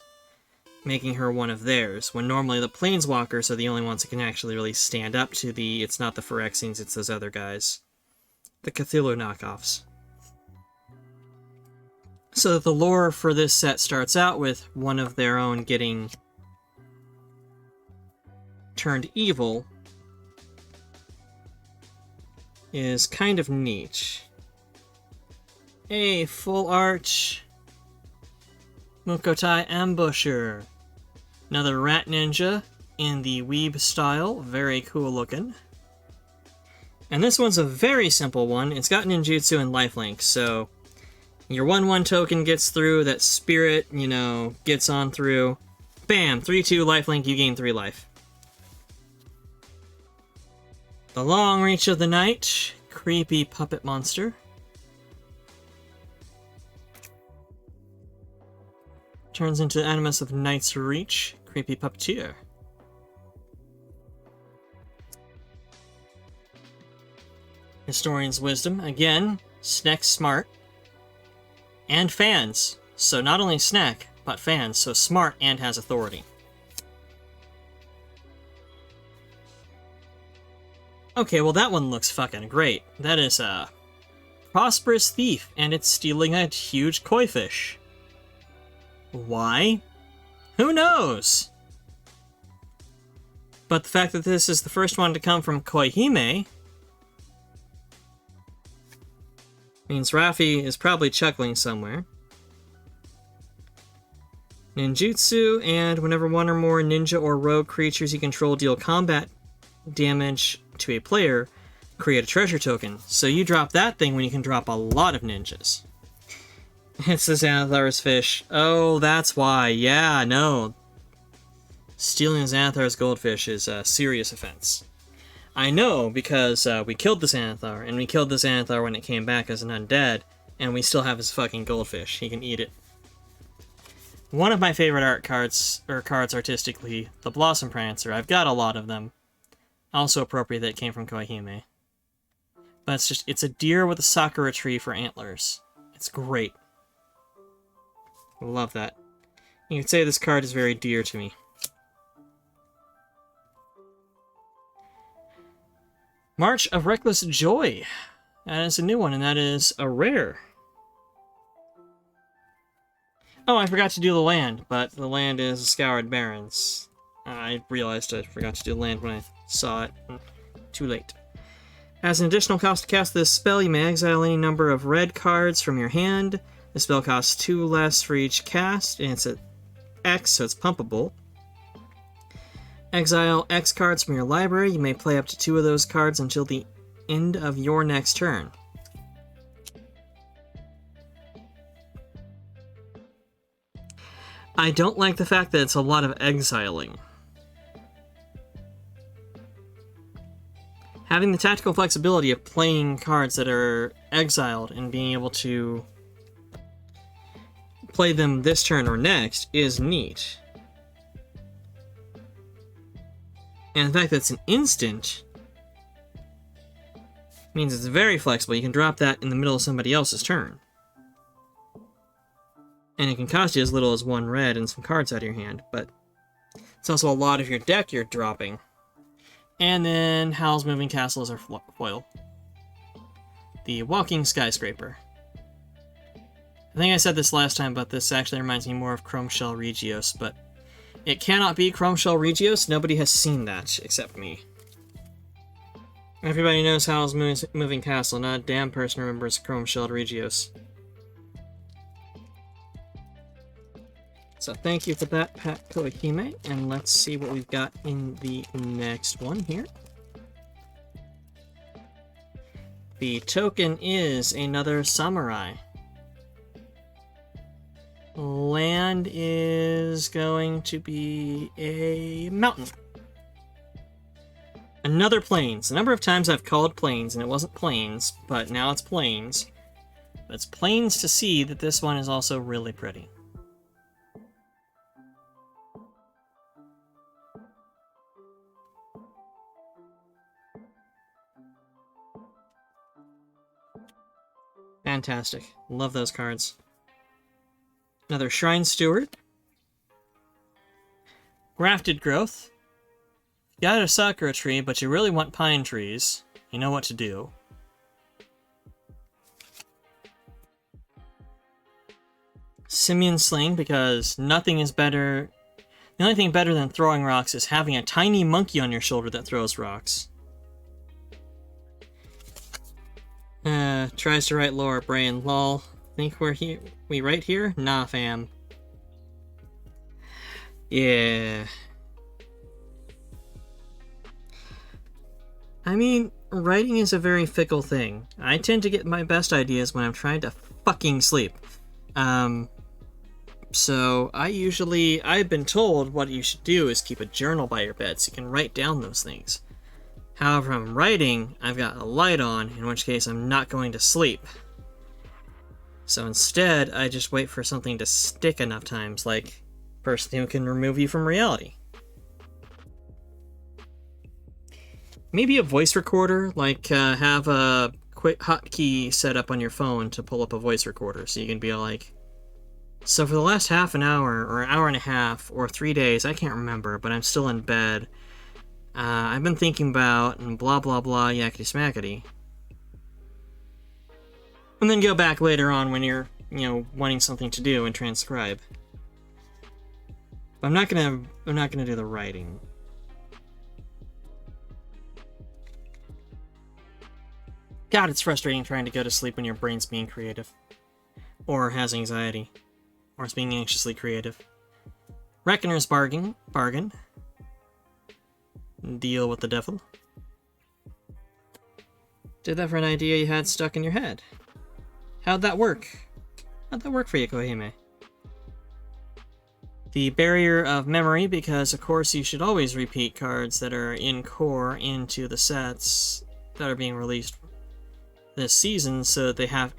making her one of theirs, when normally the planeswalkers are the only ones that can actually really stand up to the, it's not the Phyrexians, it's those other guys. The Cthulhu knockoffs. So the lore for this set starts out with one of their own getting turned evil is kind of neat. A full art Mukotai Ambusher. Another rat ninja in the weeb style, very cool looking. And this one's a very simple one. It's got ninjutsu and lifelink, so your 1/1 token gets through, that spirit, gets on through. Bam, 3/2 lifelink, you gain 3 life. The Long Reach of the Night, creepy puppet monster. Turns into Animus of Night's Reach, creepy puppeteer. Historian's Wisdom, again, Snack smart. And fans, so not only Snack, but fans, so smart and has authority. Okay, well that one looks fucking great. That is a prosperous thief, and it's stealing a huge koi fish. Why? Who knows? But the fact that this is the first one to come from Koihime means Rafi is probably chuckling somewhere. Ninjutsu, and whenever one or more ninja or rogue creatures you control deal combat damage to a player, create a treasure token. So you drop that thing when you can drop a lot of ninjas. It's the Xanathar's fish. Oh, that's why. Yeah, no. Stealing Xanathar's goldfish is a serious offense. I know, because we killed the Xanathar, and we killed the Xanathar when it came back as an undead, and we still have his fucking goldfish. He can eat it. One of my favorite art cards, or cards artistically, the Blossom Prancer. I've got a lot of them. Also appropriate that it came from Koihime. But it's a deer with a sakura tree for antlers. It's great. Love that. You could say this card is very dear to me. March of Reckless Joy. That is a new one, and that is a rare. Oh, I forgot to do the land, but the land is Scoured Barrens. I realized I forgot to do the land when I saw it. Too late. As an additional cost to cast this spell, you may exile any number of red cards from your hand. The spell costs 2 less for each cast, and it's at X, so it's pumpable. Exile X cards from your library. You may play up to 2 of those cards until the end of your next turn. I don't like the fact that it's a lot of exiling. Having the tactical flexibility of playing cards that are exiled and being able to play them this turn or next is neat. And the fact that it's an instant means it's very flexible. You can drop that in the middle of somebody else's turn. And it can cost you as little as 1 red and some cards out of your hand, but it's also a lot of your deck you're dropping. And then Howl's Moving Castle is our foil. The Walking Skyscraper. I think I said this last time, but this actually reminds me more of Chrome Shell Regios, but it cannot be Chrome Shell Regios. Nobody has seen that except me. Everybody knows Howl's Moving Castle. Not a damn person remembers Chrome Shell Regios. So thank you for that, Pat Koihime, and let's see what we've got in the next one here. The token is another samurai. Land is going to be a mountain. Another plains. A number of times I've called plains, and it wasn't plains, but now it's plains. But it's plains to see that this one is also really pretty. Fantastic. Love those cards. Another Shrine Steward. Grafted Growth. You got a sakura tree, but you really want pine trees. You know what to do. Simian Sling, because nothing is better... The only thing better than throwing rocks is having a tiny monkey on your shoulder that throws rocks. Tries to write Laura Brain. Lol. Think we're here? We right here? Nah, fam. Yeah. I mean, writing is a very fickle thing. I tend to get my best ideas when I'm trying to fucking sleep. So I've been told what you should do is keep a journal by your bed so you can write down those things. However, I'm writing, I've got a light on, in which case I'm not going to sleep. So instead, I just wait for something to stick enough times, like person who can remove you from reality. Maybe a voice recorder, like have a quick hotkey set up on your phone to pull up a voice recorder, so you can be like, so for the last half an hour, or an hour and a half, or 3 days, I can't remember, but I'm still in bed. I've been thinking about, and blah blah blah, yakety smackety. And then go back later on when you're, wanting something to do and transcribe. But I'm not gonna do the writing. God, it's frustrating trying to go to sleep when your brain's being creative. Or has anxiety. Or is being anxiously creative. Reckoner's bargain. Deal with the devil. Did that for an idea you had stuck in your head. How'd that work? How'd that work for you, Kohime? The barrier of memory, because of course you should always repeat cards that are in core into the sets that are being released this season, so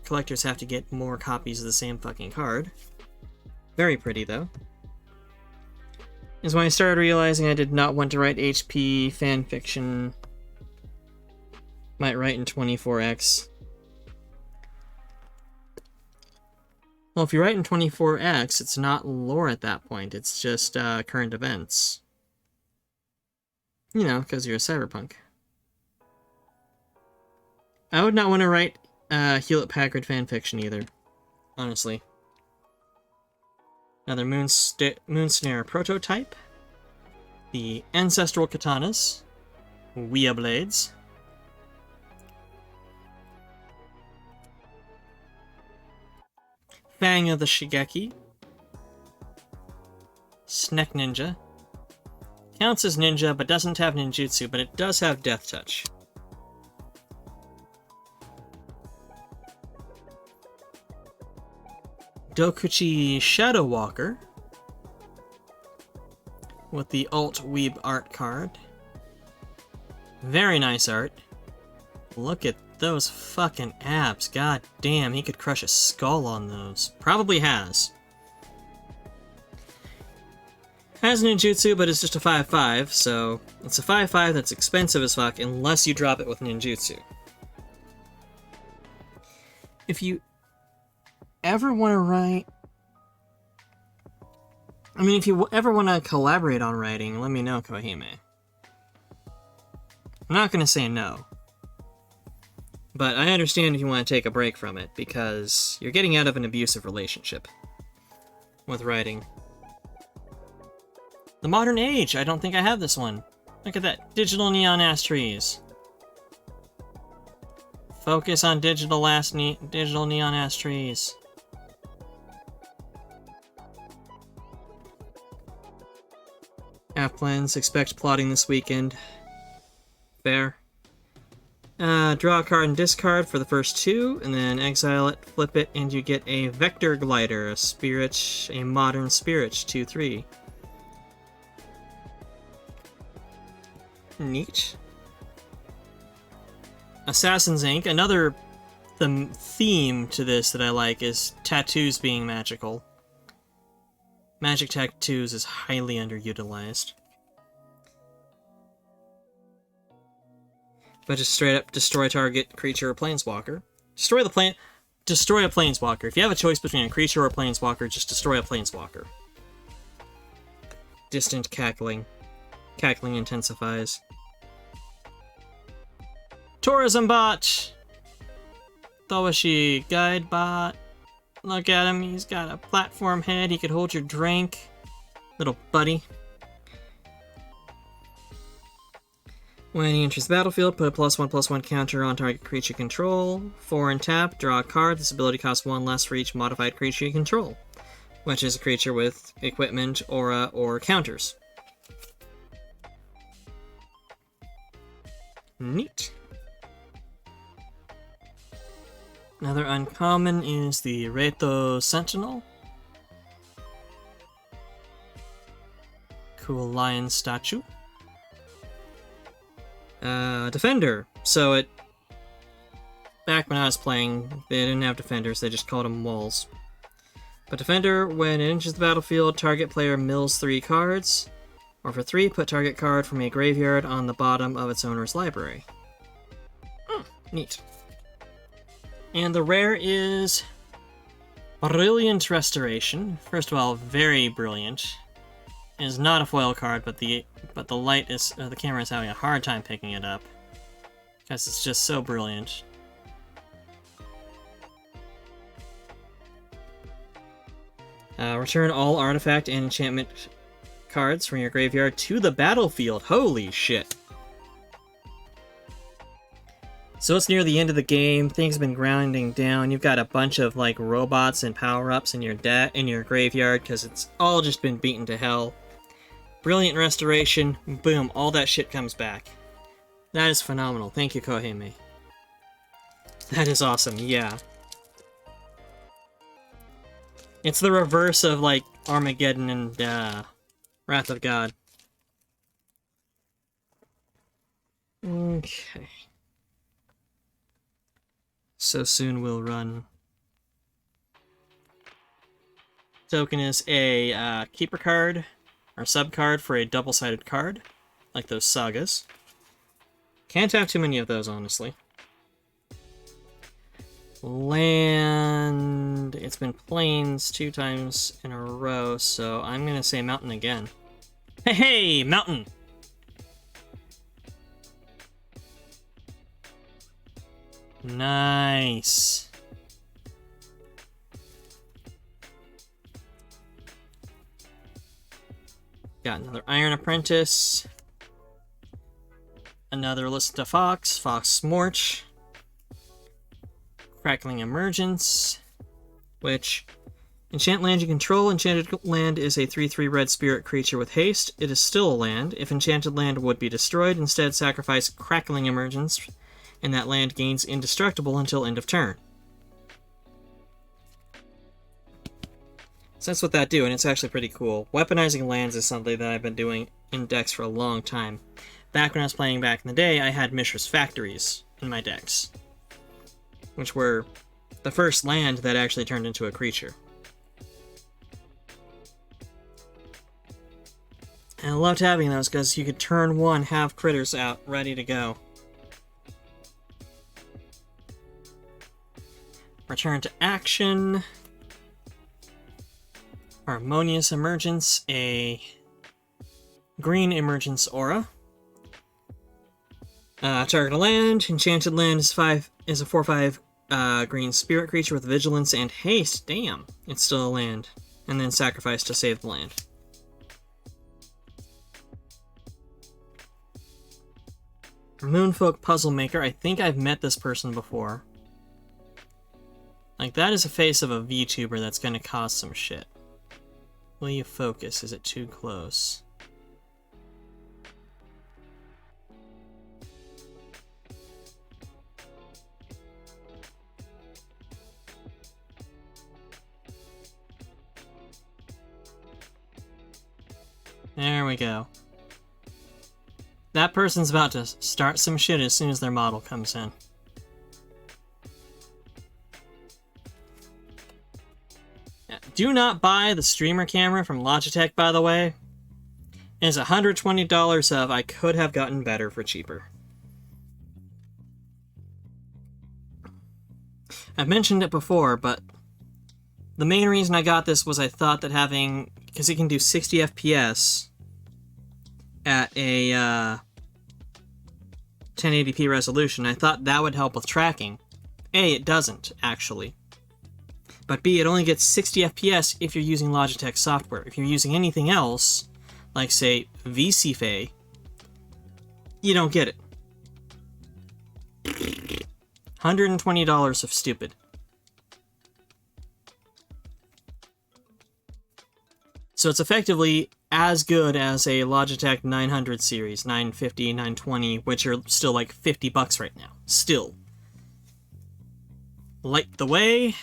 collectors have to get more copies of the same fucking card. Very pretty, though. Is when I started realizing I did not want to write HP fanfiction. Might write in 24x. Well, if you write in 24x, it's not lore at that point. It's just current events. You know, because you're a cyberpunk. I would not want to write Hewlett-Packard fanfiction either, honestly. Another Moon Snare prototype. The Ancestral Katanas. Wea Blades. Fang of the Shigeki. Snek Ninja. Counts as ninja, but doesn't have ninjutsu, but it does have Death Touch. Dokuchi Shadow Walker. With the Alt Weeb art card. Very nice art. Look at those fucking abs. God damn, he could crush a skull on those. Probably has. Has ninjutsu, but it's just a 5/5, so it's a 5/5 that's expensive as fuck unless you drop it with ninjutsu. If you ever want to write... I mean, if you ever want to collaborate on writing, let me know, Kohime. I'm not going to say no. But I understand if you want to take a break from it, because you're getting out of an abusive relationship with writing. The Modern Age! I don't think I have this one. Look at that. Digital neon-ass trees. Focus on digital neon-ass trees. Half plans. Expect plotting this weekend. Fair. Draw a card and discard for the first two, and then exile it, flip it, and you get a Vector Glider, a modern spirit, 2/3. Neat. Assassin's Ink. The theme to this that I like is tattoos being magical. Magic tattoos is highly underutilized. But just straight up destroy target creature or planeswalker. Destroy a planeswalker. If you have a choice between a creature or a planeswalker, just destroy a planeswalker. Distant cackling. Cackling intensifies. Tourism bot! Towashi guide bot. Look at him, he's got a platform head, he could hold your drink. Little buddy. When he enters the battlefield, put a +1/+1 counter on target creature control. 4 and tap, draw a card. This ability costs 1 less for each modified creature you control, which is a creature with equipment, aura, or counters. Neat. Another uncommon is the Reto Sentinel. Cool lion statue. Defender. So back when I was playing, they didn't have defenders, they just called them walls. But defender, when it enters the battlefield, target player mills 3 cards, or for 3, put target card from a graveyard on the bottom of its owner's library. Neat. And the rare is Brilliant Restoration. First of all, very brilliant. It is not a foil card, but the light is, the camera is having a hard time picking it up because it's just so brilliant. Return all artifact and enchantment cards from your graveyard to the battlefield. Holy shit! So it's near the end of the game, things have been grinding down, you've got a bunch of like robots and power-ups in your graveyard because it's all just been beaten to hell. Brilliant restoration, boom, all that shit comes back. That is phenomenal. Thank you, Kohei. That is awesome, yeah. It's the reverse of like Armageddon and Wrath of God. Okay. So soon we'll run. Token is a keeper card, or sub card for a double-sided card, like those sagas. Can't have too many of those, honestly. Land. It's been plains 2 times in a row, so I'm gonna say mountain again. Hey, hey, mountain! Nice. Got another Iron Apprentice. Another Lista Fox, Fox Smorch. Crackling Emergence, which enchant land you control. Enchanted land is a 3/3 red spirit creature with haste. It is still a land. If enchanted land would be destroyed, instead sacrifice Crackling Emergence, and that land gains indestructible until end of turn. So that's what that do, and it's actually pretty cool. Weaponizing lands is something that I've been doing in decks for a long time. Back when I was playing back in the day, I had Mishra's Factories in my decks, which were the first land that actually turned into a creature. And I loved having those because you could turn one, have critters out, ready to go. Return to action. Harmonious Emergence, a green Emergence Aura. Target a land. Enchanted land is a 4/5 green spirit creature with vigilance and haste. Damn, it's still a land. And then sacrifice to save the land. Moonfolk Puzzle Maker. I think I've met this person before. Like, that is a face of a VTuber that's gonna cause some shit. Will you focus? Is it too close? There we go. That person's about to start some shit as soon as their model comes in. Do not buy the streamer camera from Logitech, by the way. It is $120 of I could have gotten better for cheaper. I've mentioned it before, but the main reason I got this was I thought that having, because it can do 60 FPS at a 1080p resolution, I thought that would help with tracking. A, it doesn't, actually. But B, it only gets 60 FPS if you're using Logitech software. If you're using anything else, like say VCFA, you don't get it. $120 of stupid. So it's effectively as good as a Logitech 900 series, 950, 920, which are still like $50 right now. Still. Light the way.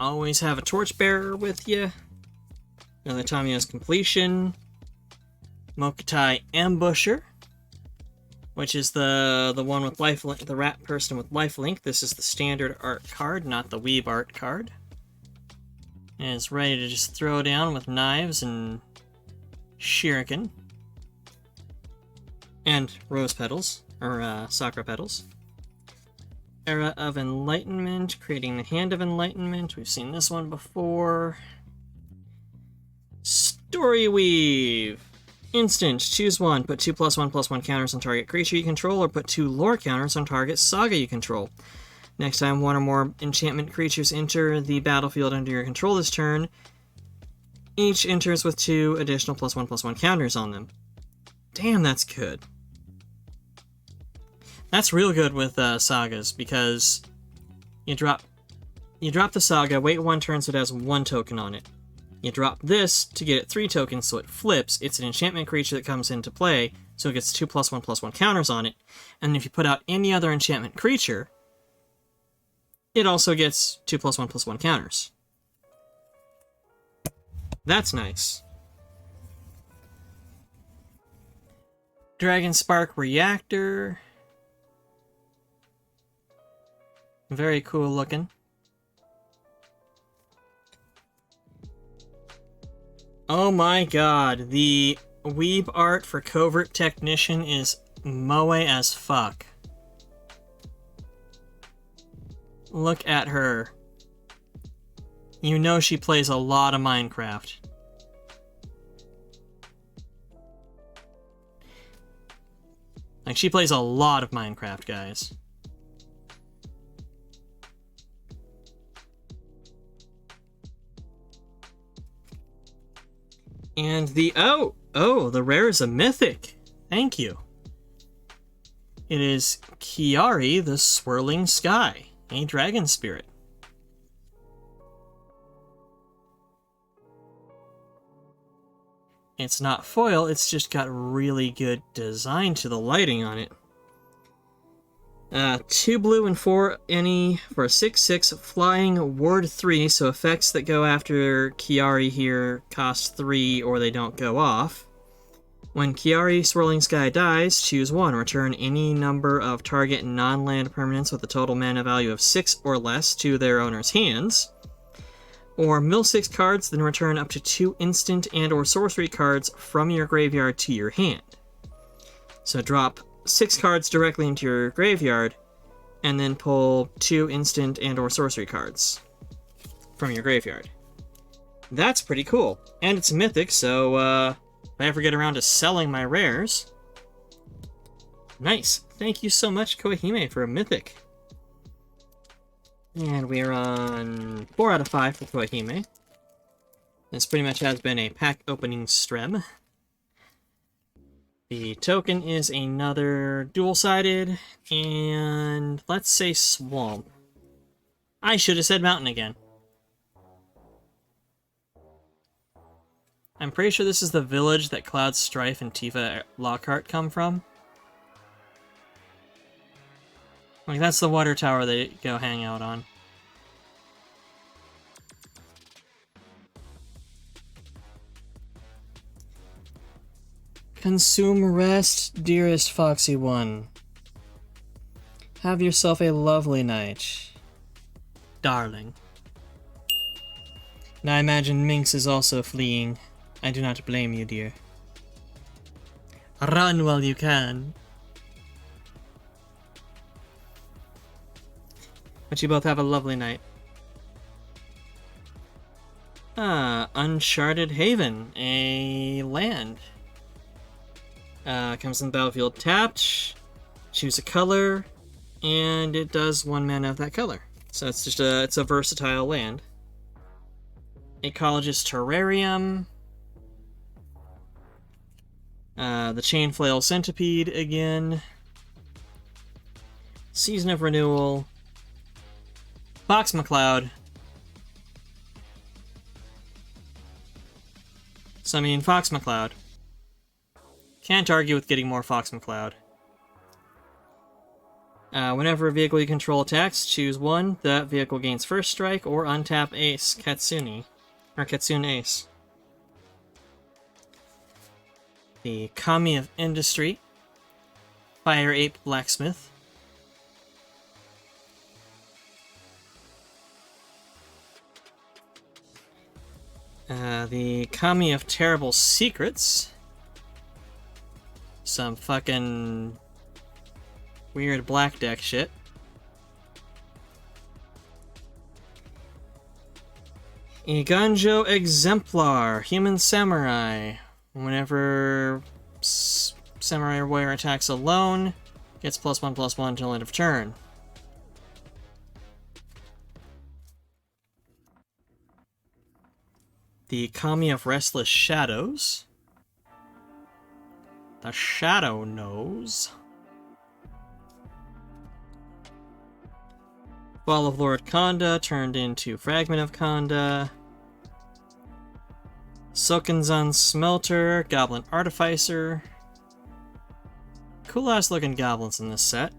Always have a torchbearer with you. Another Tamiya's Completion. Mokutai Ambusher, which is the one with lifelink, the rat person with lifelink. This is the standard art card, not the Weeb art card. And it's ready to just throw down with knives and shuriken. And rose petals, or sakura petals. Era of Enlightenment, creating the Hand of Enlightenment. We've seen this one before. Story Weave. Instant. Choose one. Put 2+1/+1 counters on target creature you control, or put 2 lore counters on target saga you control. Next time one or more enchantment creatures enter the battlefield under your control this turn, each enters with 2 additional +1/+1 counters on them. Damn, that's good. That's real good with sagas, because you drop the saga, wait 1 turn so it has 1 token on it. You drop this to get it 3 tokens so it flips. It's an enchantment creature that comes into play, so it gets 2+1/+1 counters on it. And if you put out any other enchantment creature, it also gets 2+1/+1 counters. That's nice. Dragon Spark Reactor. Very cool looking. Oh my god, the weeb art for Covert Technician is moe as fuck. Look at her. You know she plays a lot of Minecraft. Like, she plays a lot of Minecraft, guys. And the... the rare is a mythic. Thank you. It is Kiari, the Swirling Sky, a dragon spirit. It's not foil, it's just got really good design to the lighting on it. 2 blue and 4 any for a 6/6 flying ward 3, so effects that go after Kiari here cost 3 or they don't go off. When Kiari Swirling Sky dies, choose 1. Return any number of target non-land permanents with a total mana value of 6 or less to their owner's hands. Or mill 6 cards, then return up to 2 instant and or sorcery cards from your graveyard to your hand. So drop 6 cards directly into your graveyard, and then pull 2 instant and or sorcery cards from your graveyard. That's pretty cool. And it's mythic, so if I ever get around to selling my rares... Nice. Thank you so much, Koihime, for a mythic. And we're on 4 out of 5 for Koihime. This pretty much has been a pack opening strem. The token is another dual-sided, and let's say Swamp. I should have said Mountain again. I'm pretty sure this is the village that Cloud Strife and Tifa Lockhart come from. Like, that's the water tower they go hang out on. Consume rest, dearest Foxy One. Have yourself a lovely night, darling. And I imagine Minx is also fleeing. I do not blame you, dear. Run while you can. But you both have a lovely night. Uncharted Haven, a land. Comes in the battlefield tapped, choose a color, and it does 1 mana of that color. So it's just it's a versatile land. Ecologist Terrarium. The Chainflail Centipede again. Season of Renewal. Fox McCloud. So I mean, Fox McCloud. Can't argue with getting more Fox McCloud. Whenever a vehicle you control attacks, choose 1. That vehicle gains first strike or untap Ace, Katsune. Or Katsune Ace. The Kami of Industry. Fire Ape Blacksmith. The Kami of Terrible Secrets. Some fucking weird black deck shit. Iganjo Exemplar, Human Samurai. Whenever Samurai Warrior attacks alone, gets +1/+1 until end of turn. The Kami of Restless Shadows. The Shadow Nose. Ball of Lord Konda turned into Fragment of Konda. Sokenzan Smelter, Goblin Artificer. Cool ass looking goblins in this set.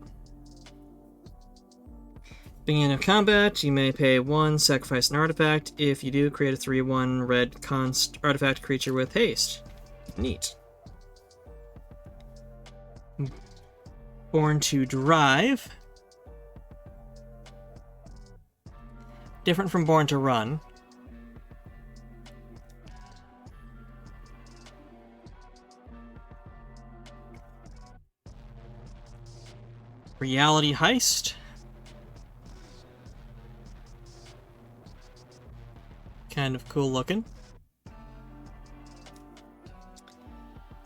Beginning of combat, you may pay 1, sacrifice an artifact. If you do, create a 3/1 red const artifact creature with haste. Neat. Born to Drive. Different from Born to Run. Reality Heist. Kind of cool looking.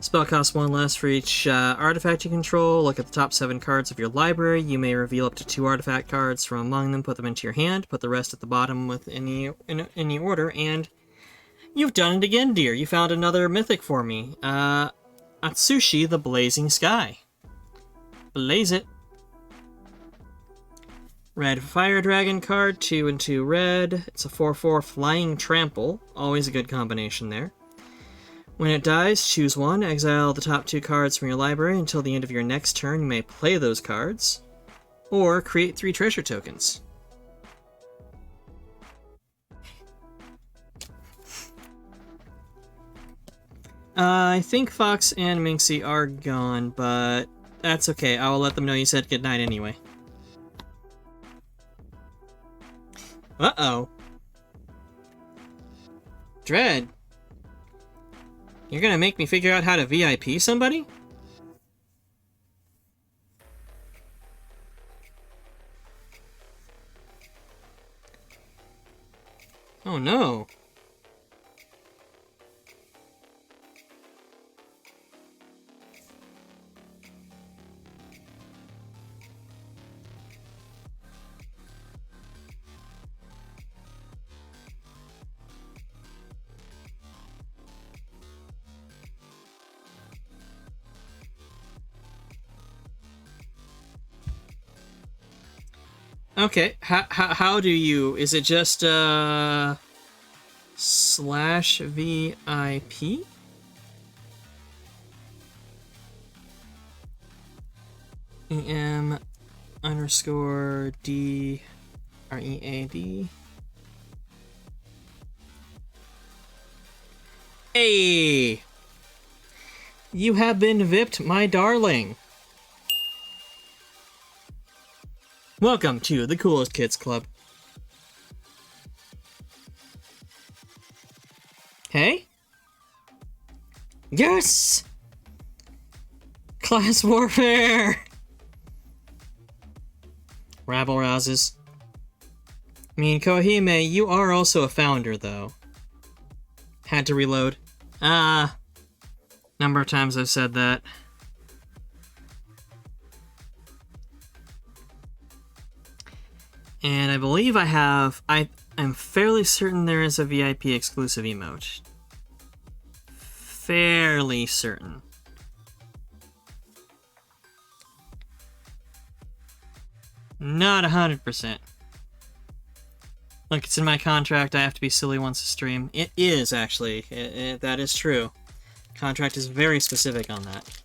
Spell costs 1 less for each artifact you control. Look at the top 7 cards of your library. You may reveal up to 2 artifact cards from among them, put them into your hand, put the rest at the bottom with in any order, and you've done it again, dear. You found another mythic for me. Atsushi, the Blazing Sky. Blaze it. Red Fire Dragon card, 2 and 2 red. It's a 4/4 Flying Trample. Always a good combination there. When it dies, choose 1, exile the top 2 cards from your library until the end of your next turn. You may play those cards, or create 3 treasure tokens. I think Fox and Minxie are gone, but that's okay. I will let them know you said goodnight anyway. Uh-oh. Dread. You're gonna make me figure out how to VIP somebody? Oh no. Okay, how do you... Is it just, slash VIP? EM underscore D READ. Hey! You have been VIP'd, my darling. Welcome to the Coolest Kids Club. Hey? Yes! Class warfare! Rabble rouses. I mean, Kohime, you are also a founder, though. Had to reload. Number of times I've said that. And I believe I have... I'm fairly certain there is a VIP exclusive emote. Fairly certain. Not 100%. Look, it's in my contract. I have to be silly once a stream. It is, actually. That is true. Contract is very specific on that.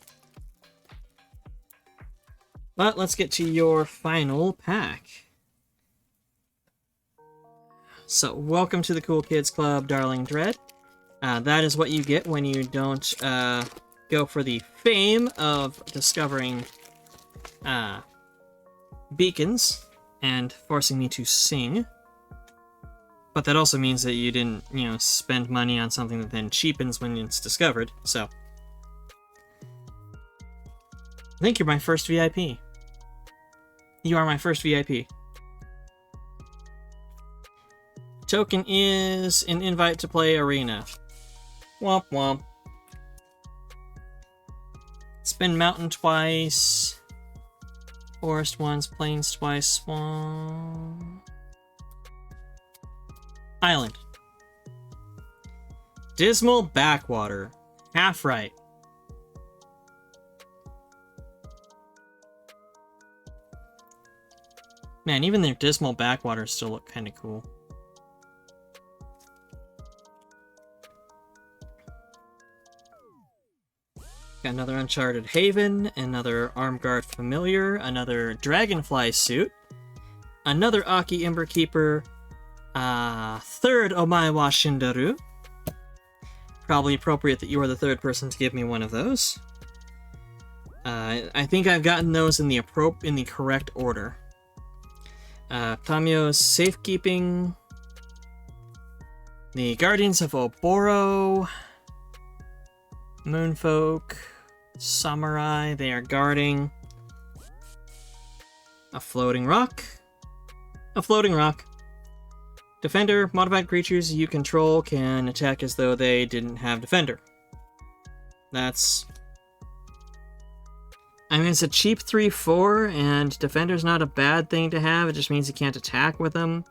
But let's get to your final pack. So, welcome to the Cool Kids Club, Darling Dread. That is what you get when you don't go for the fame of discovering beacons and forcing me to sing. But that also means that you didn't, spend money on something that then cheapens when it's discovered, so. I think you're my first VIP. You are my first VIP. Token is an invite to play arena. Womp womp. Spin mountain twice. Forest once, plains twice, swamp. Island. Dismal backwater. Half right. Man, even their dismal backwaters still look kind of cool. Got another Uncharted Haven, another Armguard Familiar, another Dragonfly Suit, another Aki Ember Keeper, third Omaiwa Shindaru. Probably appropriate that you are the third person to give me one of those. I think I've gotten those in the correct order. Tamio's Safekeeping, the Guardians of Oboro, Moonfolk, Samurai, they are guarding a floating rock. A floating rock. Defender, modified creatures you control can attack as though they didn't have Defender. That's... I mean, it's a cheap 3/4, and Defender's not a bad thing to have, it just means you can't attack with them.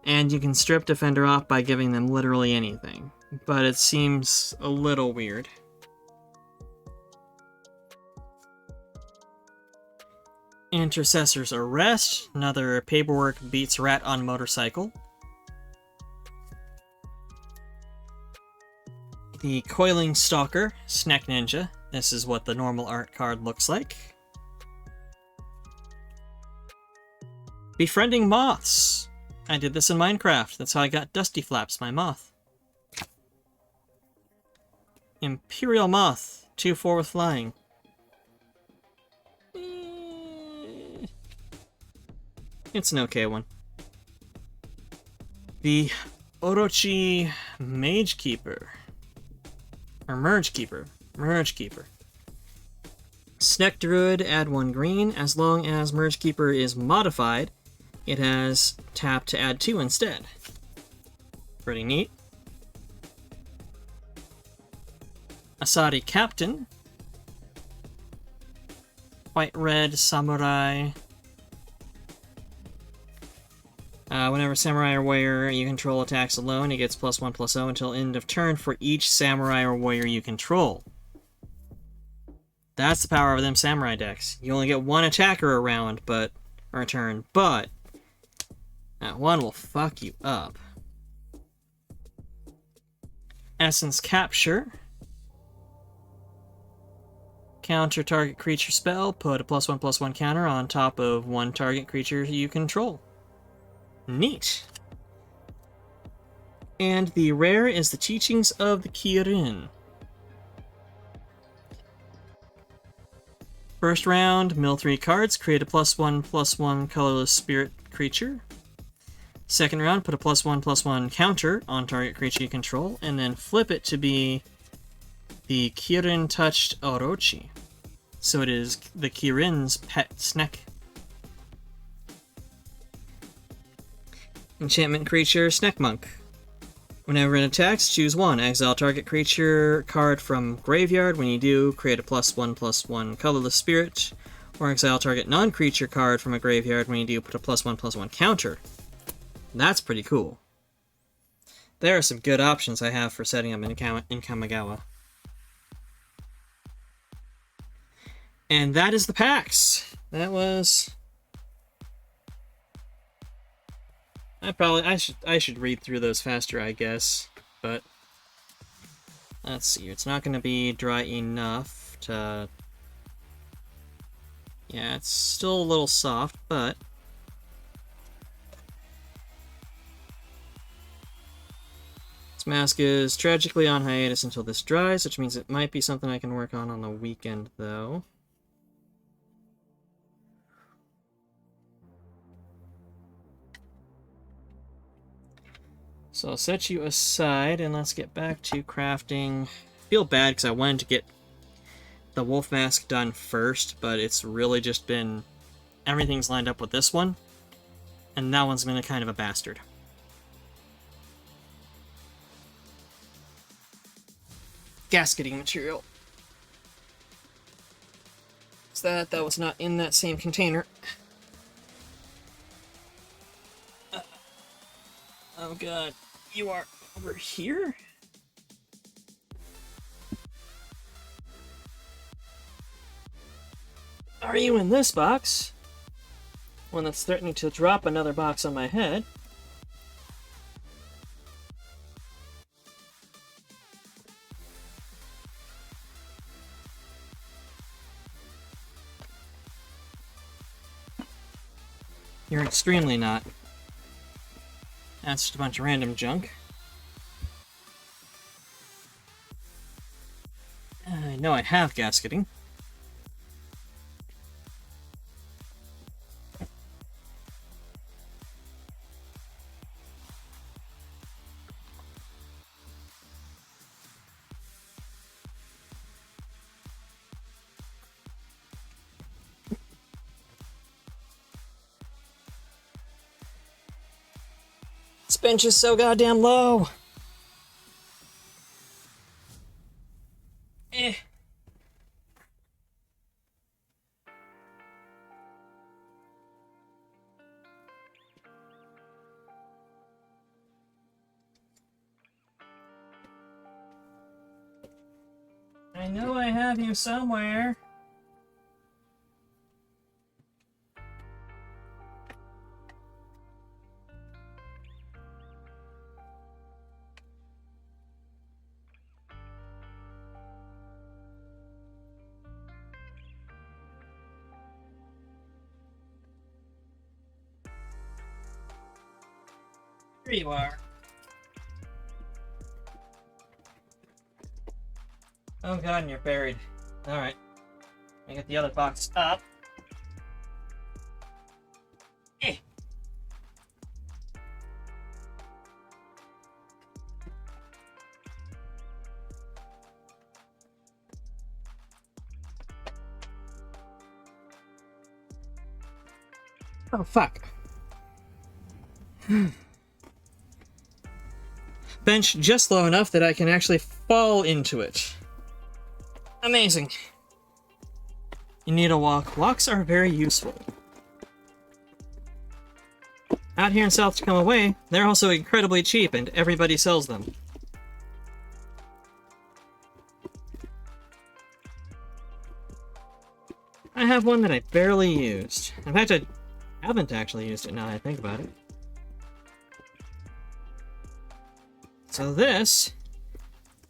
And you can strip Defender off by giving them literally anything. But it seems a little weird. Intercessor's Arrest, another paperwork beats rat on motorcycle. The Coiling Stalker, Snack Ninja. This is what the normal art card looks like. Befriending Moths. I did this in Minecraft. That's how I got Dusty Flaps, my moth. Imperial Moth, 2/4 with flying. It's an okay one. The Orochi Mage Keeper. Or Merge Keeper. Merge Keeper. Snack Druid, add 1 green. As long as Merge Keeper is modified, it has tap to add 2 instead. Pretty neat. Asari Captain. White-red Samurai. Whenever Samurai or Warrior you control attacks alone, it gets +1/+0 until end of turn for each Samurai or Warrior you control. That's the power of them Samurai decks. You only get 1 attacker or a turn, but that one will fuck you up. Essence Capture. Counter target creature spell, put a +1/+1 counter on top of 1 target creature you control. Neat. And the rare is the Teachings of the Kirin. First round, mill 3 cards, create a +1/+1 colorless spirit creature. Second round, put a +1/+1 counter on target creature you control, and then flip it to be the Kirin Touched Orochi. So it is the Kirin's pet snack. Enchantment creature, Snack Monk. Whenever it attacks, choose 1. Exile target creature card from graveyard. When you do, create a +1/+1 colorless spirit. Or exile target non-creature card from a graveyard. When you do, put a +1/+1 counter. That's pretty cool. There are some good options I have for setting up in Kamigawa. And that is the packs. That was... I should read through those faster, I guess, but let's see. It's not going to be dry enough to... Yeah, it's still a little soft, but this mask is tragically on hiatus until this dries, which means it might be something I can work on the weekend, though. So I'll set you aside, and let's get back to crafting. I feel bad because I wanted to get the wolf mask done first, but it's really just been... everything's lined up with this one, and that one's been kind of a bastard. Gasketing material. Is that was not in that same container. Oh god, you are over here? Are you in this box? one that's threatening to drop another box on my head. You're extremely not. That's just a bunch of random junk. I know I have gasketing. This bench is so goddamn low. Eh. I know I have you somewhere. Here you are. Oh god, and you're buried. Alright. I get the other box up. Eh. Oh, fuck. Bench just low enough that I can actually fall into it. Amazing. You need a walk. Walks are very useful. Out here in South Tacoma Way, they're also incredibly cheap and everybody sells them. I have one that I barely used. In fact, I haven't actually used it now that I think about it. So this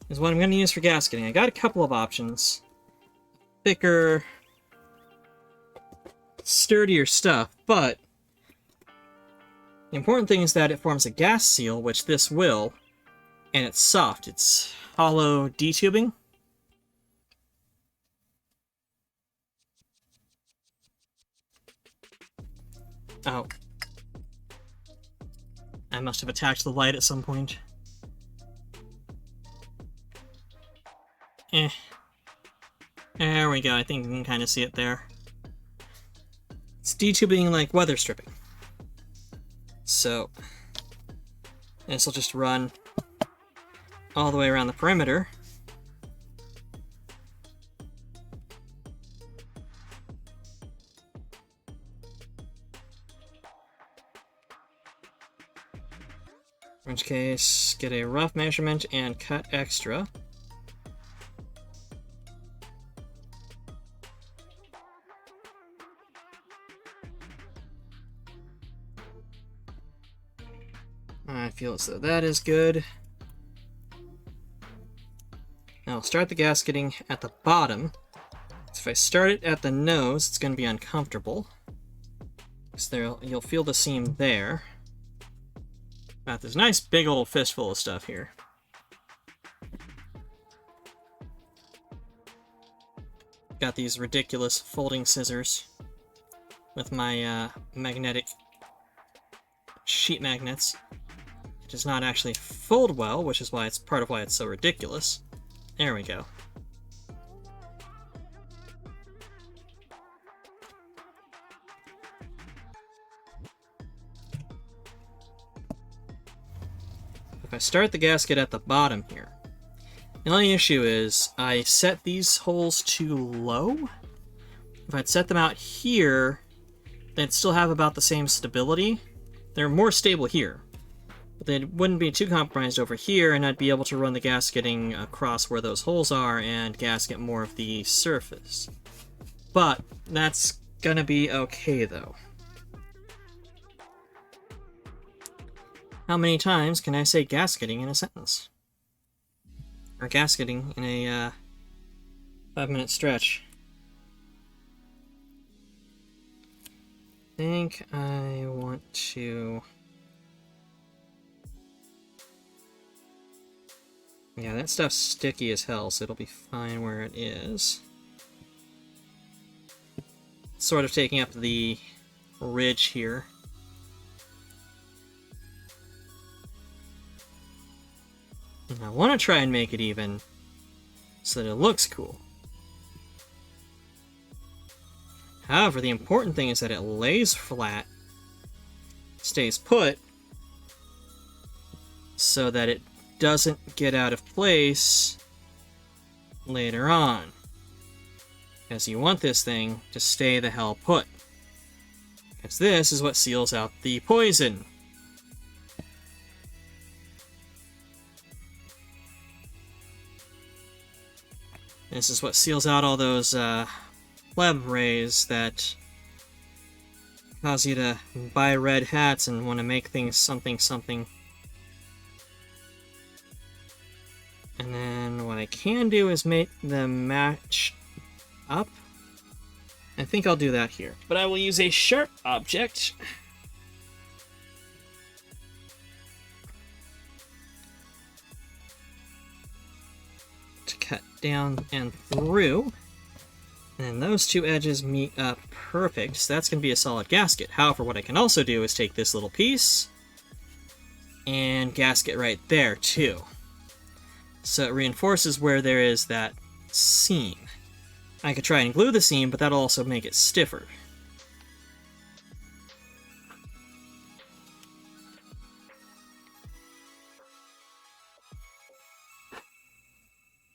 is what I'm going to use for gasketing. I got a couple of options. Thicker, sturdier stuff, but the important thing is that it forms a gas seal, which this will, and it's soft. It's hollow D-tubing. Oh. I must have attacked the light at some point. Eh. There we go, I think you can kind of see it there. It's D-tubing like weather stripping. So, this will just run all the way around the perimeter. In which case, get a rough measurement and cut extra. I feel as though that is good. Now I'll start the gasketing at the bottom. So if I start it at the nose, it's going to be uncomfortable. Because there, you'll feel the seam there. Got this nice big old fistful of stuff here. Got these ridiculous folding scissors with my magnetic sheet magnets. It does not actually fold well, which is why it's part of why it's so ridiculous. There we go. If I start the gasket at the bottom here, the only issue is I set these holes too low. If I'd set them out here, they'd still have about the same stability. They're more stable here. But they wouldn't be too compromised over here, and I'd be able to run the gasketing across where those holes are and gasket more of the surface. But that's gonna be okay, though. How many times can I say gasketing in a sentence? Or gasketing in a 5-minute stretch? I think I want to... Yeah, that stuff's sticky as hell, so it'll be fine where it is. Sort of taking up the ridge here. And I want to try and make it even so that it looks cool. However, the important thing is that it lays flat, stays put, so that it doesn't get out of place later on. Because you want this thing to stay the hell put. Because this is what seals out the poison. This is what seals out all those pleb rays that cause you to buy red hats and want to make things something something. And then what I can do is make them match up. I think I'll do that here. But I will use a sharp object to cut down and through. And those two edges meet up perfect, so that's going to be a solid gasket. However, what I can also do is take this little piece and gasket right there, too. So it reinforces where there is that seam. I could try and glue the seam, but that'll also make it stiffer.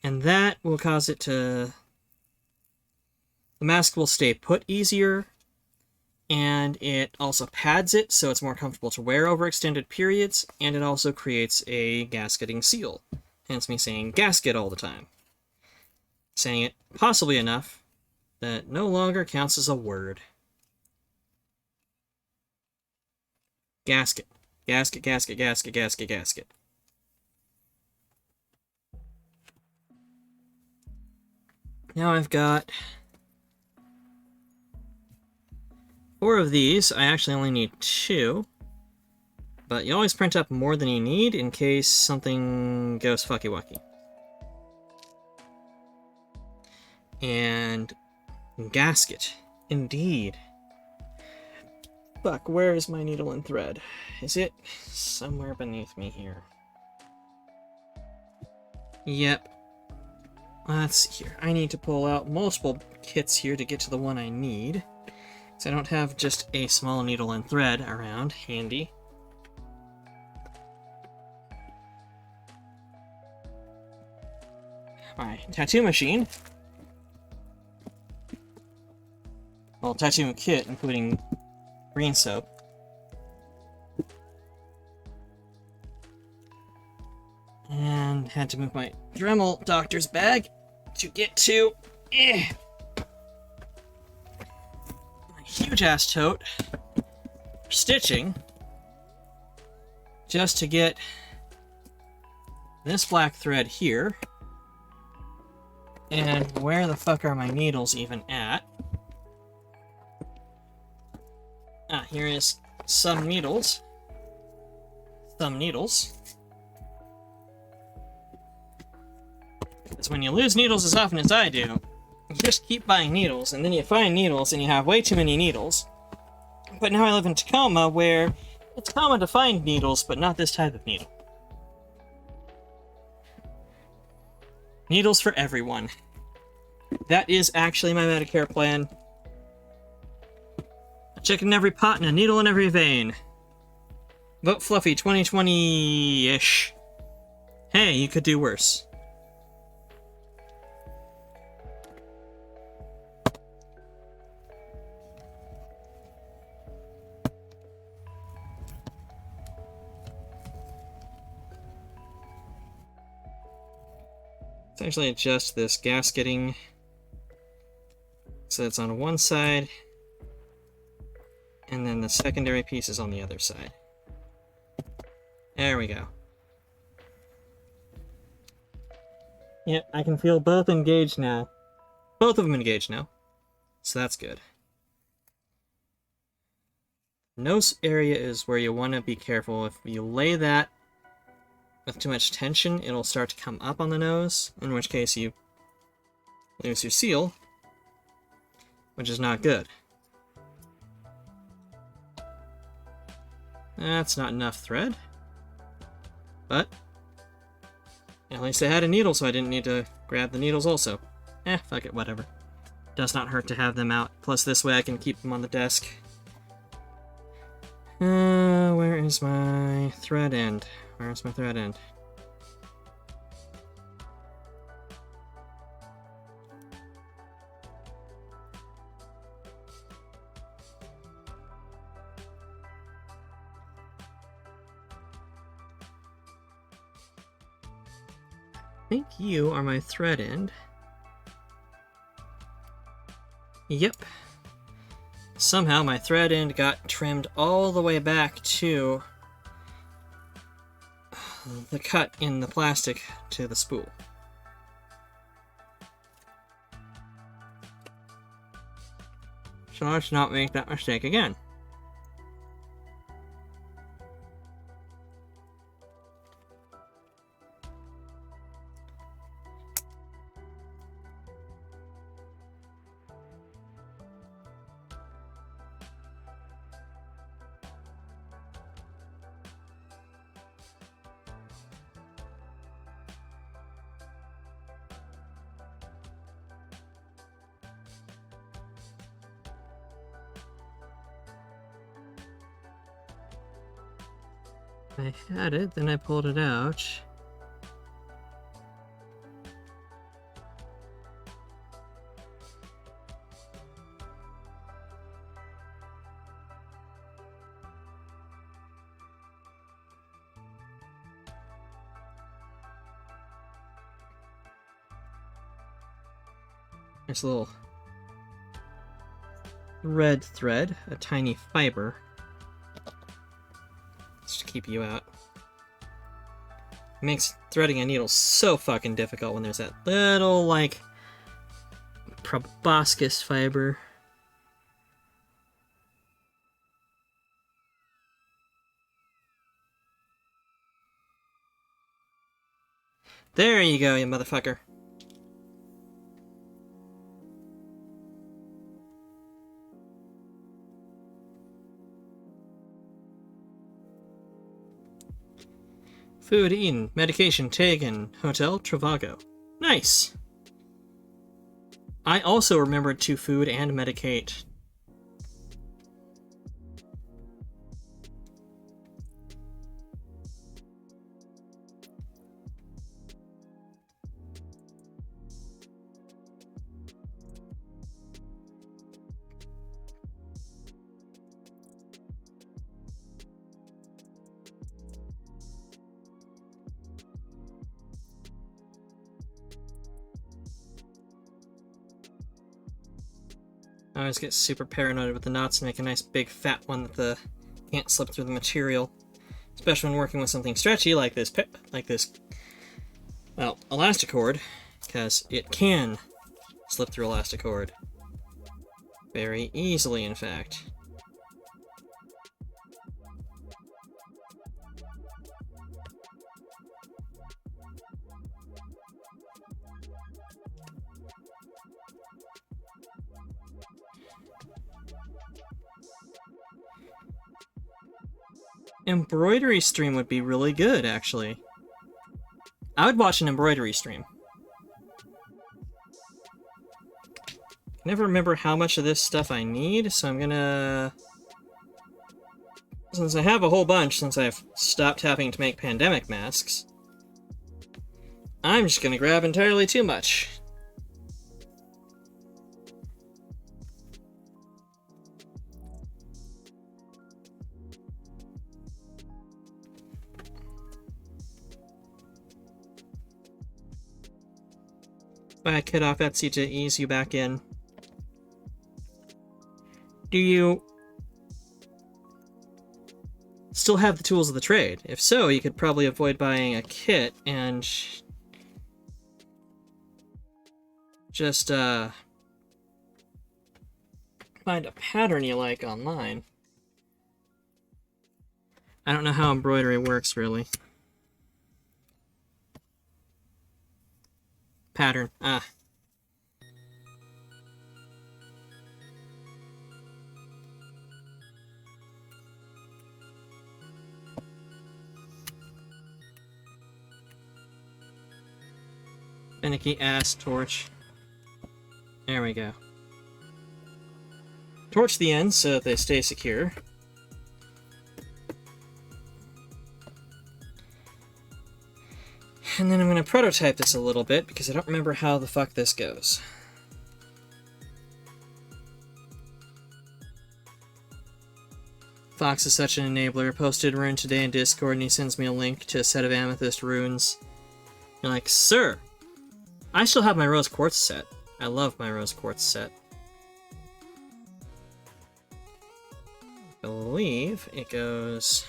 And that will cause it to... The mask will stay put easier, and it also pads it so it's more comfortable to wear over extended periods, and it also creates a gasketing seal. Hence me saying gasket all the time. Saying it possibly enough that it no longer counts as a word. Gasket. Gasket, gasket, gasket, gasket, gasket. Now I've got 4 of these. I actually only need 2. But you always print up more than you need in case something goes fucky-wucky. And gasket. Indeed. Fuck, where is my needle and thread? Is it somewhere beneath me here? Yep. Let's see here. I need to pull out multiple kits here to get to the one I need. So I don't have just a small needle and thread around handy. My tattoo machine. Well, tattoo kit, including green soap. And had to move my Dremel doctor's bag to get to my huge ass tote for stitching, just to get this black thread here. And where the fuck are my needles even at? Ah, here is some needles. Some needles. Because when you lose needles as often as I do, you just keep buying needles, and then you find needles, and you have way too many needles. But now I live in Tacoma, where it's common to find needles, but not this type of needle. Needles for everyone. That is actually my Medicare plan. A chicken in every pot and a needle in every vein. Vote Fluffy 2020-ish. Hey, you could do worse. Let's actually adjust this gasketing so it's on one side, and then the secondary piece is on the other side. There we go. Yep, I can feel both engaged now. Both of them engaged now. So that's good. Nose area is where you want to be careful. If you lay that with too much tension, it'll start to come up on the nose, in which case you lose your seal, which is not good. That's not enough thread, but at least I had a needle, so I didn't need to grab the needles also. Fuck it, whatever. Does not hurt to have them out. Plus, this way I can keep them on the desk. Where is my thread end? Where's my thread end? I think you are my thread end. Yep. Somehow my thread end got trimmed all the way back to the cut in the plastic to the spool. So let's not make that mistake again. I had it, then I pulled it out. There's a little red thread, a tiny fiber. To keep you out. It makes threading a needle so fucking difficult when there's that little, like, proboscis fiber. There you go, you motherfucker. Food eaten, medication taken, Hotel Travago. Nice! I also remembered to food and medicate. I always get super paranoid with the knots and make a nice big fat one that can't slip through the material. Especially when working with something stretchy like this, well, elastic cord, because it can slip through elastic cord. Very easily, in fact. Embroidery stream would be really good, actually. I would watch an embroidery stream. I never remember how much of this stuff I need, so I'm gonna... Since I have a whole bunch since I've stopped having to make pandemic masks, I'm just gonna grab entirely too much. Buy a kit off Etsy to ease you back in. still have the tools of the trade. If so, you could probably avoid buying a kit and just find a pattern you like online. I don't know how embroidery works, really. Pattern. Ah. Finicky ass torch. There we go. Torch the ends so that they stay secure. And then I'm going to prototype this a little bit because I don't remember how the fuck this goes. Fox is such an enabler. Posted rune today in Discord and he sends me a link to a set of amethyst runes. You're like, sir, I still have my rose quartz set. I love my rose quartz set. I believe it goes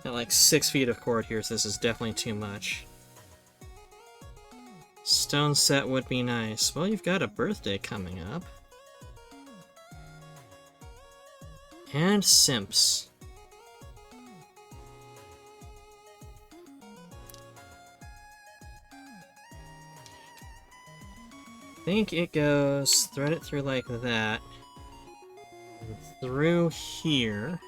at like 6 feet of cord here, so this is definitely too much. Stone set would be nice. Well, you've got a birthday coming up. And simps. I think it goes, thread it through like that. And through here.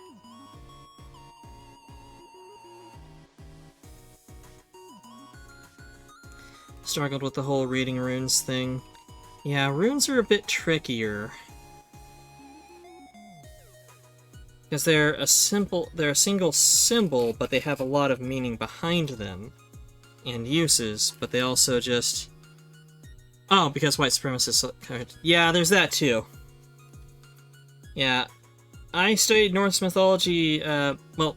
Struggled with the whole reading runes thing. Yeah, runes are a bit trickier. Because they're a single symbol, but they have a lot of meaning behind them. And uses, but they also just... Oh, because white supremacists... Yeah, there's that too. Yeah. I studied Norse mythology, well,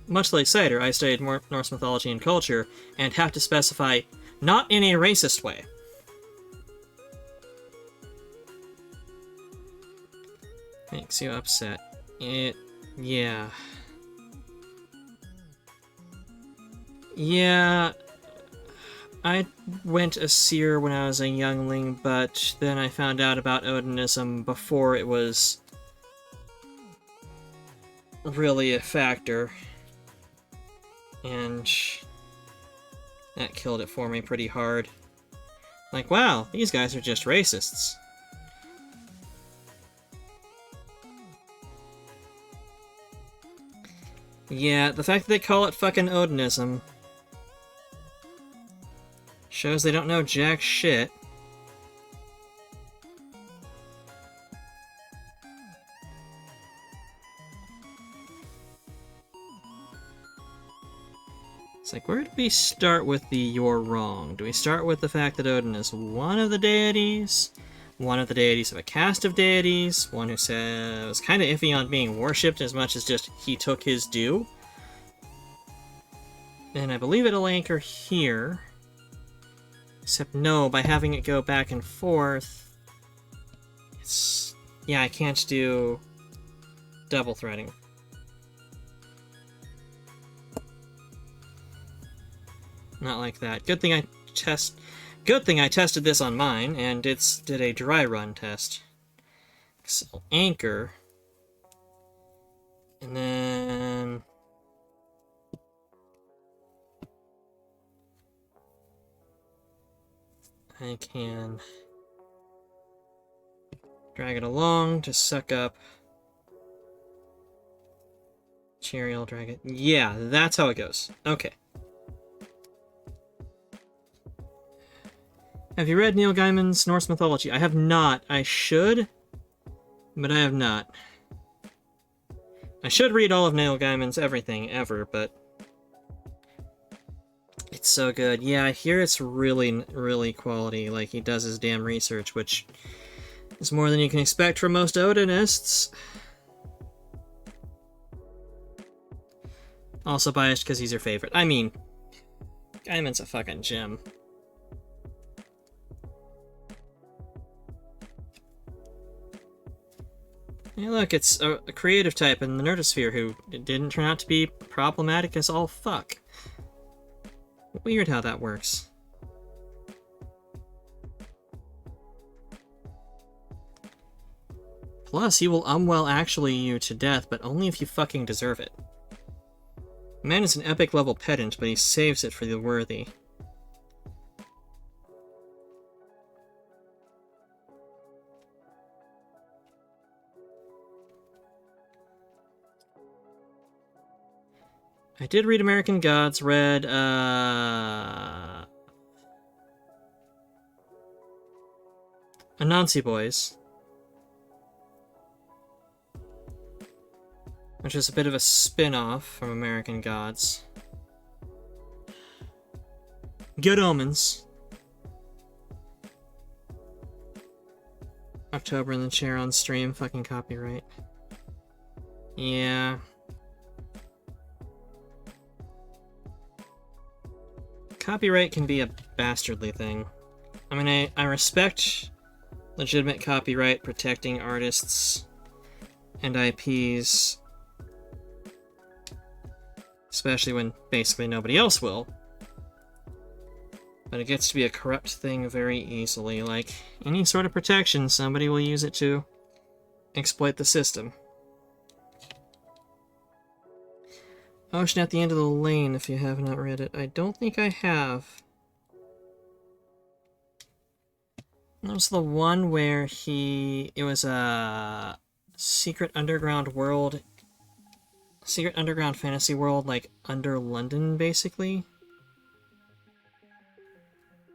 much like Cider, I studied Norse mythology and culture, and have to specify, not in a racist way. Makes you upset. Yeah. Yeah, I went a seer when I was a youngling, but then I found out about Odinism before it was really a factor. And that killed it for me pretty hard. Like, wow, these guys are just racists. Yeah, the fact that they call it fucking Odinism shows they don't know jack shit. It's like, where do we start with the you're wrong? Do we start with the fact that Odin is one of the deities? One of the deities of a cast of deities? One who was kind of iffy on being worshipped as much as just he took his due? And I believe it'll anchor here. Except no, by having it go back and forth, it's... Yeah, I can't do double threading. Not like that. Good thing I tested this on mine, and it did a dry run test. So anchor, and then I can drag it along to suck up. Cherry, I'll drag it. Yeah, that's how it goes. Okay. Have you read Neil Gaiman's Norse mythology? I have not. I should, but I have not. I should read all of Neil Gaiman's everything ever, but it's so good. Yeah, I hear it's really, really quality. Like, he does his damn research, which is more than you can expect from most Odinists. Also biased because he's your favorite. I mean, Gaiman's a fucking gem. Hey, look, it's a creative type in the Nerdosphere who didn't turn out to be problematic as all fuck. Weird how that works. Plus, he will unwell actually you to death, but only if you fucking deserve it. The man is an epic level pedant, but he saves it for the worthy. I did read American Gods, read, Anansi Boys, which is a bit of a spin-off from American Gods. Good Omens. October in the chair on stream, fucking copyright. Yeah. Copyright can be a bastardly thing. I mean, I respect legitimate copyright protecting artists and IPs, especially when basically nobody else will. But it gets to be a corrupt thing very easily. Like any sort of protection, somebody will use it to exploit the system. Ocean at the End of the Lane, if you have not read it. I don't think I have. That was the one where it was a secret underground fantasy world, like under London, basically.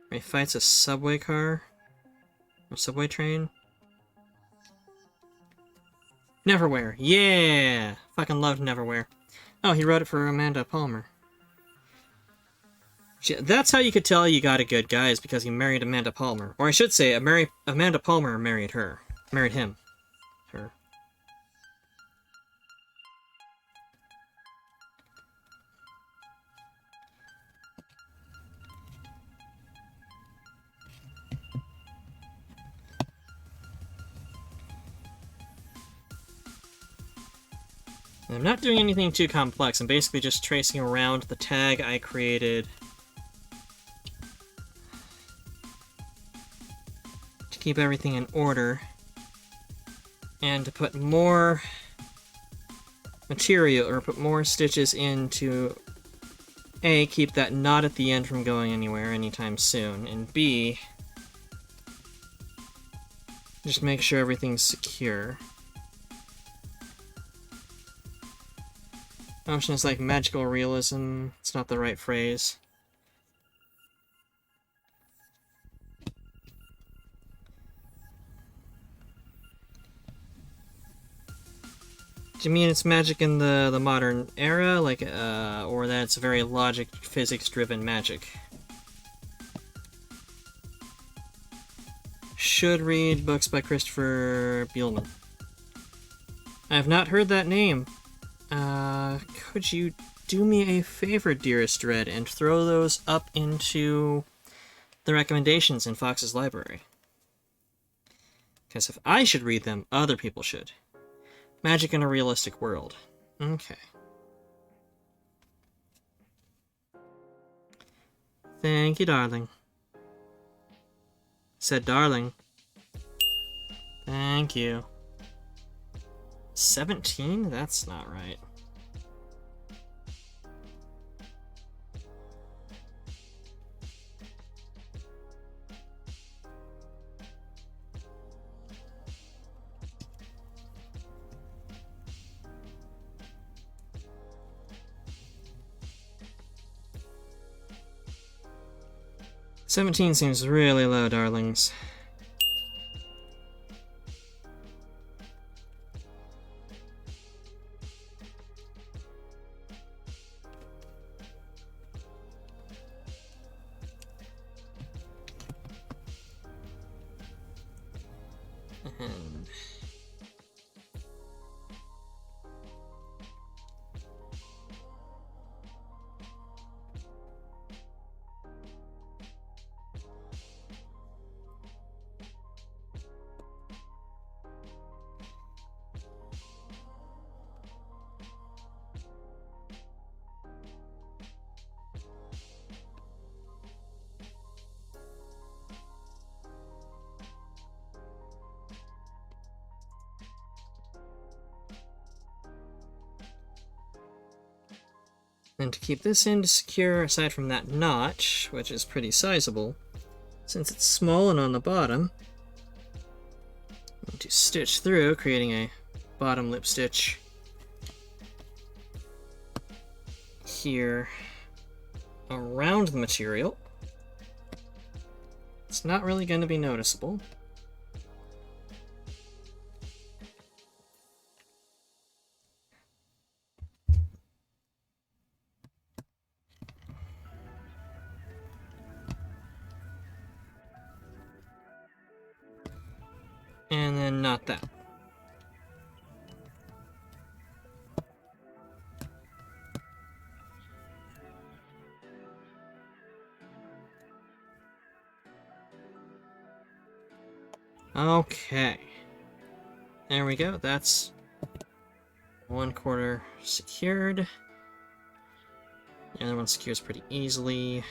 Where he fights a subway car, or subway train. Neverwhere, yeah! Fucking loved Neverwhere. Oh, he wrote it for Amanda Palmer. That's how you could tell you got a good guy, is because he married Amanda Palmer. Or I should say, Amanda Palmer married her. Married him. Her. I'm not doing anything too complex. I'm basically just tracing around the tag I created to keep everything in order and to put more material, or put more stitches in to A, keep that knot at the end from going anywhere anytime soon, and B, just make sure everything's secure. Option is like magical realism. It's not the right phrase. Do you mean it's magic in the modern era, like, or that it's very logic, physics-driven magic? Should read books by Christopher Bielman. I have not heard that name. Could you do me a favor, dearest Red, and throw those up into the recommendations in Fox's library? Because if I should read them, other people should. Magic in a realistic world. Okay. Thank you, darling. Said darling. Thank you. 17? That's not right. $17 seems really low, darlings. And And to keep this end secure, aside from that notch, which is pretty sizable, since it's small and on the bottom, I'm going to stitch through, creating a bottom lip stitch here around the material. It's not really going to be noticeable. And then not that. Okay. There we go. That's 1/4 secured. The other one secures pretty easily.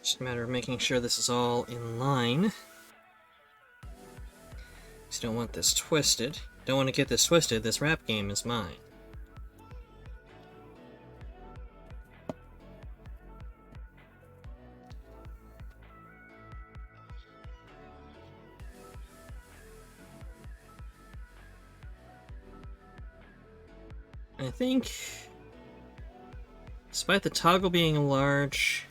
Just a matter of making sure this is all in line. Because you don't want this twisted. Don't want to get this twisted. This rap game is mine. I think, despite the toggle being large,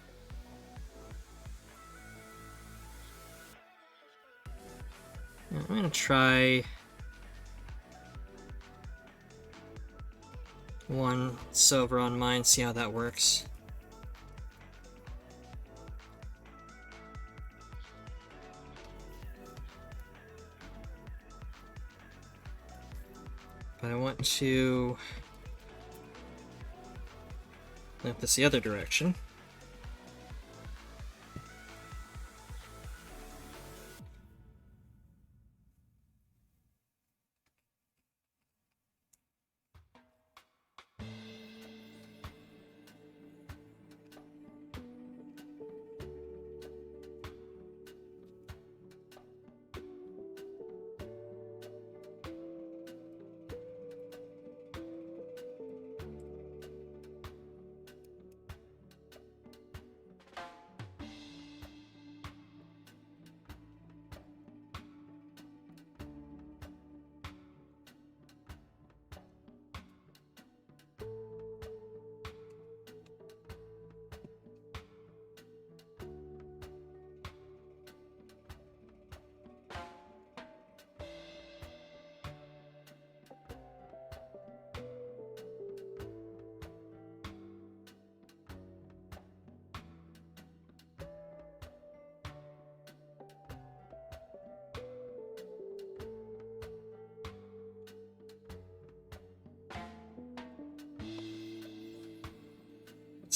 I'm gonna try one silver on mine, see how that works. But I want to flip this the other direction.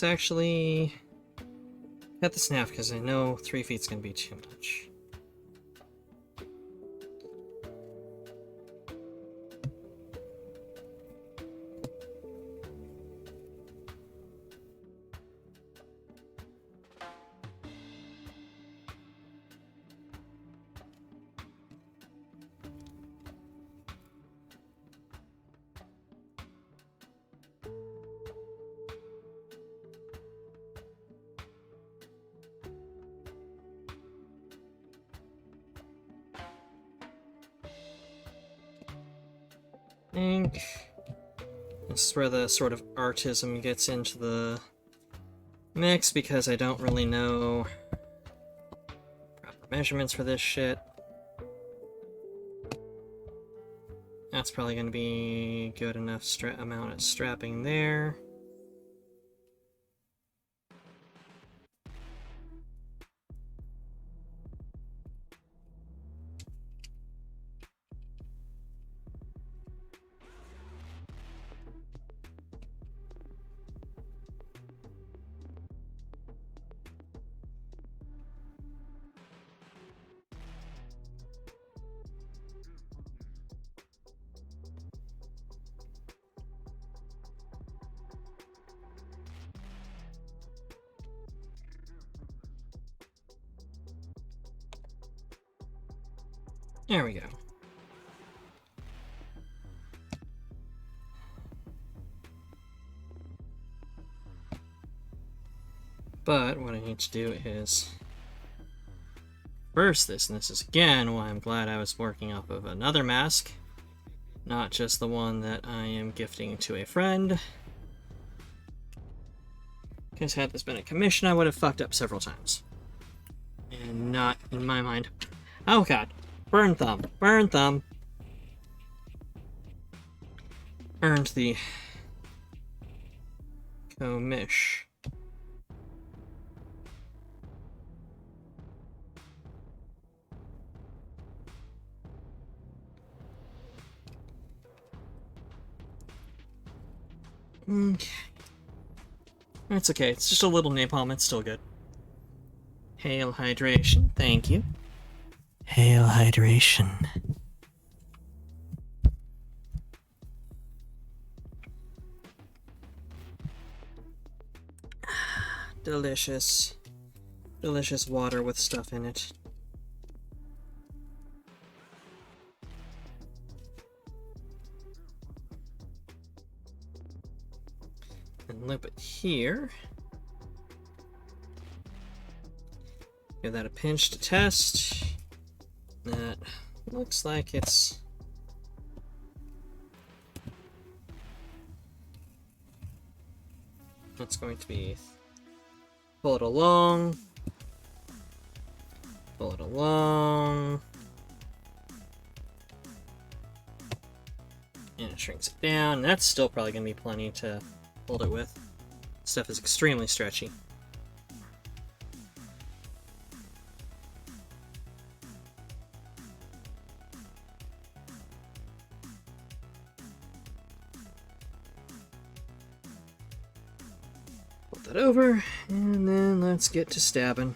Let's actually cut this in half because I know 3 feet's gonna be too much. I think this is where the sort of artism gets into the mix, because I don't really know proper measurements for this shit. That's probably going to be good enough amount of strapping there. There we go. But what I need to do is reverse this, and this is again why I'm glad I was working off of another mask, not just the one that I am gifting to a friend. Because had this been a commission, I would have fucked up several times. And not in my mind. Oh god. Burn thumb. Burn thumb. Earned the commish. Okay. It's okay. It's just a little napalm. It's still good. Hail hydration. Thank you. Hail hydration. Delicious. Delicious water with stuff in it. And loop it here. Give that a pinch to test. That looks like it's going to be pull it along, pull it along, and it shrinks it down. That's still probably going to be plenty to hold it with. Stuff is extremely stretchy. That over, and then let's get to stabbing.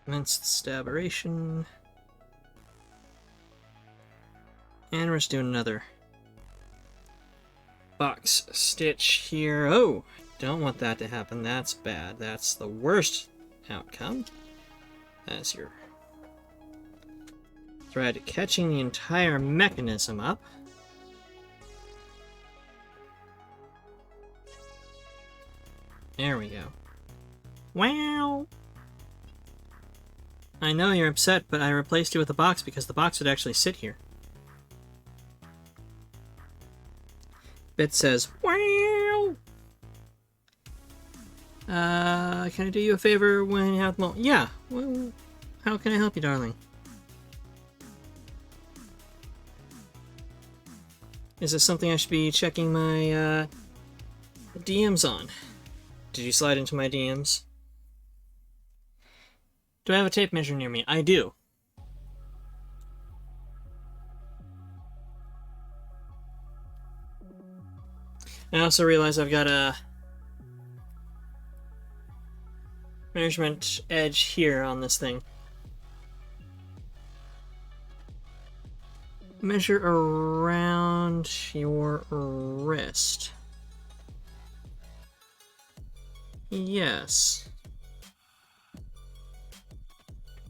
Commence the stabbation. And we're just doing another box stitch here. Oh, don't want that to happen. That's bad. That's the worst outcome. As your thread catching the entire mechanism up. There we go. Wow! I know you're upset, but I replaced you with a box because the box would actually sit here. Bit says, wow! Can I do you a favor when you have the moment? Yeah, well, how can I help you, darling? Is this something I should be checking my, DMs on? Did you slide into my DMs? Do I have a tape measure near me? I do. I also realize I've got a measurement edge here on this thing. Measure around your wrist. Yes.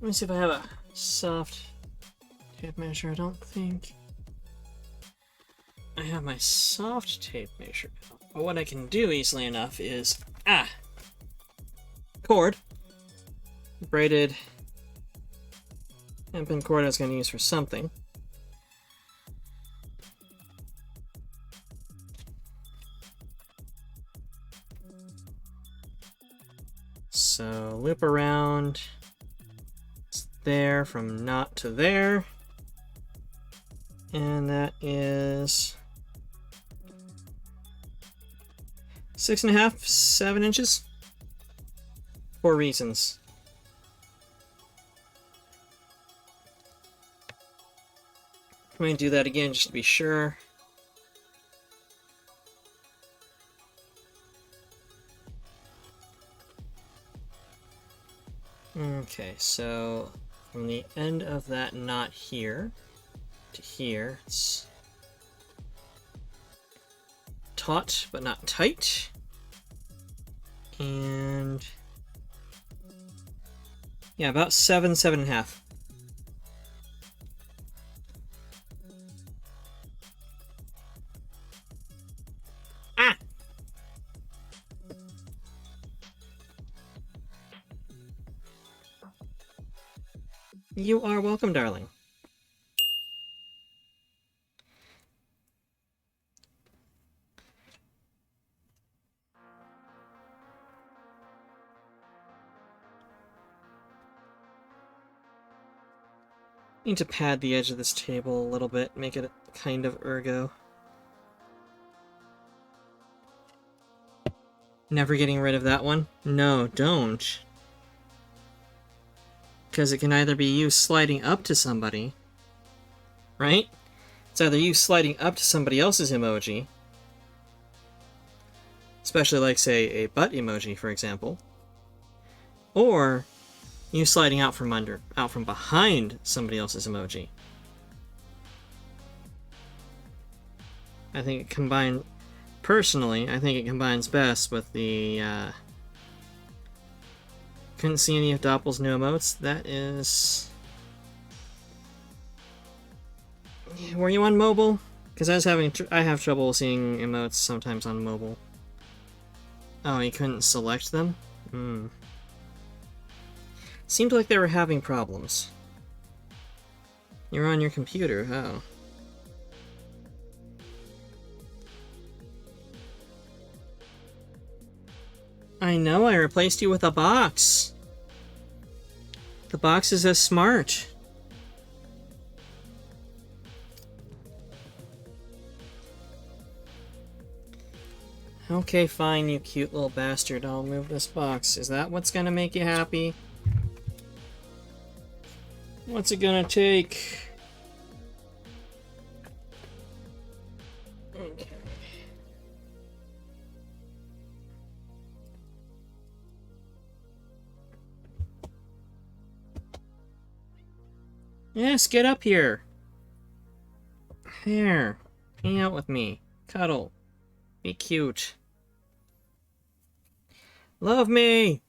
Let me see if I have a soft tape measure. I don't think I have my soft tape measure. But what I can do easily enough is, cord. Braided hempen cord I was going to use for something. So loop around. There from not to there, and that is 6.5, 7 inches. For reasons. I'm going to do that again just to be sure. Okay, so from the end of that knot here to here, it's taut but not tight. And yeah, about 7.5. Ah! You are welcome, darling. Need to pad the edge of this table a little bit, make it kind of ergo. Never getting rid of that one? No, don't. Because it can either be you sliding up to somebody, right? It's either you sliding up to somebody else's emoji, especially like, say, a butt emoji, for example, or you sliding out from behind somebody else's emoji. I think it combines, personally, I think it combines best with the, couldn't see any of Doppel's new emotes. That is... Were you on mobile? Because I have trouble seeing emotes sometimes on mobile. Oh, you couldn't select them? Hmm. Seemed like they were having problems. You're on your computer, oh. I know, I replaced you with a box. The box is as smart. Okay, fine, you cute little bastard. I'll move this box. Is that what's gonna make you happy? What's it gonna take? Okay. Yes, get up here. Here. Hang out with me. Cuddle. Be cute. Love me!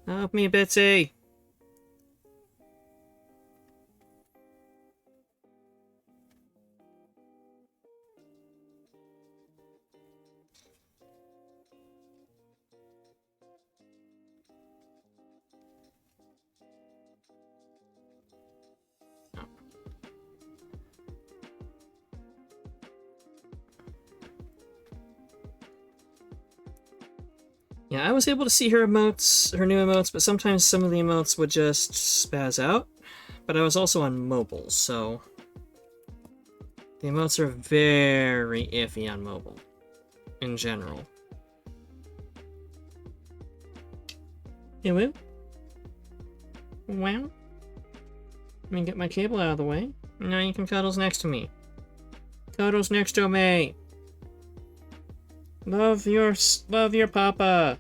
Love me, Bitsy! Yeah, I was able to see her emotes, her new emotes, but sometimes some of the emotes would just spaz out. But I was also on mobile, so the emotes are very iffy on mobile, in general. Hey, woo. Wow. Let me get my cable out of the way. Now you can cuddles next to me. Cuddles next to me. Love your papa.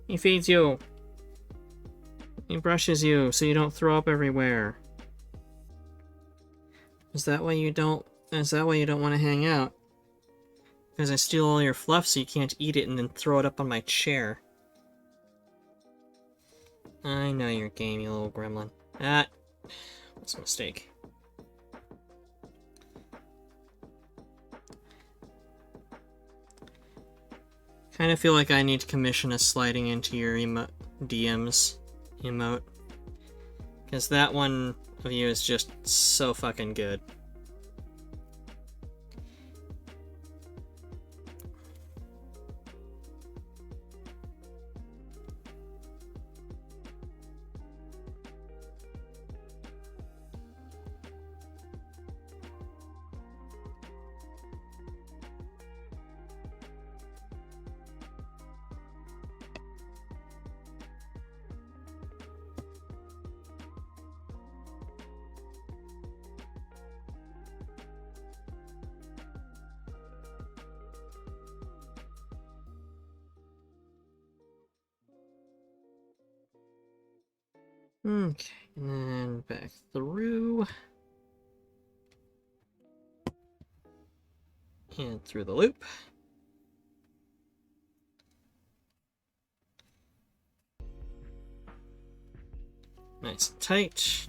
He feeds you. He brushes you so you don't throw up everywhere. Is that why you don't want to hang out? Because I steal all your fluff so you can't eat it and then throw it up on my chair. I know you're game, you little gremlin. That was a mistake. Kind of feel like I need to commission a sliding into your DMs emote. Because that one of you is just so fucking good. Okay, and then back through. And through the loop. Nice and tight.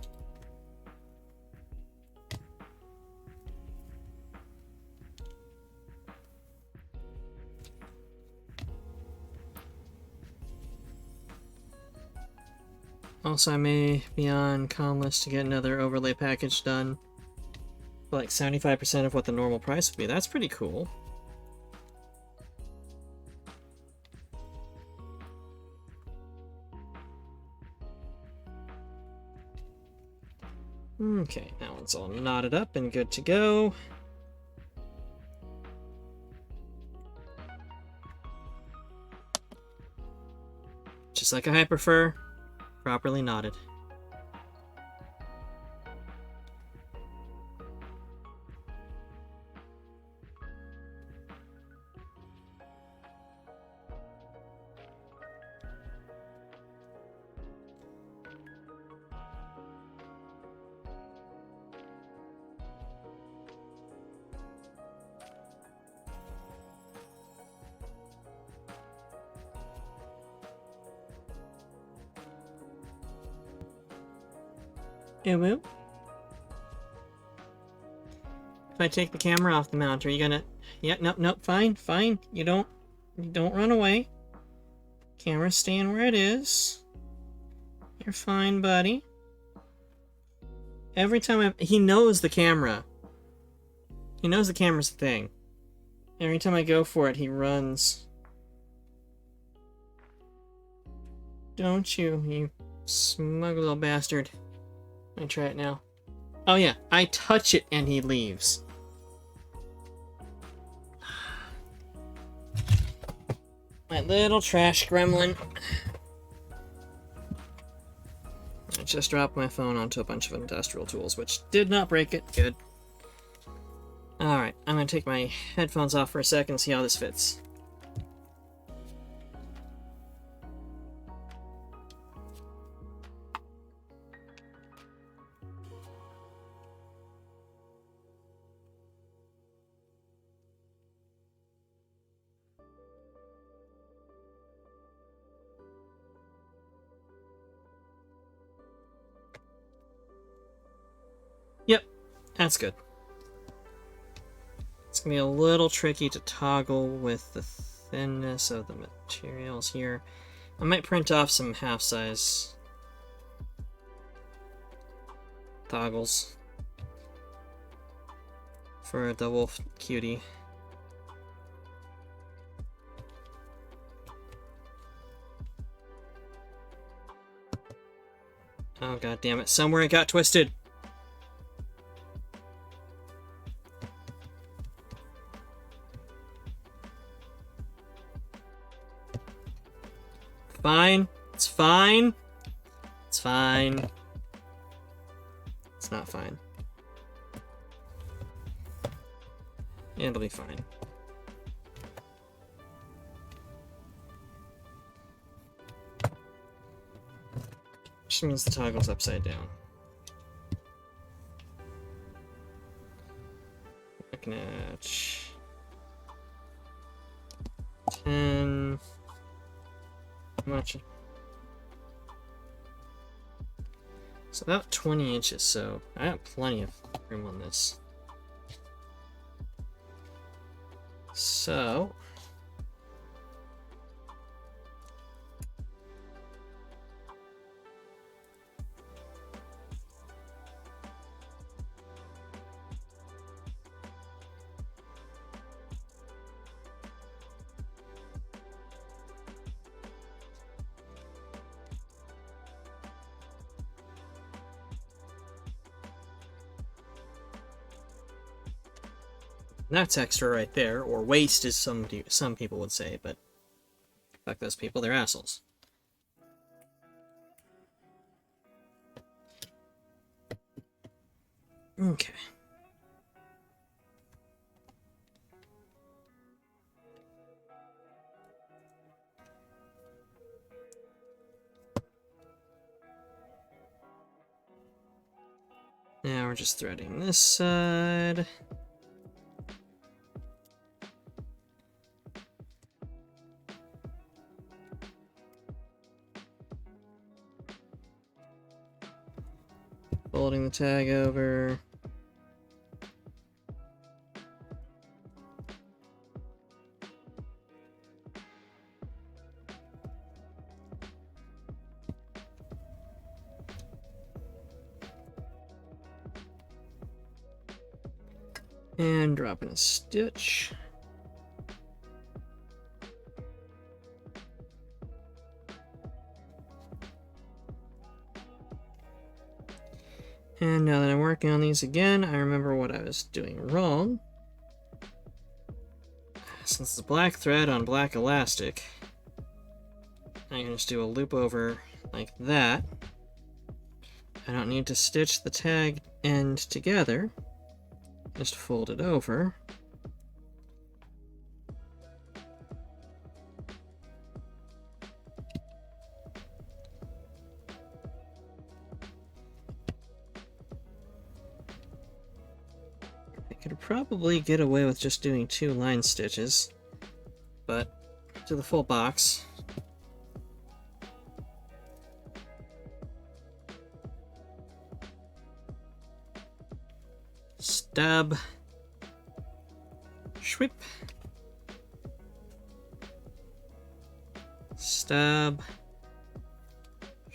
Also, I may be on Comlist to get another overlay package done for like 75% of what the normal price would be. That's pretty cool. Okay, now it's all knotted up and good to go. Just like I prefer, properly knotted. If I take the camera off the mount, are you gonna... Yeah, nope, fine. You don't run away. Camera's staying where it is. You're fine, buddy. Every time he knows the camera. He knows the camera's the thing. Every time I go for it, he runs. Don't you, you smug little bastard. Let me try it now. Oh yeah, I touch it and he leaves. My little trash gremlin. I just dropped my phone onto a bunch of industrial tools, which did not break it. Good. Alright, I'm gonna take my headphones off for a second and see how this fits. Yep, that's good. It's gonna be a little tricky to toggle with the thinness of the materials here. I might print off some half-size toggles for the wolf cutie. Oh god damn it, somewhere it got twisted. Fine. It's fine. It's fine. It's not fine. It'll be fine. Just means the toggle's upside down. Looking at 10. Much. It's about 20 inches, so I have plenty of room on this. So that's extra right there, or waste as some people would say, but fuck those people, they're assholes. Okay. Now we're just threading this side. Folding the tag over. And dropping a stitch. And now that I'm working on these again, I remember what I was doing wrong. Since it's black thread on black elastic, I can just do a loop over like that. I don't need to stitch the tag end together. Just fold it over. I could probably get away with just doing 2 line stitches, but to the full box. Stab. Schwip. Stab.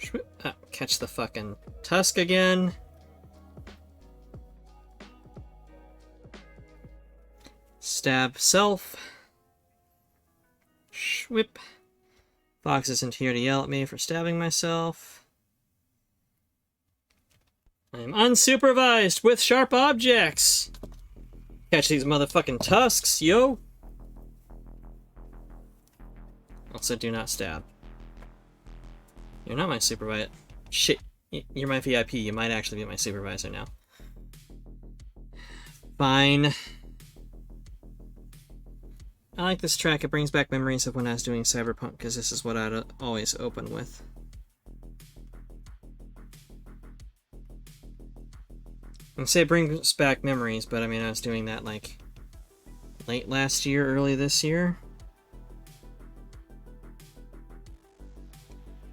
Schwip. Ah, catch the fucking tusk again. Stab self. Schwip. Fox isn't here to yell at me for stabbing myself. I'm unsupervised with sharp objects. Catch these motherfucking tusks, yo. Also, do not stab. You're not my supervisor. Shit, you're my VIP. You might actually be my supervisor now. Fine. I like this track. It brings back memories of when I was doing Cyberpunk, because this is what I'd always open with. I say it brings back memories, but I mean, I was doing that like late last year, early this year.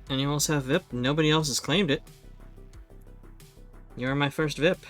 Anyone else have VIP? Nobody else has claimed it. You're my first VIP.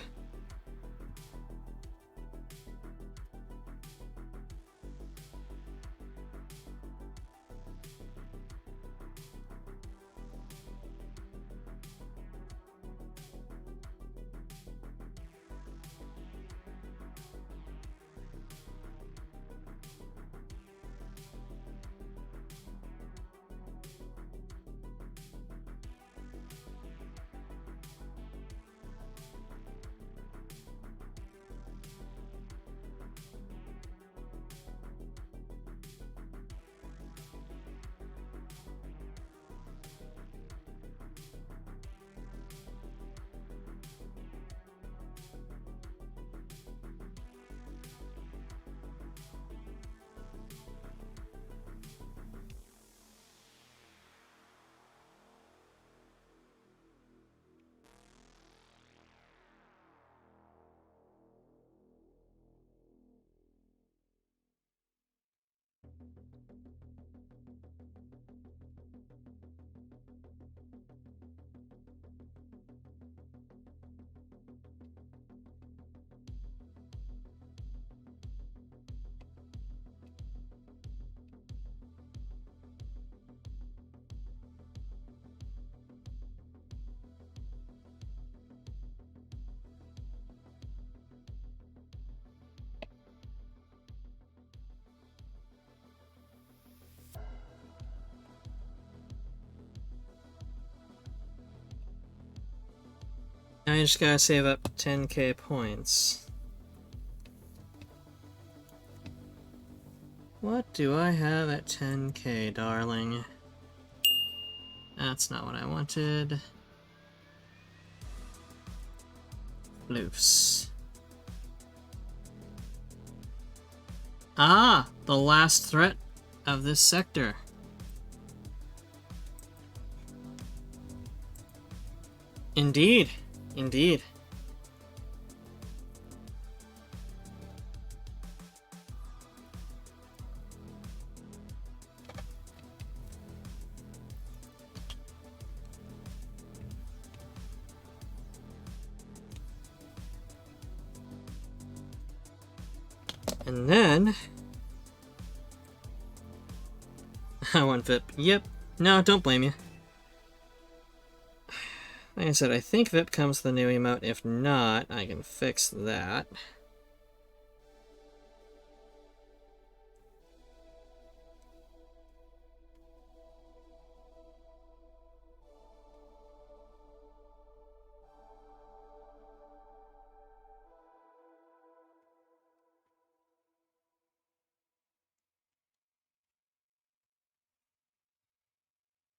Now you just gotta save up 10k points. What do I have at 10k, darling? That's not what I wanted. Loose. Ah! The last threat of this sector. Indeed. Indeed. And then I want VIP. Yep. No, don't blame you. Like I said, I think VIP comes with the new emote. If not, I can fix that.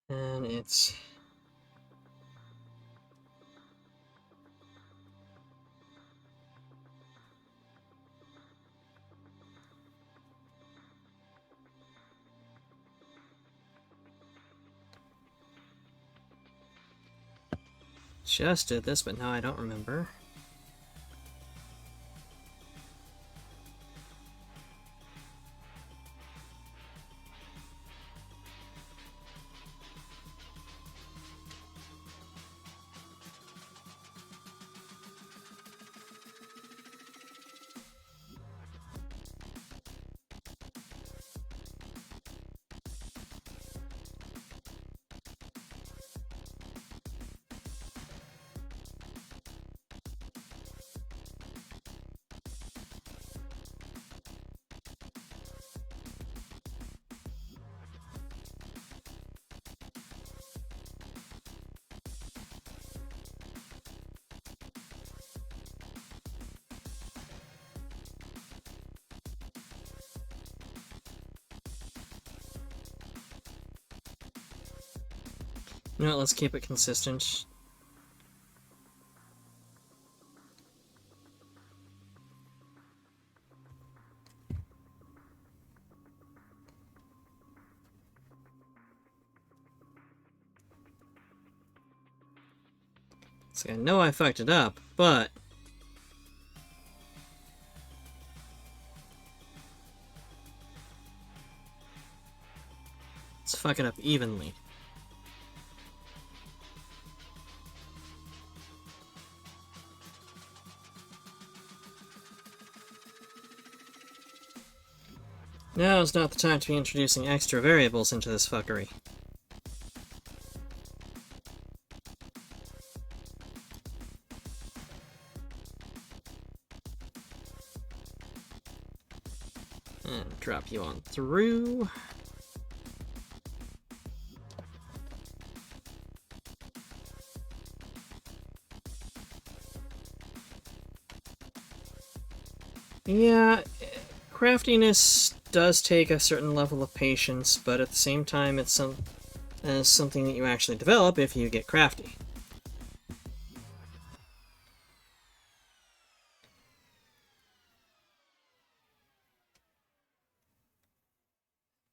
And it's... just did this, but now I don't remember. You know what, let's keep it consistent. So I know I fucked it up, but... let's fuck it up evenly. Now is not the time to be introducing extra variables into this fuckery. And drop you on through. Yeah, craftiness does take a certain level of patience, but at the same time it's something that you actually develop if you get crafty.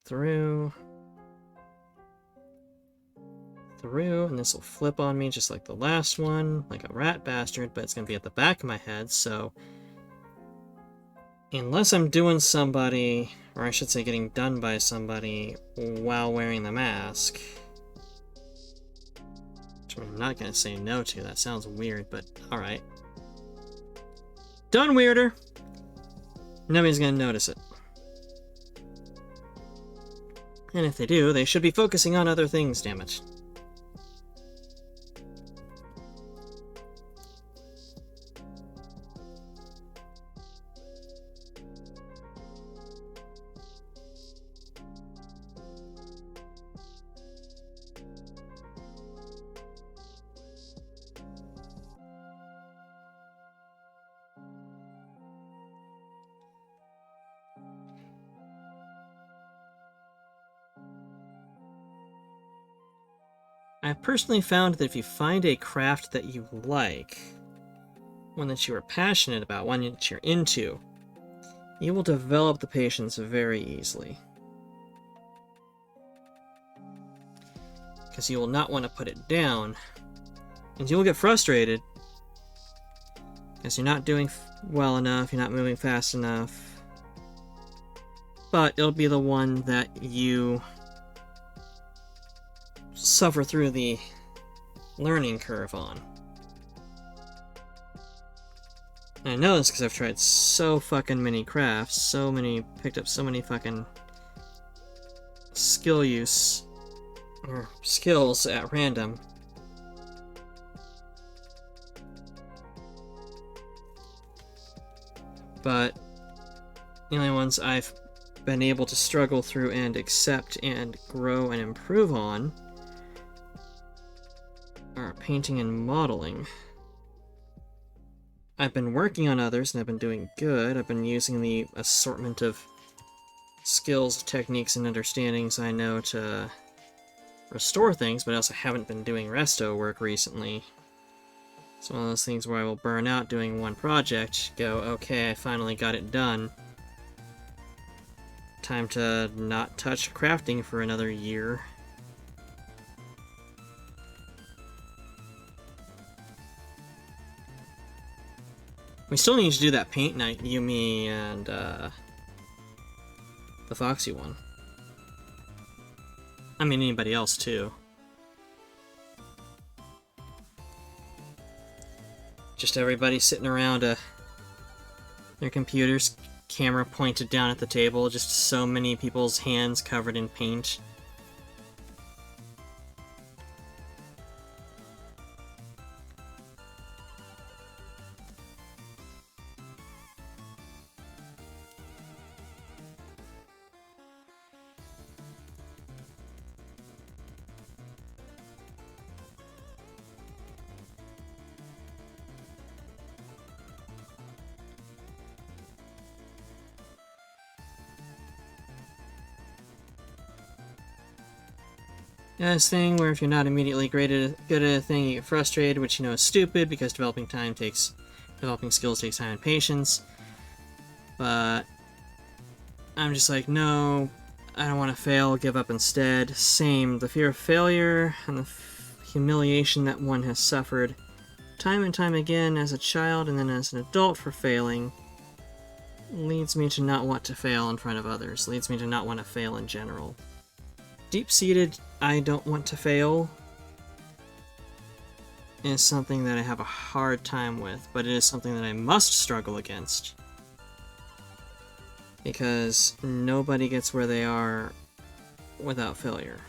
Through, and this will flip on me just like the last one, like a rat bastard, but it's going to be at the back of my head, so unless I'm doing somebody, or I should say getting done by somebody while wearing the mask, which I'm not going to say no to, that sounds weird, but alright. Done weirder! Nobody's going to notice it. And if they do, they should be focusing on other things, damn it. I've personally found that if you find a craft that you like, one that you are passionate about, one that you're into, you will develop the patience very easily. Because you will not want to put it down, and you will get frustrated because you're not doing well enough, you're not moving fast enough, but it'll be the one that you suffer through the learning curve on. And I know this because I've tried so fucking many crafts, picked up so many fucking skill use, or skills at random. But the only ones I've been able to struggle through and accept and grow and improve on are painting and modeling. I've been working on others and I've been doing good. I've been using the assortment of skills, techniques, and understandings I know to restore things, but I also haven't been doing resto work recently. It's one of those things where I will burn out doing one project, go, okay, I finally got it done. Time to not touch crafting for another year. We still need to do that paint night, you, me, and the Foxy one. I mean, anybody else, too. Just everybody sitting around their computers, camera pointed down at the table, just so many people's hands covered in paint. Yeah, this thing where if you're not immediately good at a thing, you get frustrated, which you know is stupid because developing skills takes time and patience. But I'm just like, no, I don't want to fail, give up instead. Same, the fear of failure and the humiliation that one has suffered time and time again as a child and then as an adult for failing leads me to not want to fail in front of others, leads me to not want to fail in general. Deep-seated, I don't want to fail is something that I have a hard time with, but it is something that I must struggle against. Because nobody gets where they are without failure.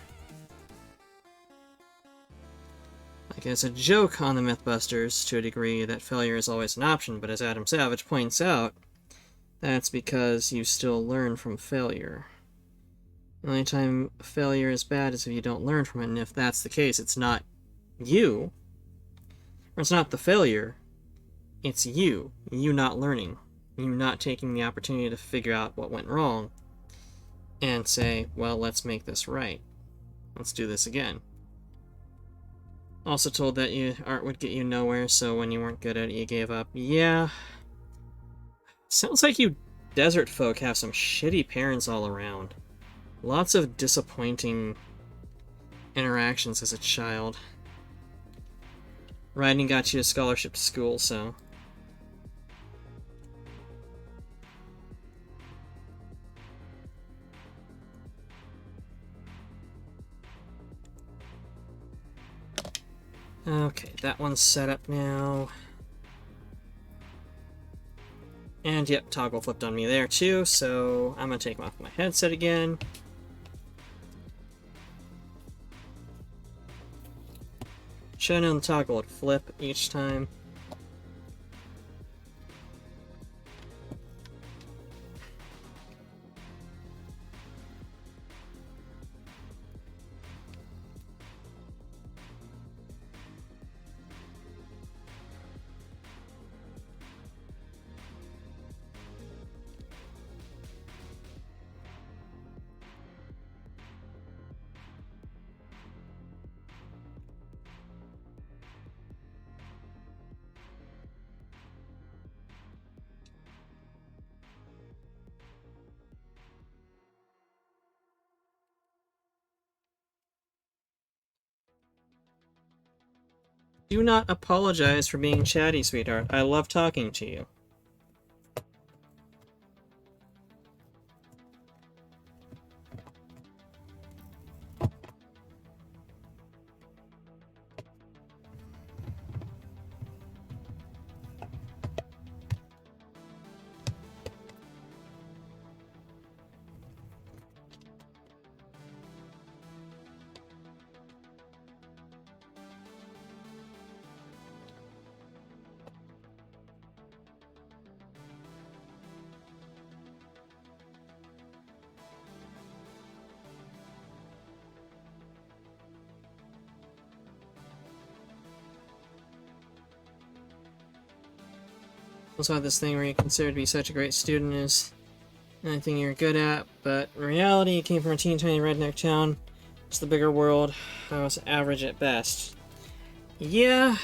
Like, it's a joke on the Mythbusters, to a degree, that failure is always an option, but as Adam Savage points out, that's because you still learn from failure. The only time failure is bad is if you don't learn from it, and if that's the case, it's not you, or it's not the failure, it's you not learning, you not taking the opportunity to figure out what went wrong, and say, well, let's make this right. Let's do this again. Also told that art would get you nowhere, so when you weren't good at it, you gave up. Yeah. Sounds like you desert folk have some shitty parents all around. Lots of disappointing interactions as a child. Writing got you a scholarship to school, so... Okay, that one's set up now. And yep, toggle flipped on me there too, so I'm gonna take off my headset again. Should've known the toggle would flip each time. Do not apologize for being chatty, sweetheart. I love talking to you. also have this thing where you consider to be such a great student is anything you're good at, but in reality, you came from a teeny tiny redneck town. It's the bigger world. I was average at best. Yeah.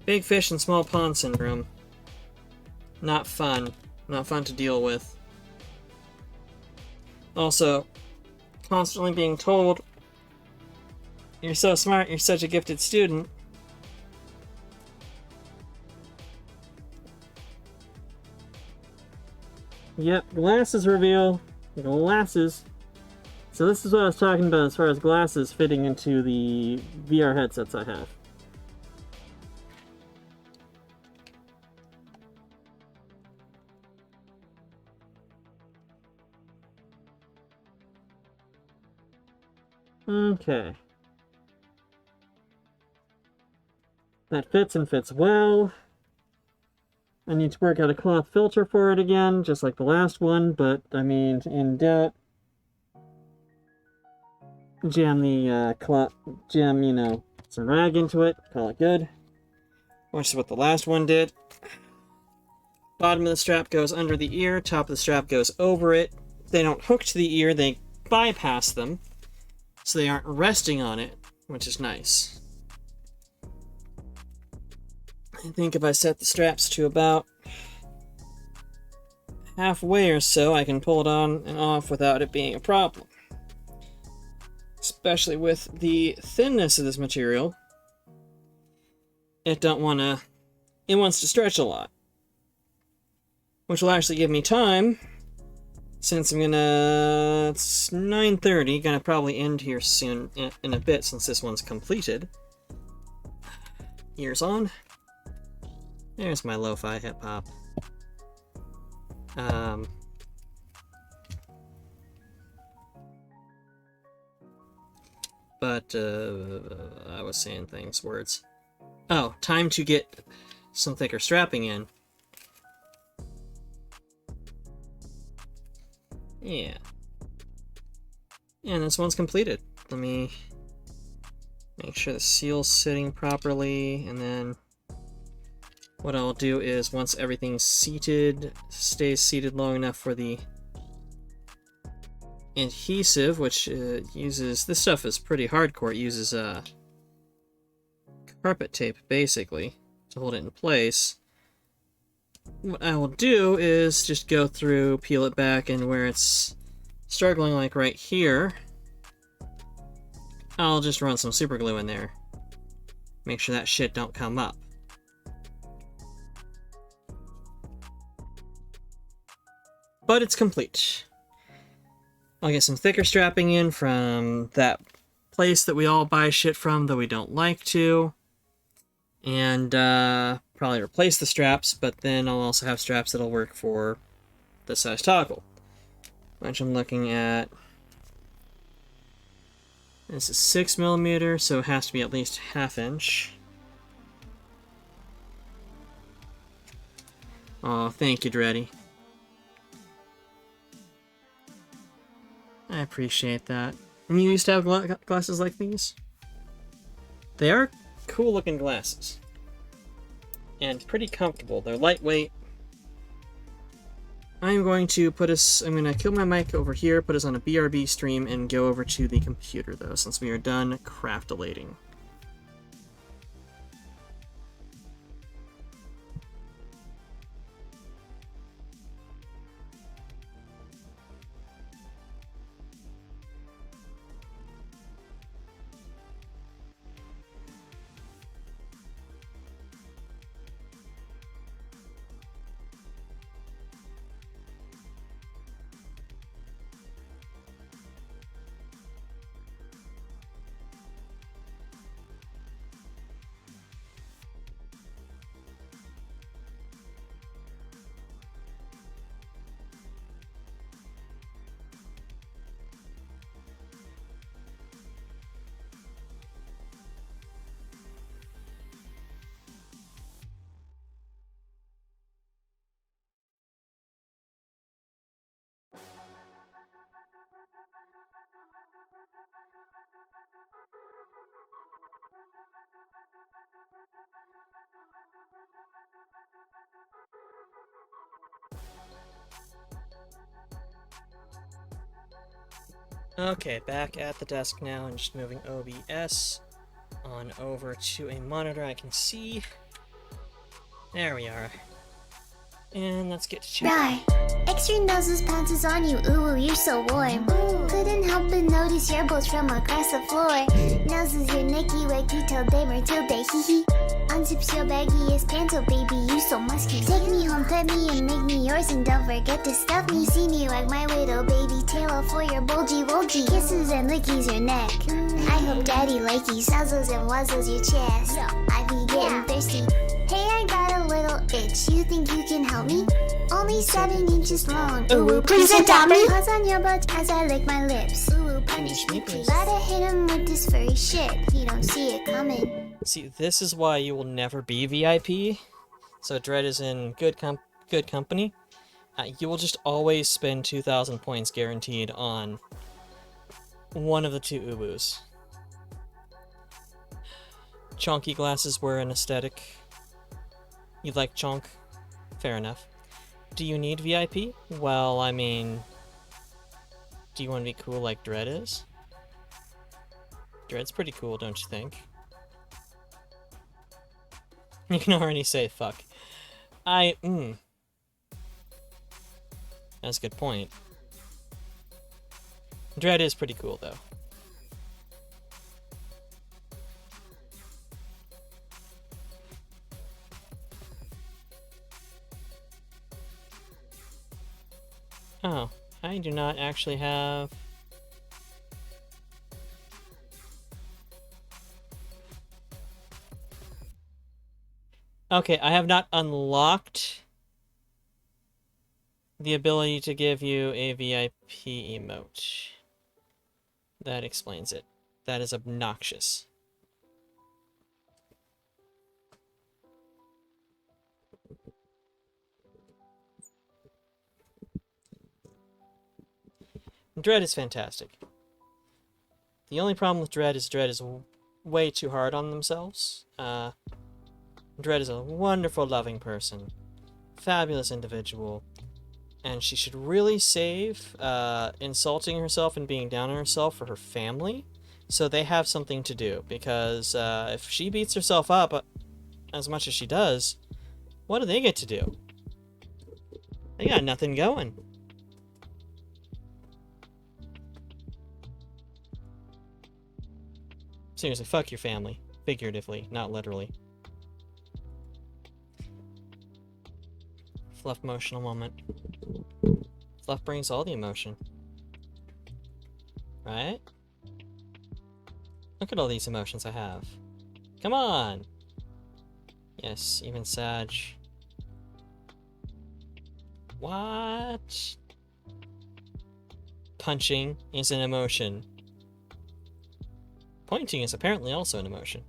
Big fish in small pond syndrome. Not fun. Not fun to deal with. Also, constantly being told, you're so smart, you're such a gifted student. Yep, glasses reveal. Glasses. So this is what I was talking about as far as glasses fitting into the VR headsets I have. Okay. That fits and fits well. I need to work out a cloth filter for it again, just like the last one, but, I mean, in doubt, jam the, you know, some rag into it, call it good. Which is what the last one did. Bottom of the strap goes under the ear, top of the strap goes over it. They don't hook to the ear, they bypass them, so they aren't resting on it, which is nice. I think if I set the straps to about halfway or so, I can pull it on and off without it being a problem. Especially with the thinness of this material, it wants to stretch a lot. Which will actually give me time, since it's 9:30, gonna probably end here soon in a bit since this one's completed. Ears on. There's my lo-fi hip-hop. But I was saying words. Oh, time to get some thicker strapping in. Yeah. And this one's completed. Let me make sure the seal's sitting properly, and then what I'll do is once everything's seated, stays seated long enough for the adhesive, which uses, this stuff is pretty hardcore, it uses carpet tape basically to hold it in place. What I will do is just go through, peel it back, and where it's struggling, like right here, I'll just run some super glue in there. Make sure that shit don't come up. But it's complete. I'll get some thicker strapping in from that place that we all buy shit from, though we don't like to. And probably replace the straps, but then I'll also have straps that'll work for this size toggle. Which I'm looking at. This is 6mm, so it has to be at least 1/2 inch. Oh, thank you, Dreddy. I appreciate that. And you used to have glasses like these? They are cool looking glasses. And pretty comfortable. They're lightweight. I'm going to kill my mic over here, put us on a BRB stream, and go over to the computer though, since we are done craftalating. Okay, back at the desk now and just moving OBS on over to a monitor I can see. There we are. And let's get to chat. Rar, extra noses pounces on you, ooh, you're so warm. Couldn't help but notice your bolts from across the floor. Noses your Nicky Wacky till day Matilda, hee hee. Unzips your baggiest panto, baby, you so musky. Take me home, pet me and make me yours, and don't forget to stuff me. See me like my widow baby tail for your bulgy wolgy. Kisses and lickies your neck. I hope daddy likey nuzzles and wuzzles your chest. I be getting thirsty. Hey, I got a little itch. You think you can help me? Only 7 inches long. Ooh, please adopt me. Pause on your butt as I lick my lips. Ooh, punish me, please. Gotta hit him with this furry shit. He don't see it coming. See, this is why you will never be VIP. So Dread is in good company. You will just always spend 2,000 points guaranteed on one of the two Ubus. Chonky glasses were an aesthetic. You like chonk? Fair enough. Do you need VIP? Well, I mean... Do you want to be cool like Dread is? Dread's pretty cool, don't you think? You can already say fuck. That's a good point. Dread is pretty cool, though. Oh, I do not actually have... Okay, I have not unlocked the ability to give you a VIP emote. That explains it. That is obnoxious. Dread is fantastic. The only problem with Dread is way too hard on themselves. Dread is a wonderful, loving person. Fabulous individual. And she should really save insulting herself and being down on herself for her family, so they have something to do. Because if she beats herself up as much as she does, what do they get to do? They got nothing going. Seriously, fuck your family. Figuratively, not literally. Fluff emotional moment. Fluff brings all the emotion. Right? Look at all these emotions I have. Come on! Yes, even Sag. What? Punching is an emotion. Pointing is apparently also an emotion.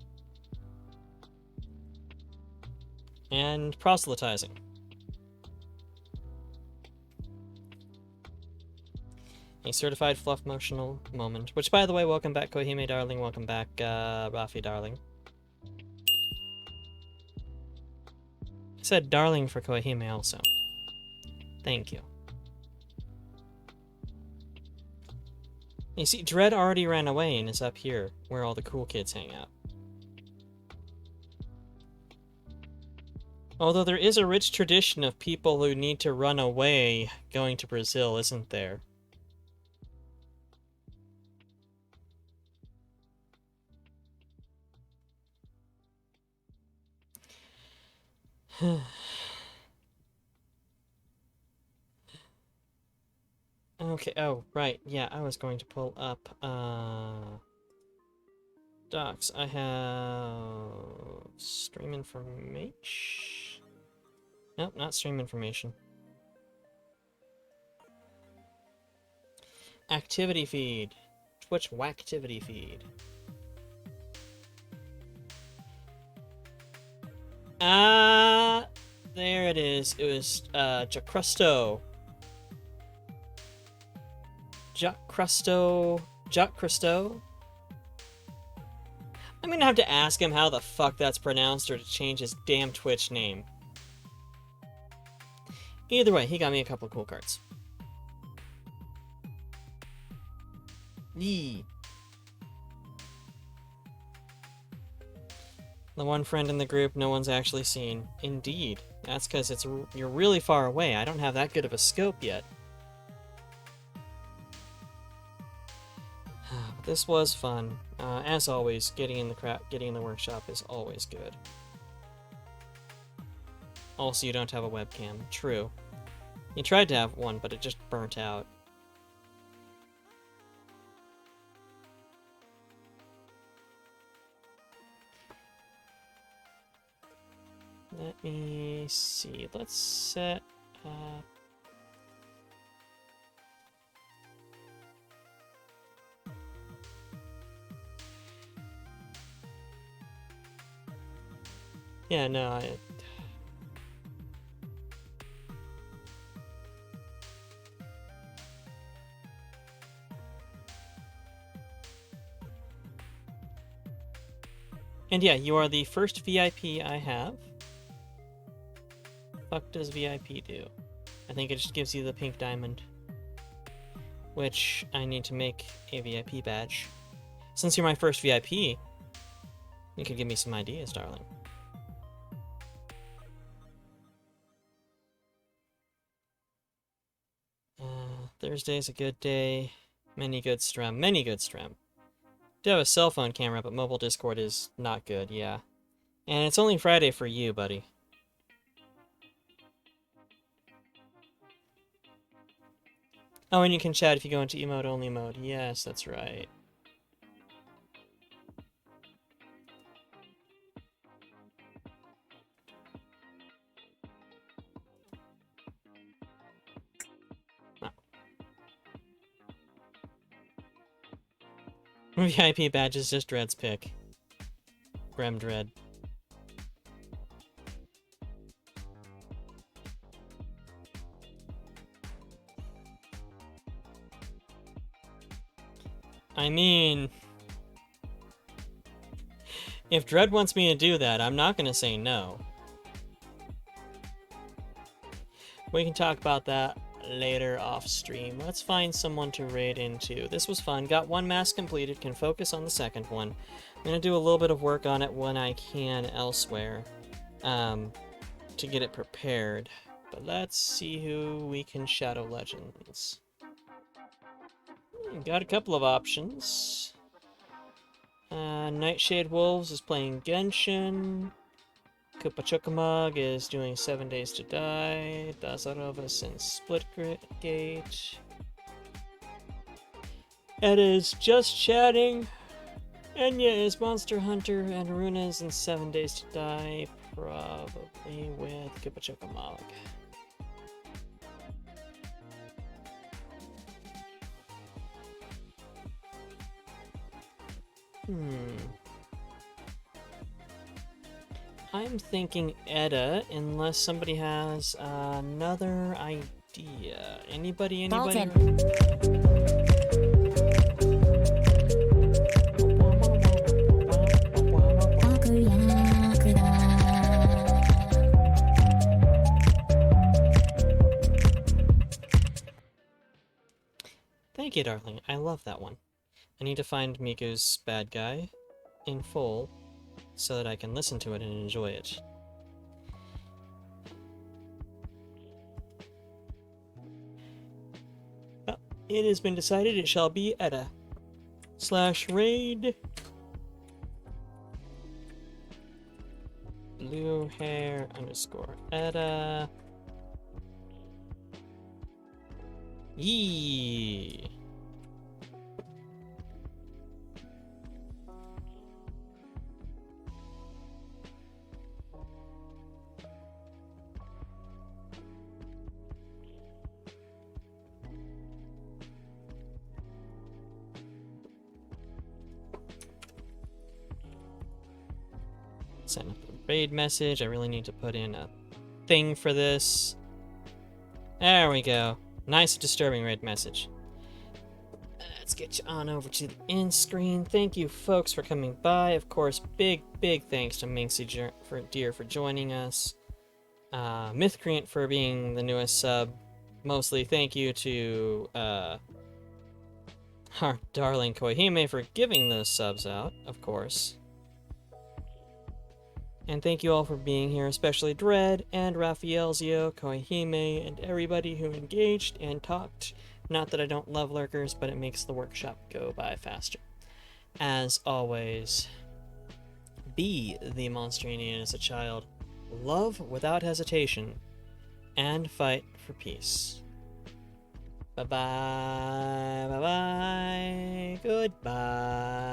And proselytizing. A certified fluff emotional moment. Which, by the way, welcome back, Kohime darling. Welcome back, Rafi darling. I said darling for Kohime also. Thank you. You see, Dread already ran away and is up here, where all the cool kids hang out. Although there is a rich tradition of people who need to run away going to Brazil, isn't there? Okay, oh, right, yeah, I was going to pull up, docs. I have stream information. Nope, not stream information. Activity feed. Twitch Whacktivity feed. There it is. It was, Jacrusto. Jacrusto? I'm gonna have to ask him how the fuck that's pronounced or to change his damn Twitch name. Either way, he got me a couple of cool cards. Yee. The one friend in the group no one's actually seen. Indeed. That's because you're really far away. I don't have that good of a scope yet. But this was fun. As always, getting in the workshop is always good. Also, you don't have a webcam. True. You tried to have one, but it just burnt out. Let me see. Let's set up... Yeah, no, And yeah, you are the first VIP I have. Fuck does VIP do? I think it just gives you the pink diamond. Which I need to make a VIP badge. Since you're my first VIP, you could give me some ideas, darling. Thursday's a good day. Many good strem. Many good strem. Do have a cell phone camera, but mobile Discord is not good, yeah. And it's only Friday for you, buddy. Oh, and you can chat if you go into emote-only mode. Yes, that's right. VIP badge is just Dread's pick. Grem Dread. I mean... if Dread wants me to do that, I'm not gonna say no. We can talk about that later off stream. Let's find someone to raid into. This was fun. Got one mask completed. Can focus on the second one. I'm gonna do a little bit of work on it when I can elsewhere, to get it prepared. But let's see who we can Shadow Legends. Got a couple of options. Nightshade Wolves is playing Genshin. Koopa Chukamug is doing 7 Days to Die. Dazarovas in Splitgate. Edda is just chatting. Enya is Monster Hunter, and Aruna is in 7 Days to Die, probably with Koopa Chukamug. I'm thinking Edda, unless somebody has another idea. Anybody? Thank you, darling. I love that one. I need to find Miku's bad guy in full so that I can listen to it and enjoy it. Well, it has been decided it shall be Edda / raid blue hair _ Edda. Yee. Send up a raid message. I really need to put in a thing for this. There we go. Nice disturbing raid message. Let's get you on over to the end screen. Thank you folks for coming by. Of course, big thanks to Minxie Deer for joining us. Mythcreant for being the newest sub. Mostly thank you to our darling Koihime for giving those subs out, of course. And thank you all for being here, especially Dread and Raphaelzio, Koihime, and everybody who engaged and talked. Not that I don't love lurkers, but it makes the workshop go by faster. As always, be the monster you needed as a child, love without hesitation, and fight for peace. Bye-bye, bye-bye, goodbye.